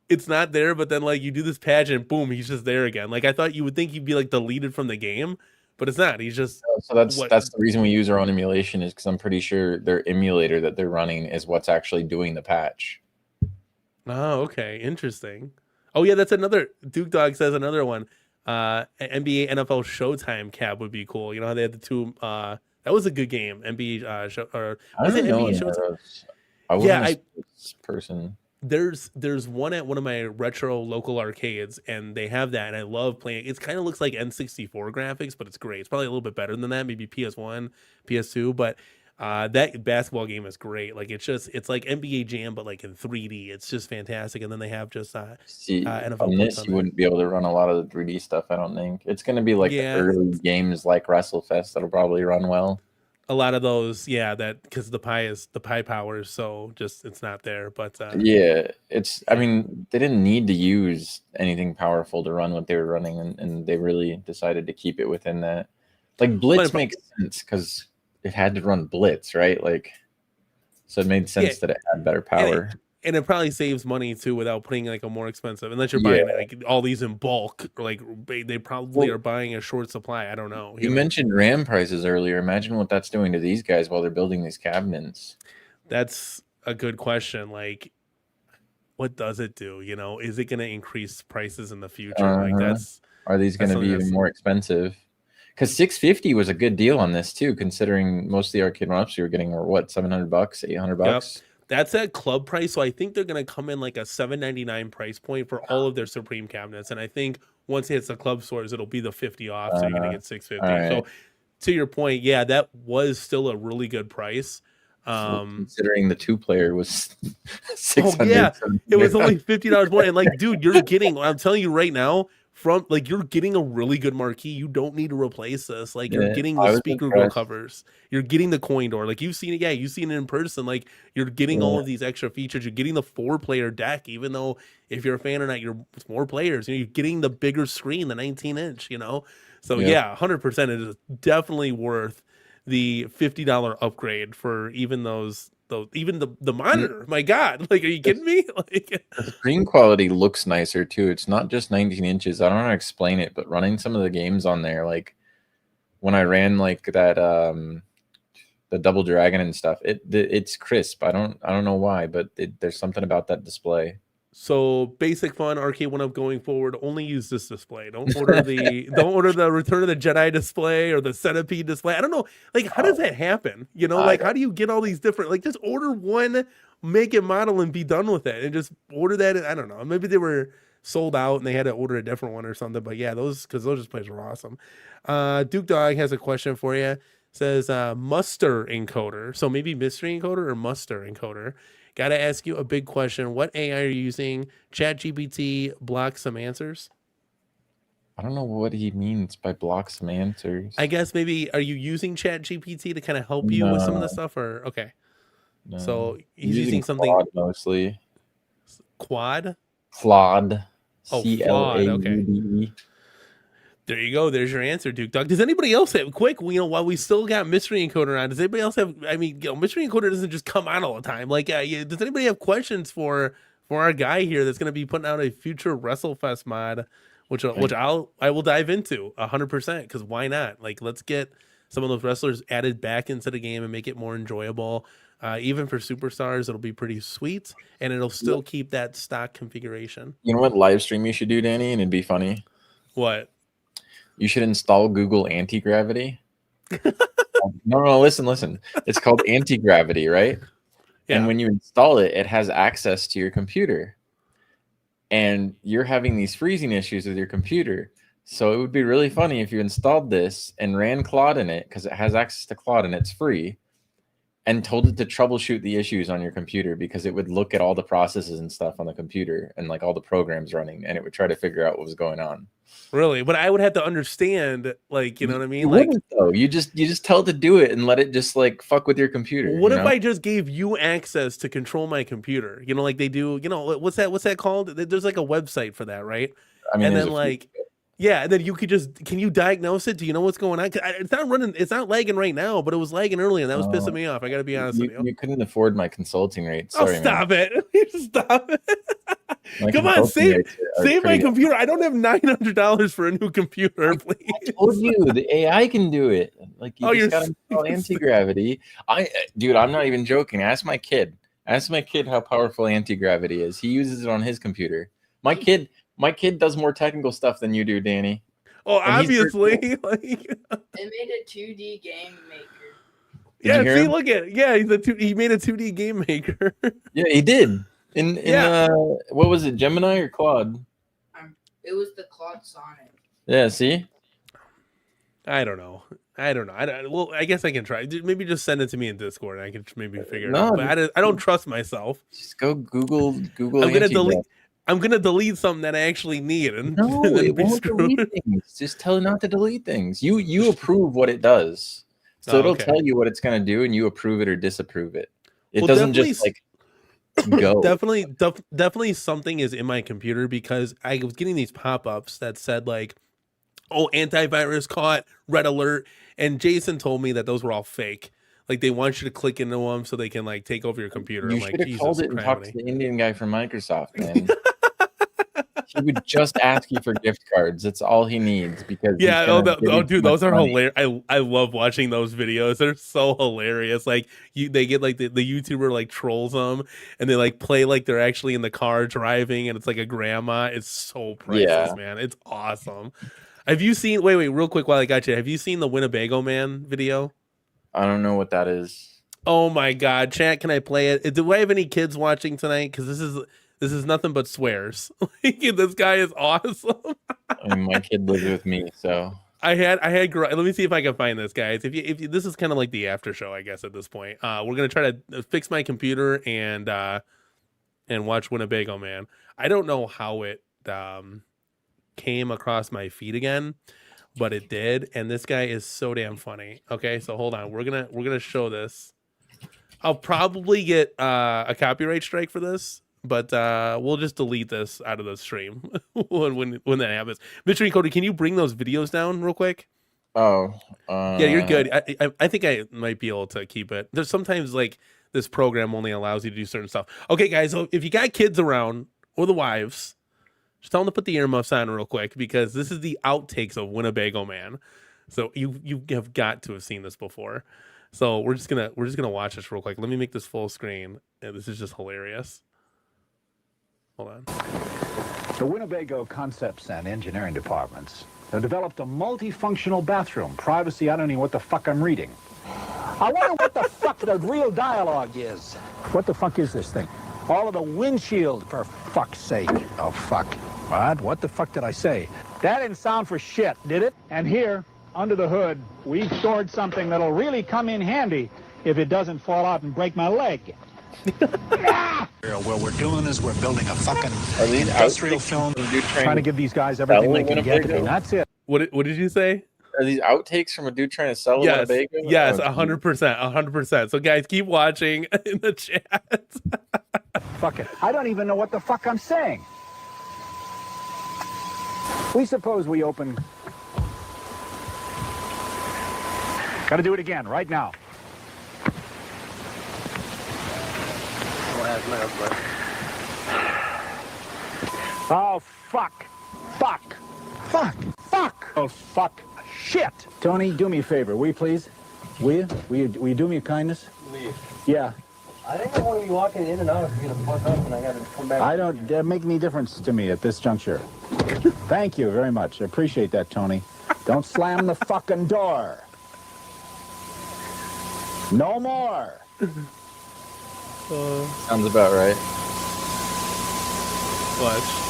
it's not there, but then like you do this patch and boom, he's just there again. Like I thought you would think he'd be like deleted from the game, but it's not. He's just so that's the reason we use our own emulation is because I'm pretty sure their emulator that they're running is what's actually doing the patch. Oh, okay, interesting. Oh yeah, that's another. Duke Dog says another one. NBA NFL Showtime cab would be cool. You know how they had the 2. That was a good game. NBA show or was it NBA Showtime? I wasn't a person. There's one at one of my retro local arcades, and they have that, and I love playing. It kind of looks like N64 graphics, but it's great. It's probably a little bit better than that, maybe PS1, PS2. But That basketball game is great. Like it's like NBA Jam, but like in 3D. It's just fantastic. And then they have just See, NFL on points this, on you there. wouldn't be able to run a lot of the 3D stuff, I don't think. It's going to be like the Yeah. early games like WrestleFest that'll probably run well. A lot of those, yeah, that because the pie power is so just it's not there. But Yeah, I mean, they didn't need to use anything powerful to run what they were running, and they really decided to keep it within that. Like Blitz makes sense because it had to run Blitz, right? Like, so it made sense that it had better power. And it probably saves money too without putting like a more expensive, unless you're buying like all these in bulk. Like they probably are buying a short supply. I don't know. You mentioned RAM prices earlier. Imagine what that's doing to these guys while they're building these cabinets. That's a good question. Like, what does it do? You know, is it going to increase prices in the future? Like are these going to be even more expensive? Because $650 was a good deal on this too, considering most of the Arcade1ups you were getting were what, $700, $800. Yep. That's at club price, so I think they're going to come in like a $799 price point for all of their Supreme cabinets, and I think once it hits the club stores, it'll be the 50 off, so you're going to get $650. Right. So, to your point, yeah, that was still a really good price. Considering the 2-player was $600. Oh yeah, it was only $50 more, and like, dude, you're getting. I'm telling you right now. From like you're getting a really good marquee. You don't need to replace this. Like you're getting the speaker grill covers. You're getting the coin door. Like you've seen it. Yeah, you've seen it in person. Like you're getting all of these extra features. You're getting the 4-player deck. Even though if you're a fan or not, you're more players. You're getting the bigger screen, the 19-inch. You know, so yeah, 100%. It is definitely worth the $50 upgrade for even those. Even the monitor, my God, like, are you kidding me? Like, the screen quality looks nicer too. It's not just 19 inches. I don't know how to explain it, but running some of the games on there, like when I ran like that, the Double Dragon and stuff, it's crisp. I don't know why, but there's something about that display. So basic fun, Arcade1up going forward. Only use this display. Don't order the Return of the Jedi display or the Centipede display. I don't know, like how does that happen? You know, like how do you get all these different? Like just order one make and model and be done with it, and just order that. I don't know. Maybe they were sold out and they had to order a different one or something. But yeah, those displays were awesome. Duke Dog has a question for you. Says muster encoder. So maybe mystery encoder or muster encoder. Got to ask you a big question. What AI are you using? ChatGPT block some answers? I don't know what he means by block some answers. I guess maybe, are you using ChatGPT to kind of help you with some of the stuff? Or okay. No. So he's using something. Claude mostly. Quad? Claude. Oh, Claude. Okay. There you go. There's your answer, Duke Dog. Does anybody else have quick? You know, while we still got Mystery Encoder on, does anybody else have? I mean, you know, Mystery Encoder doesn't just come on all the time. Like, does anybody have questions for our guy here that's going to be putting out a future WrestleFest mod, which I will dive into 100% because why not? Like, let's get some of those wrestlers added back into the game and make it more enjoyable. Even for superstars, it'll be pretty sweet, and it'll still keep that stock configuration. You know what live stream you should do, Danny, and it'd be funny. What? You should install Google Anti-Gravity. No, listen. It's called Anti-Gravity, right? Yeah. And when you install it, it has access to your computer. And you're having these freezing issues with your computer. So it would be really funny if you installed this and ran Claude in it, because it has access to Claude and it's free, and told it to troubleshoot the issues on your computer, because it would look at all the processes and stuff on the computer and like all the programs running, and it would try to figure out what was going on. Really? But I would have to understand, like, you know what I mean? You like, wouldn't, though. You just tell it to do it and let it just like fuck with your computer. What if I just gave you access to control my computer? You know, like they do. You know, what's that called? There's like a website for that, right? I mean, and then like, yeah, and then you could can you diagnose it? Do you know what's going on? It's not running. It's not lagging right now, but it was lagging earlier, and that was pissing me off. I got to be honest with you. You couldn't afford my consulting rate. Sorry, stop it! Stop it! Come on, save my computer. I don't have $900 for a new computer, please. I told you the AI can do it. Like you just got to install Anti-Gravity. Dude, I'm not even joking. Ask my kid how powerful Anti-Gravity is. He uses it on his computer. My kid does more technical stuff than you do, Danny. Oh, and obviously. They made a 2D game maker. Yeah, see, look at he made a 2D game maker. Yeah, he did. In what was it, Gemini or Claude? It was the Claude Sonic. Yeah, see? I don't know. I don't know. Well, I guess I can try. Maybe just send it to me in Discord, and I can maybe figure it No, out. But I don't trust myself. Just go Google I'm gonna anti-death. delete. I'm gonna delete something that I actually need, and, No, and then it be won't screwed. delete things. Just tell it not to delete things. You approve what it does, so Oh, it'll okay. tell you what it's gonna do, and you approve it or disapprove it. It Well, doesn't definitely just like go. Definitely something is in my computer because I was getting these pop-ups that said like, "Oh, antivirus caught, red alert," and Jason told me that those were all fake. Like they want you to click into them so they can like take over your computer. You I'm like, should have Jesus called it and talked to Christ. the Indian guy from Microsoft, man. He would just ask you for gift cards. That's all he needs because he's Yeah, gonna give you too dude, much those are money. hilarious. I love watching those videos. They're so hilarious. Like they get like the YouTuber like trolls them, and they like play like they're actually in the car driving, and it's like a grandma. It's so priceless, Yeah. man. It's awesome. Have you seen? Wait, real quick while I got you. Have you seen the Winnebago Man video? I don't know what that is. Oh my God, chat! Can I play it? Do I have any kids watching tonight? Because this is nothing but swears. This guy is awesome. I mean, my kid lives with me, so I had let me see if I can find this, guys. If you this is kind of like the after show, I guess at this point. We're gonna try to fix my computer and watch Winnebago Man. I don't know how it came across my feed again, but it did, and this guy is so damn funny. Okay, so hold on, we're gonna show this. I'll probably get a copyright strike for this, but we'll just delete this out of the stream when that happens. Mystery Cody, can you bring those videos down real quick? oh, Yeah, you're good. I think I might be able to keep it. There's sometimes like this program only allows you to do certain stuff. Okay, guys, so if you got kids around or the wives, just tell them to put the earmuffs on real quick because this is the outtakes of Winnebago Man. So you have got to have seen this before. So we're just gonna watch this real quick. Let me make this full screen. Yeah, this is just hilarious. Hold on. The Winnebago Concepts and Engineering Departments have developed a multifunctional bathroom. Privacy, I don't know what the fuck I'm reading. I wonder what the fuck the real dialogue is. What the fuck is this thing? All of the windshield, for fuck's sake. Oh, fuck. What the fuck did I say? That didn't sound for shit, did it? And here, under the hood, we've stored something that'll really come in handy if it doesn't fall out and break my leg. What we're doing is we're building a fucking industrial film, trying to give these guys everything they can get, and that's it. What did you say? are these outtakes from a dude trying to sell a Yes, Winnebago? yes, Oh, 100%, 100%. So guys, keep watching in the chat. Fuck it. I don't even know what the fuck I'm saying. We suppose we open... Gotta do it again, right now. Oh, fuck. Fuck. Fuck. Fuck. Oh, fuck. Shit. Tony, do me a favor, will you please? Will you? Will you do me a kindness? Leave. Yeah. I think I want to be walking in and out if you're going to fuck up and I got to come back. I don't make any difference to me at this juncture. Thank you very much. I appreciate that, Tony. Don't slam the fucking door. No more. Sounds about right. Watch.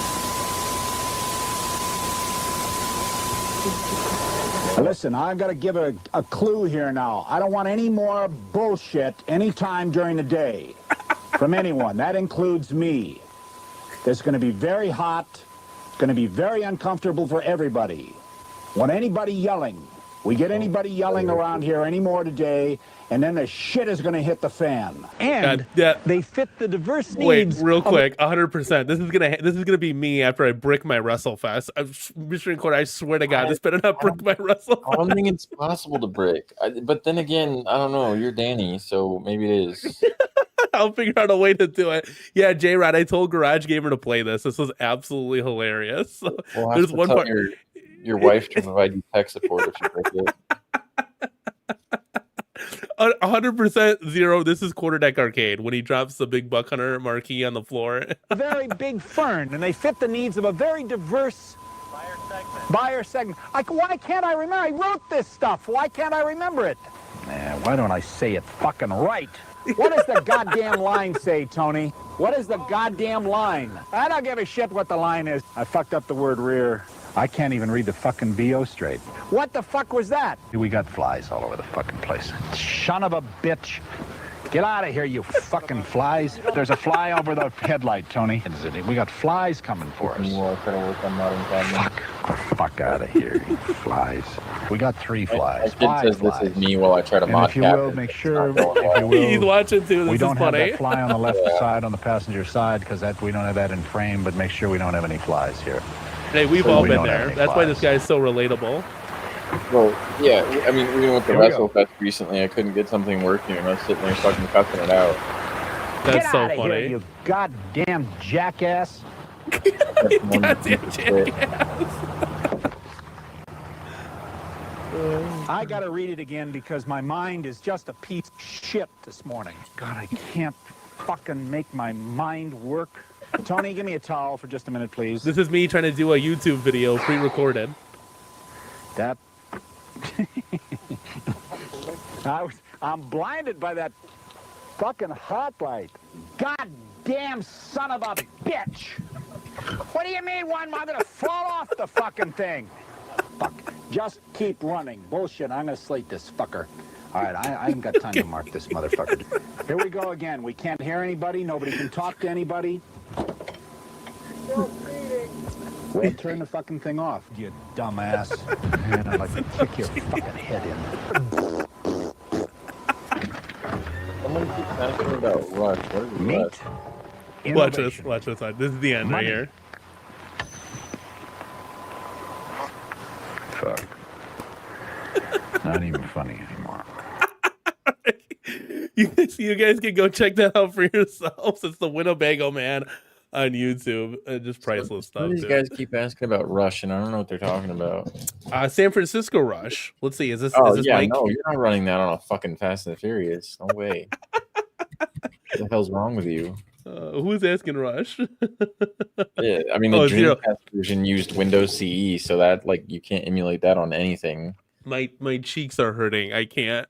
Listen, I've got to give a clue here now. I don't want any more bullshit anytime during the day from anyone. That includes me. It's going to be very hot. It's going to be very uncomfortable for everybody. Want anybody yelling? We get anybody yelling around here anymore today, and then the shit is going to hit the fan. And they fit the diverse needs. Wait, real quick, 100%. This is gonna be me after I brick my WrestleFest. Mr. Court, I swear to God, this better not brick my WrestleFest. I don't think it's possible to brick. But then again, I don't know. You're Danny, so maybe it is. I'll figure out a way to do it. Yeah, J-Rod, I told Garage Gamer to play this. This was absolutely hilarious. So, We'll have there's to one tell part. Your wife to provide you tech support if you break it. 100% zero. This is Quarterdeck Arcade when he drops the big Buck Hunter marquee on the floor. A very big fern, and they fit the needs of a very diverse buyer segment. Why can't I remember? I wrote this stuff. Why can't I remember it? Why don't I say it fucking right? What does the goddamn line say, Tony? What is the goddamn line? I don't give a shit what the line is. I fucked up the word rear. I can't even read the fucking VO straight. What the fuck was that? We got flies all over the fucking place. Son of a bitch. Get out of here, you fucking flies. There's a fly over the headlight, Tony. We got flies coming for us. Fuck out of here, you flies. We got 3 flies. My kid says this is me while I try to And mod if you will, captain. make sure, if you will, He's watching too. This we is don't have funny. that fly on the left side, on the passenger side, because we don't have that in frame, but make sure we don't have any flies here. Hey, we've So all we been don't have there. any That's why this flies. guy's so relatable. Well, yeah, I mean, even with the Here we go. WrestleFest recently, I couldn't get something working, and I was sitting there fucking cussing it out. That's Get so out of funny. here, you goddamn jackass. Goddamn jackass. I gotta read it again because my mind is just a piece of shit this morning. God, I can't fucking make my mind work. Tony, give me a towel for just a minute, please. This is me trying to do a YouTube video pre-recorded. That. I'm blinded by that fucking hot light. Goddamn son of a bitch! What do you mean, I'm gonna fall off the fucking thing? Fuck. Just keep running. Bullshit. I'm gonna slate this fucker. All right, I ain't got time to mark this motherfucker. Here we go again. We can't hear anybody. Nobody can talk to anybody. Well, turn the fucking thing off, you dumbass. Man, I'd like to kick your fucking head in. Someone keeps asking about Rush. What is Meat. Rush? Watch this. Innovation. Watch this. This is the end Money. right here. Fuck. Not even funny anymore. You guys can go check that out for yourselves. It's the Winnebago Man on YouTube. Just priceless stuff. These Dude. guys keep asking about Rush, and I don't know what they're talking about. San Francisco Rush. Let's see. Is this Yeah, Mike? no, you're not running that on a fucking Fast and the Furious. No way. What the hell's wrong with you? Who's asking Rush? Yeah, I mean the Oh, Zero. Dreamcast version used Windows CE, so that you can't emulate that on anything. My cheeks are hurting. I can't.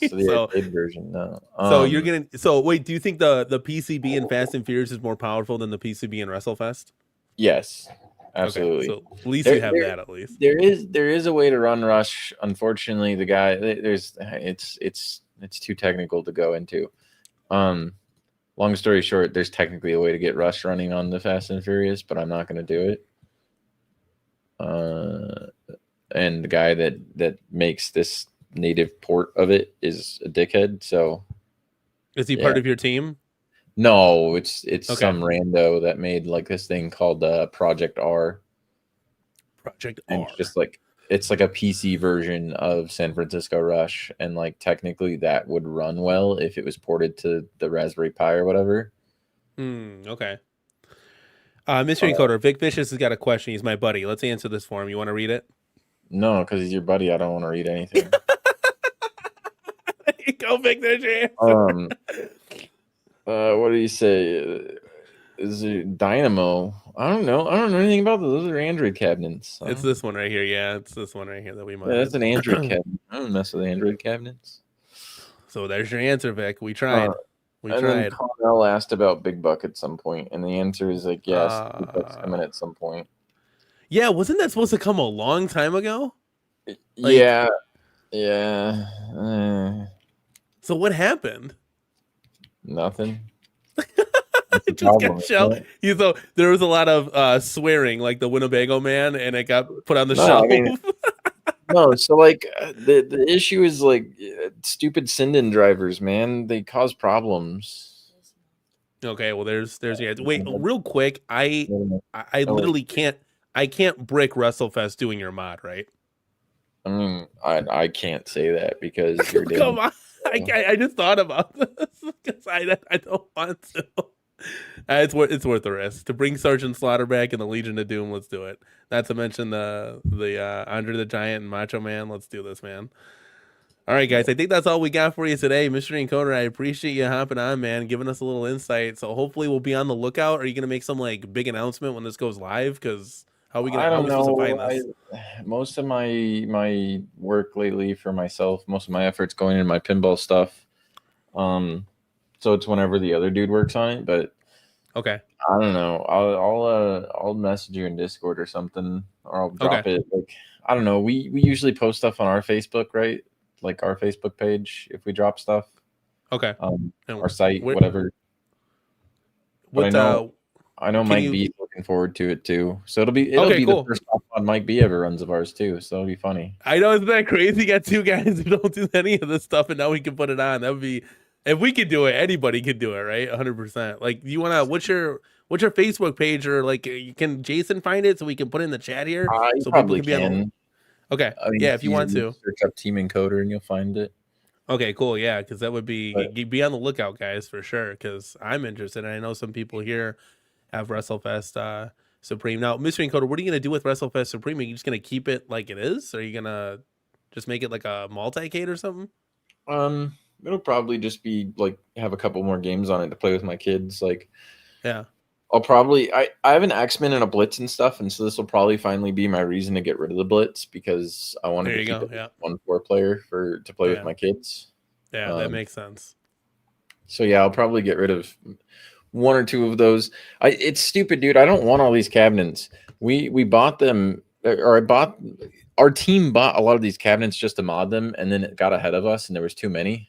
So the arcade version, no. So you're gonna. So wait, do you think the PCB in Fast and Furious is more powerful than the PCB in WrestleFest? Yes, absolutely. Okay, so at least you have that. At least there is a way to run Rush. Unfortunately, the guy it's too technical to go into. Long story short, there's technically a way to get Rush running on the Fast and Furious, but I'm not going to do it. And the guy that makes this native port of it is a dickhead. So is he part of your team? No, it's Okay. some rando that made this thing called Project R. Project And R. it's like a PC version of San Francisco Rush, and technically that would run well if it was ported to the Raspberry Pi or whatever. Okay. Mystery Encoder, Vic Vicious has got a question. He's my buddy. Let's answer this for him. You want to read it? No, because he's your buddy. I don't want to read anything. Go, Vic Vicious. What do you say? Is it Dynamo? I don't know. I don't know anything about those. Those are Android cabinets. It's this one right here. Yeah, it's this one right here that we might. Yeah, that's an Android cabinet. I don't mess with Android cabinets. So there's your answer, Vic. We tried. We and tried. then Connell asked about Big Buck at some point, and the answer is yes, Big Buck's coming at some point. Yeah, wasn't that supposed to come a long time ago? Yeah. So what happened? Nothing. It just got shelved. So there was a lot of swearing, like the Winnebago Man, and it got put on the shelf. I mean, no, so the issue is stupid Sinden drivers, man. They cause problems. Okay, well there's your answer. Wait, real quick, I literally can't brick WrestleFest doing your mod, right? I mean, I can't say that because you're Come on. I just thought about this because I don't want to. It's worth the risk to bring Sergeant Slaughter back and the Legion of Doom. Let's do it. Not to mention the Andre the Giant and Macho Man. Let's do this, man. All right, guys. I think that's all we got for you today, Mystery Encoder. I appreciate you hopping on, man, giving us a little insight. So hopefully we'll be on the lookout. Are you gonna make some big announcement when this goes live? Because how are we gonna? I don't know. Find this? Most of my work lately for myself, most of my efforts going into my pinball stuff. So it's whenever the other dude works on it, but okay. I don't know. I'll message you in Discord or something, or I'll drop it. Like I don't know. We usually post stuff on our Facebook, right? Like our Facebook page if we drop stuff. Okay. Our site, whatever. But I know Mike B is looking forward to it too. So it'll be the first on Mike B ever runs of ours too. So it'll be funny. I know, isn't that crazy? You got two guys who don't do any of this stuff, and now we can put it on. That would be, if we could do it, anybody could do it, right? 100%. Like, you wanna? What's your Facebook page, or like, can Jason find it so we can put it in the chat here? So probably people can be on. Okay. I mean, yeah, if you want to search up Team Encoder and you'll find it. Okay, cool. Yeah, because that would be be on the lookout, guys, for sure. Because I'm interested, and I know some people here have WrestleFest Supreme. Now, Mystery Encoder, what are you gonna do with WrestleFest Supreme? Are you just gonna keep it like it is? Or are you gonna just make it like a multi-cade or something? It'll probably just be like have a couple more games on it to play with my kids. Like, yeah, I'll probably I have an X-Men and a Blitz and stuff, and so this will probably finally be my reason to get rid of the Blitz because I wanted to keep it 1-4 player to play with my kids. Yeah, that makes sense. So yeah, I'll probably get rid of one or two of those. It's stupid, dude. I don't want all these cabinets. We bought them, or our team bought a lot of these cabinets just to mod them, and then it got ahead of us, and there was too many.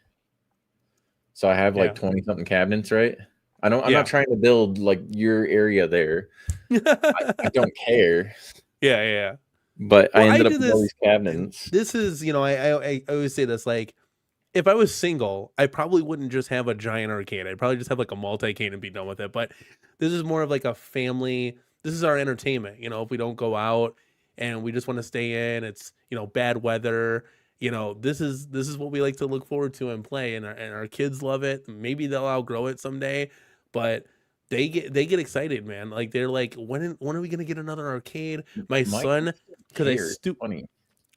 So I have like 20 something cabinets, right? I'm not trying to build like your area there. I don't care. Yeah. But I ended up with all these cabinets. This is, I always say this, like, if I was single, I probably wouldn't just have a giant arcade. I'd probably just have like a multi-cane and be done with it. But this is more of like a family. This is our entertainment. If we don't go out and we just want to stay in, it's, bad weather. This is what we like to look forward to and play. And our kids love it. Maybe they'll outgrow it someday, but they get excited, man. Like, they're like, when are we going to get another arcade? My son, because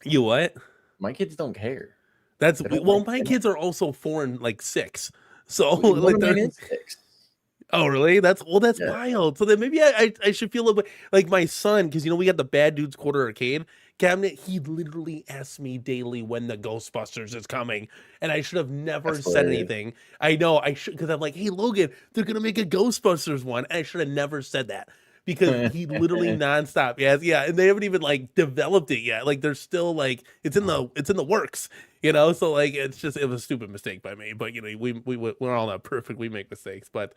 You what? My kids don't care. That's my kids are also 4 and like 6, so like they're 6. Oh, really? That's wild. So then maybe I should feel a little bit like my son, because we got the Bad Dudes Quarter Arcade cabinet. He literally asks me daily when the Ghostbusters is coming, and I should have never said anything. I know I should, because I'm like, hey Logan, they're gonna make a Ghostbusters one. And I should have never said that. Because he literally nonstop, and they haven't even like developed it yet. Like, they're still like it's in the works, So like it was a stupid mistake by me, but we're all not perfect. We make mistakes, but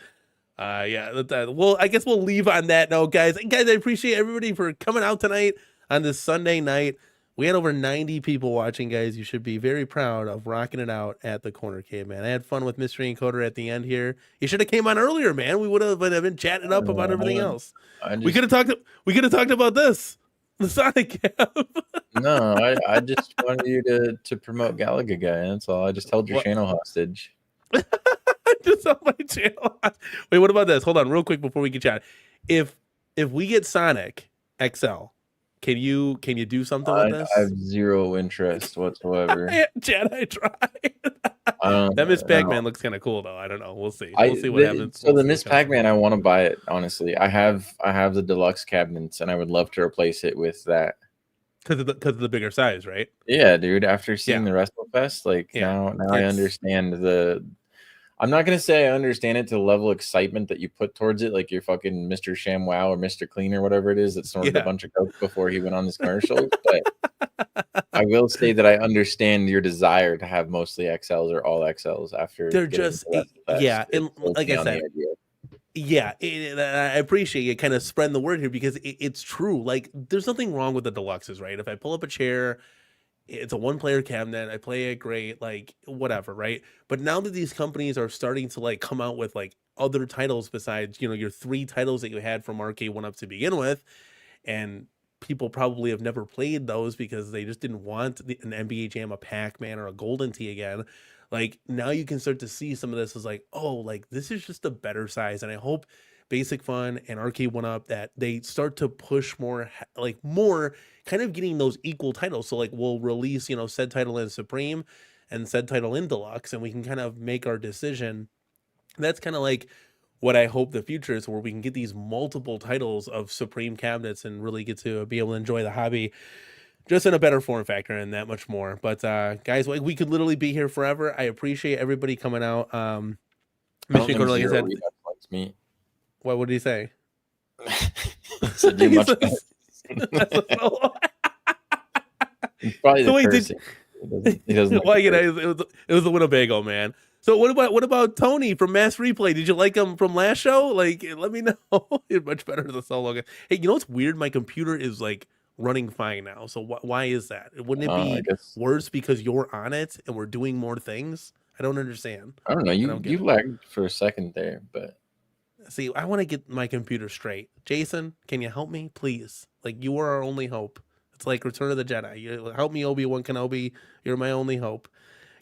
well, I guess we'll leave on that note, guys. And guys, I appreciate everybody for coming out tonight on this Sunday night. We had over 90 people watching, guys. You should be very proud of rocking it out at the Cornercade, man. I had fun with Mystery Encoder at the end here. You should have came on earlier, man. We would have been chatting up about everything else. We could have talked about this, the Sonic cap. No, I just wanted you to promote Galaga guy. That's all. I just held your channel hostage. Just on my channel. Wait, what about this? Hold on, real quick before we get chat. If we get Sonic XL. Can you do something with this? I have zero interest whatsoever. Chad, I tried. That Miss Pac-Man looks kind of cool though. I don't know. We'll see. We'll see what happens. So the Miss Pac-Man, I want to buy it. Honestly, I have the deluxe cabinets, and I would love to replace it with that. Because of the bigger size, right? Yeah, dude. After seeing the WrestleFest, like now I understand the. I'm not gonna say I understand it to the level of excitement that you put towards it, like you're fucking Mr. ShamWow or Mr. Clean or whatever it is that snorted a bunch of coke before he went on his commercials. But I will say that I understand your desire to have mostly XLs or all XLs after. They're just and like I said, I appreciate you kind of spreading the word here because it's true. Like, there's nothing wrong with the deluxes, right? If I pull up a chair. It's a one-player cabinet. I play it great, like whatever, right? But now that these companies are starting to like come out with like other titles besides, your 3 titles that you had from Arcade1up to begin with, and people probably have never played those because they just didn't want an NBA Jam, a Pac-Man, or a Golden Tee again. Like, now you can start to see some of this as like, oh, like this is just a better size, and I hope Basic Fun and Arcade1up that they start to push more kind of getting those equal titles. So like we'll release, said title in Supreme and said title in Deluxe, and we can kind of make our decision. That's kind of like what I hope the future is, where we can get these multiple titles of Supreme cabinets and really get to be able to enjoy the hobby just in a better form factor and that much more. But guys, like, we could literally be here forever. I appreciate everybody coming out. Mission Code, like I said. What did he say? So do He much says- better. Probably the So wait, cursing. He doesn't Well, like you the know, it was the Winnebago, man. So what about Tony from Mass Replay? Did you like him from last show? Like, let me know. You're much better than the solo guy. Hey, you know what's weird? My computer is like running fine now. So why is that? Wouldn't it I be guess. worse because you're on it and we're doing more things? I don't understand. I don't know. don't get You it. lagged for a second there, but See, I want to get my computer straight. Jason, can you help me, please? Like, you are our only hope. It's like Return of the Jedi. You help me, Obi-Wan Kenobi. You're my only hope.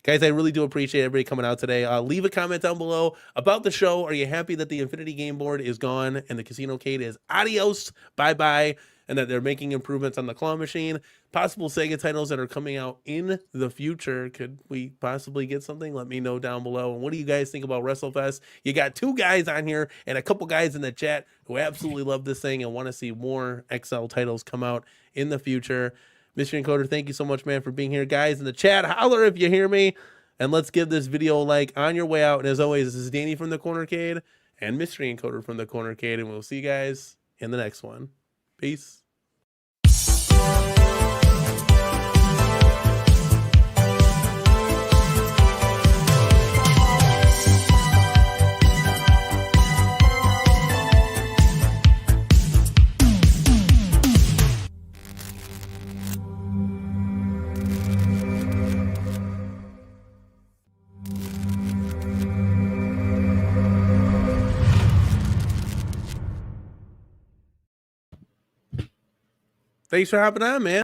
Guys, I really do appreciate everybody coming out today. Leave a comment down below about the show. Are you happy that the Infinity Game Board is gone and the Casino-Cade is adios, bye-bye, and that they're making improvements on the claw machine? Possible Sega titles that are coming out in the future. Could we possibly get something? Let me know down below. And what do you guys think about WrestleFest? You got 2 guys on here and a couple guys in the chat who absolutely love this thing and want to see more XL titles come out in the future. Mystery Encoder, thank you so much, man, for being here. Guys in the chat, holler if you hear me. And let's give this video a like on your way out. And as always, this is Danny from the CornerCade and Mystery Encoder from the CornerCade. And we'll see you guys in the next one. Peace. Thanks for hopping on, man.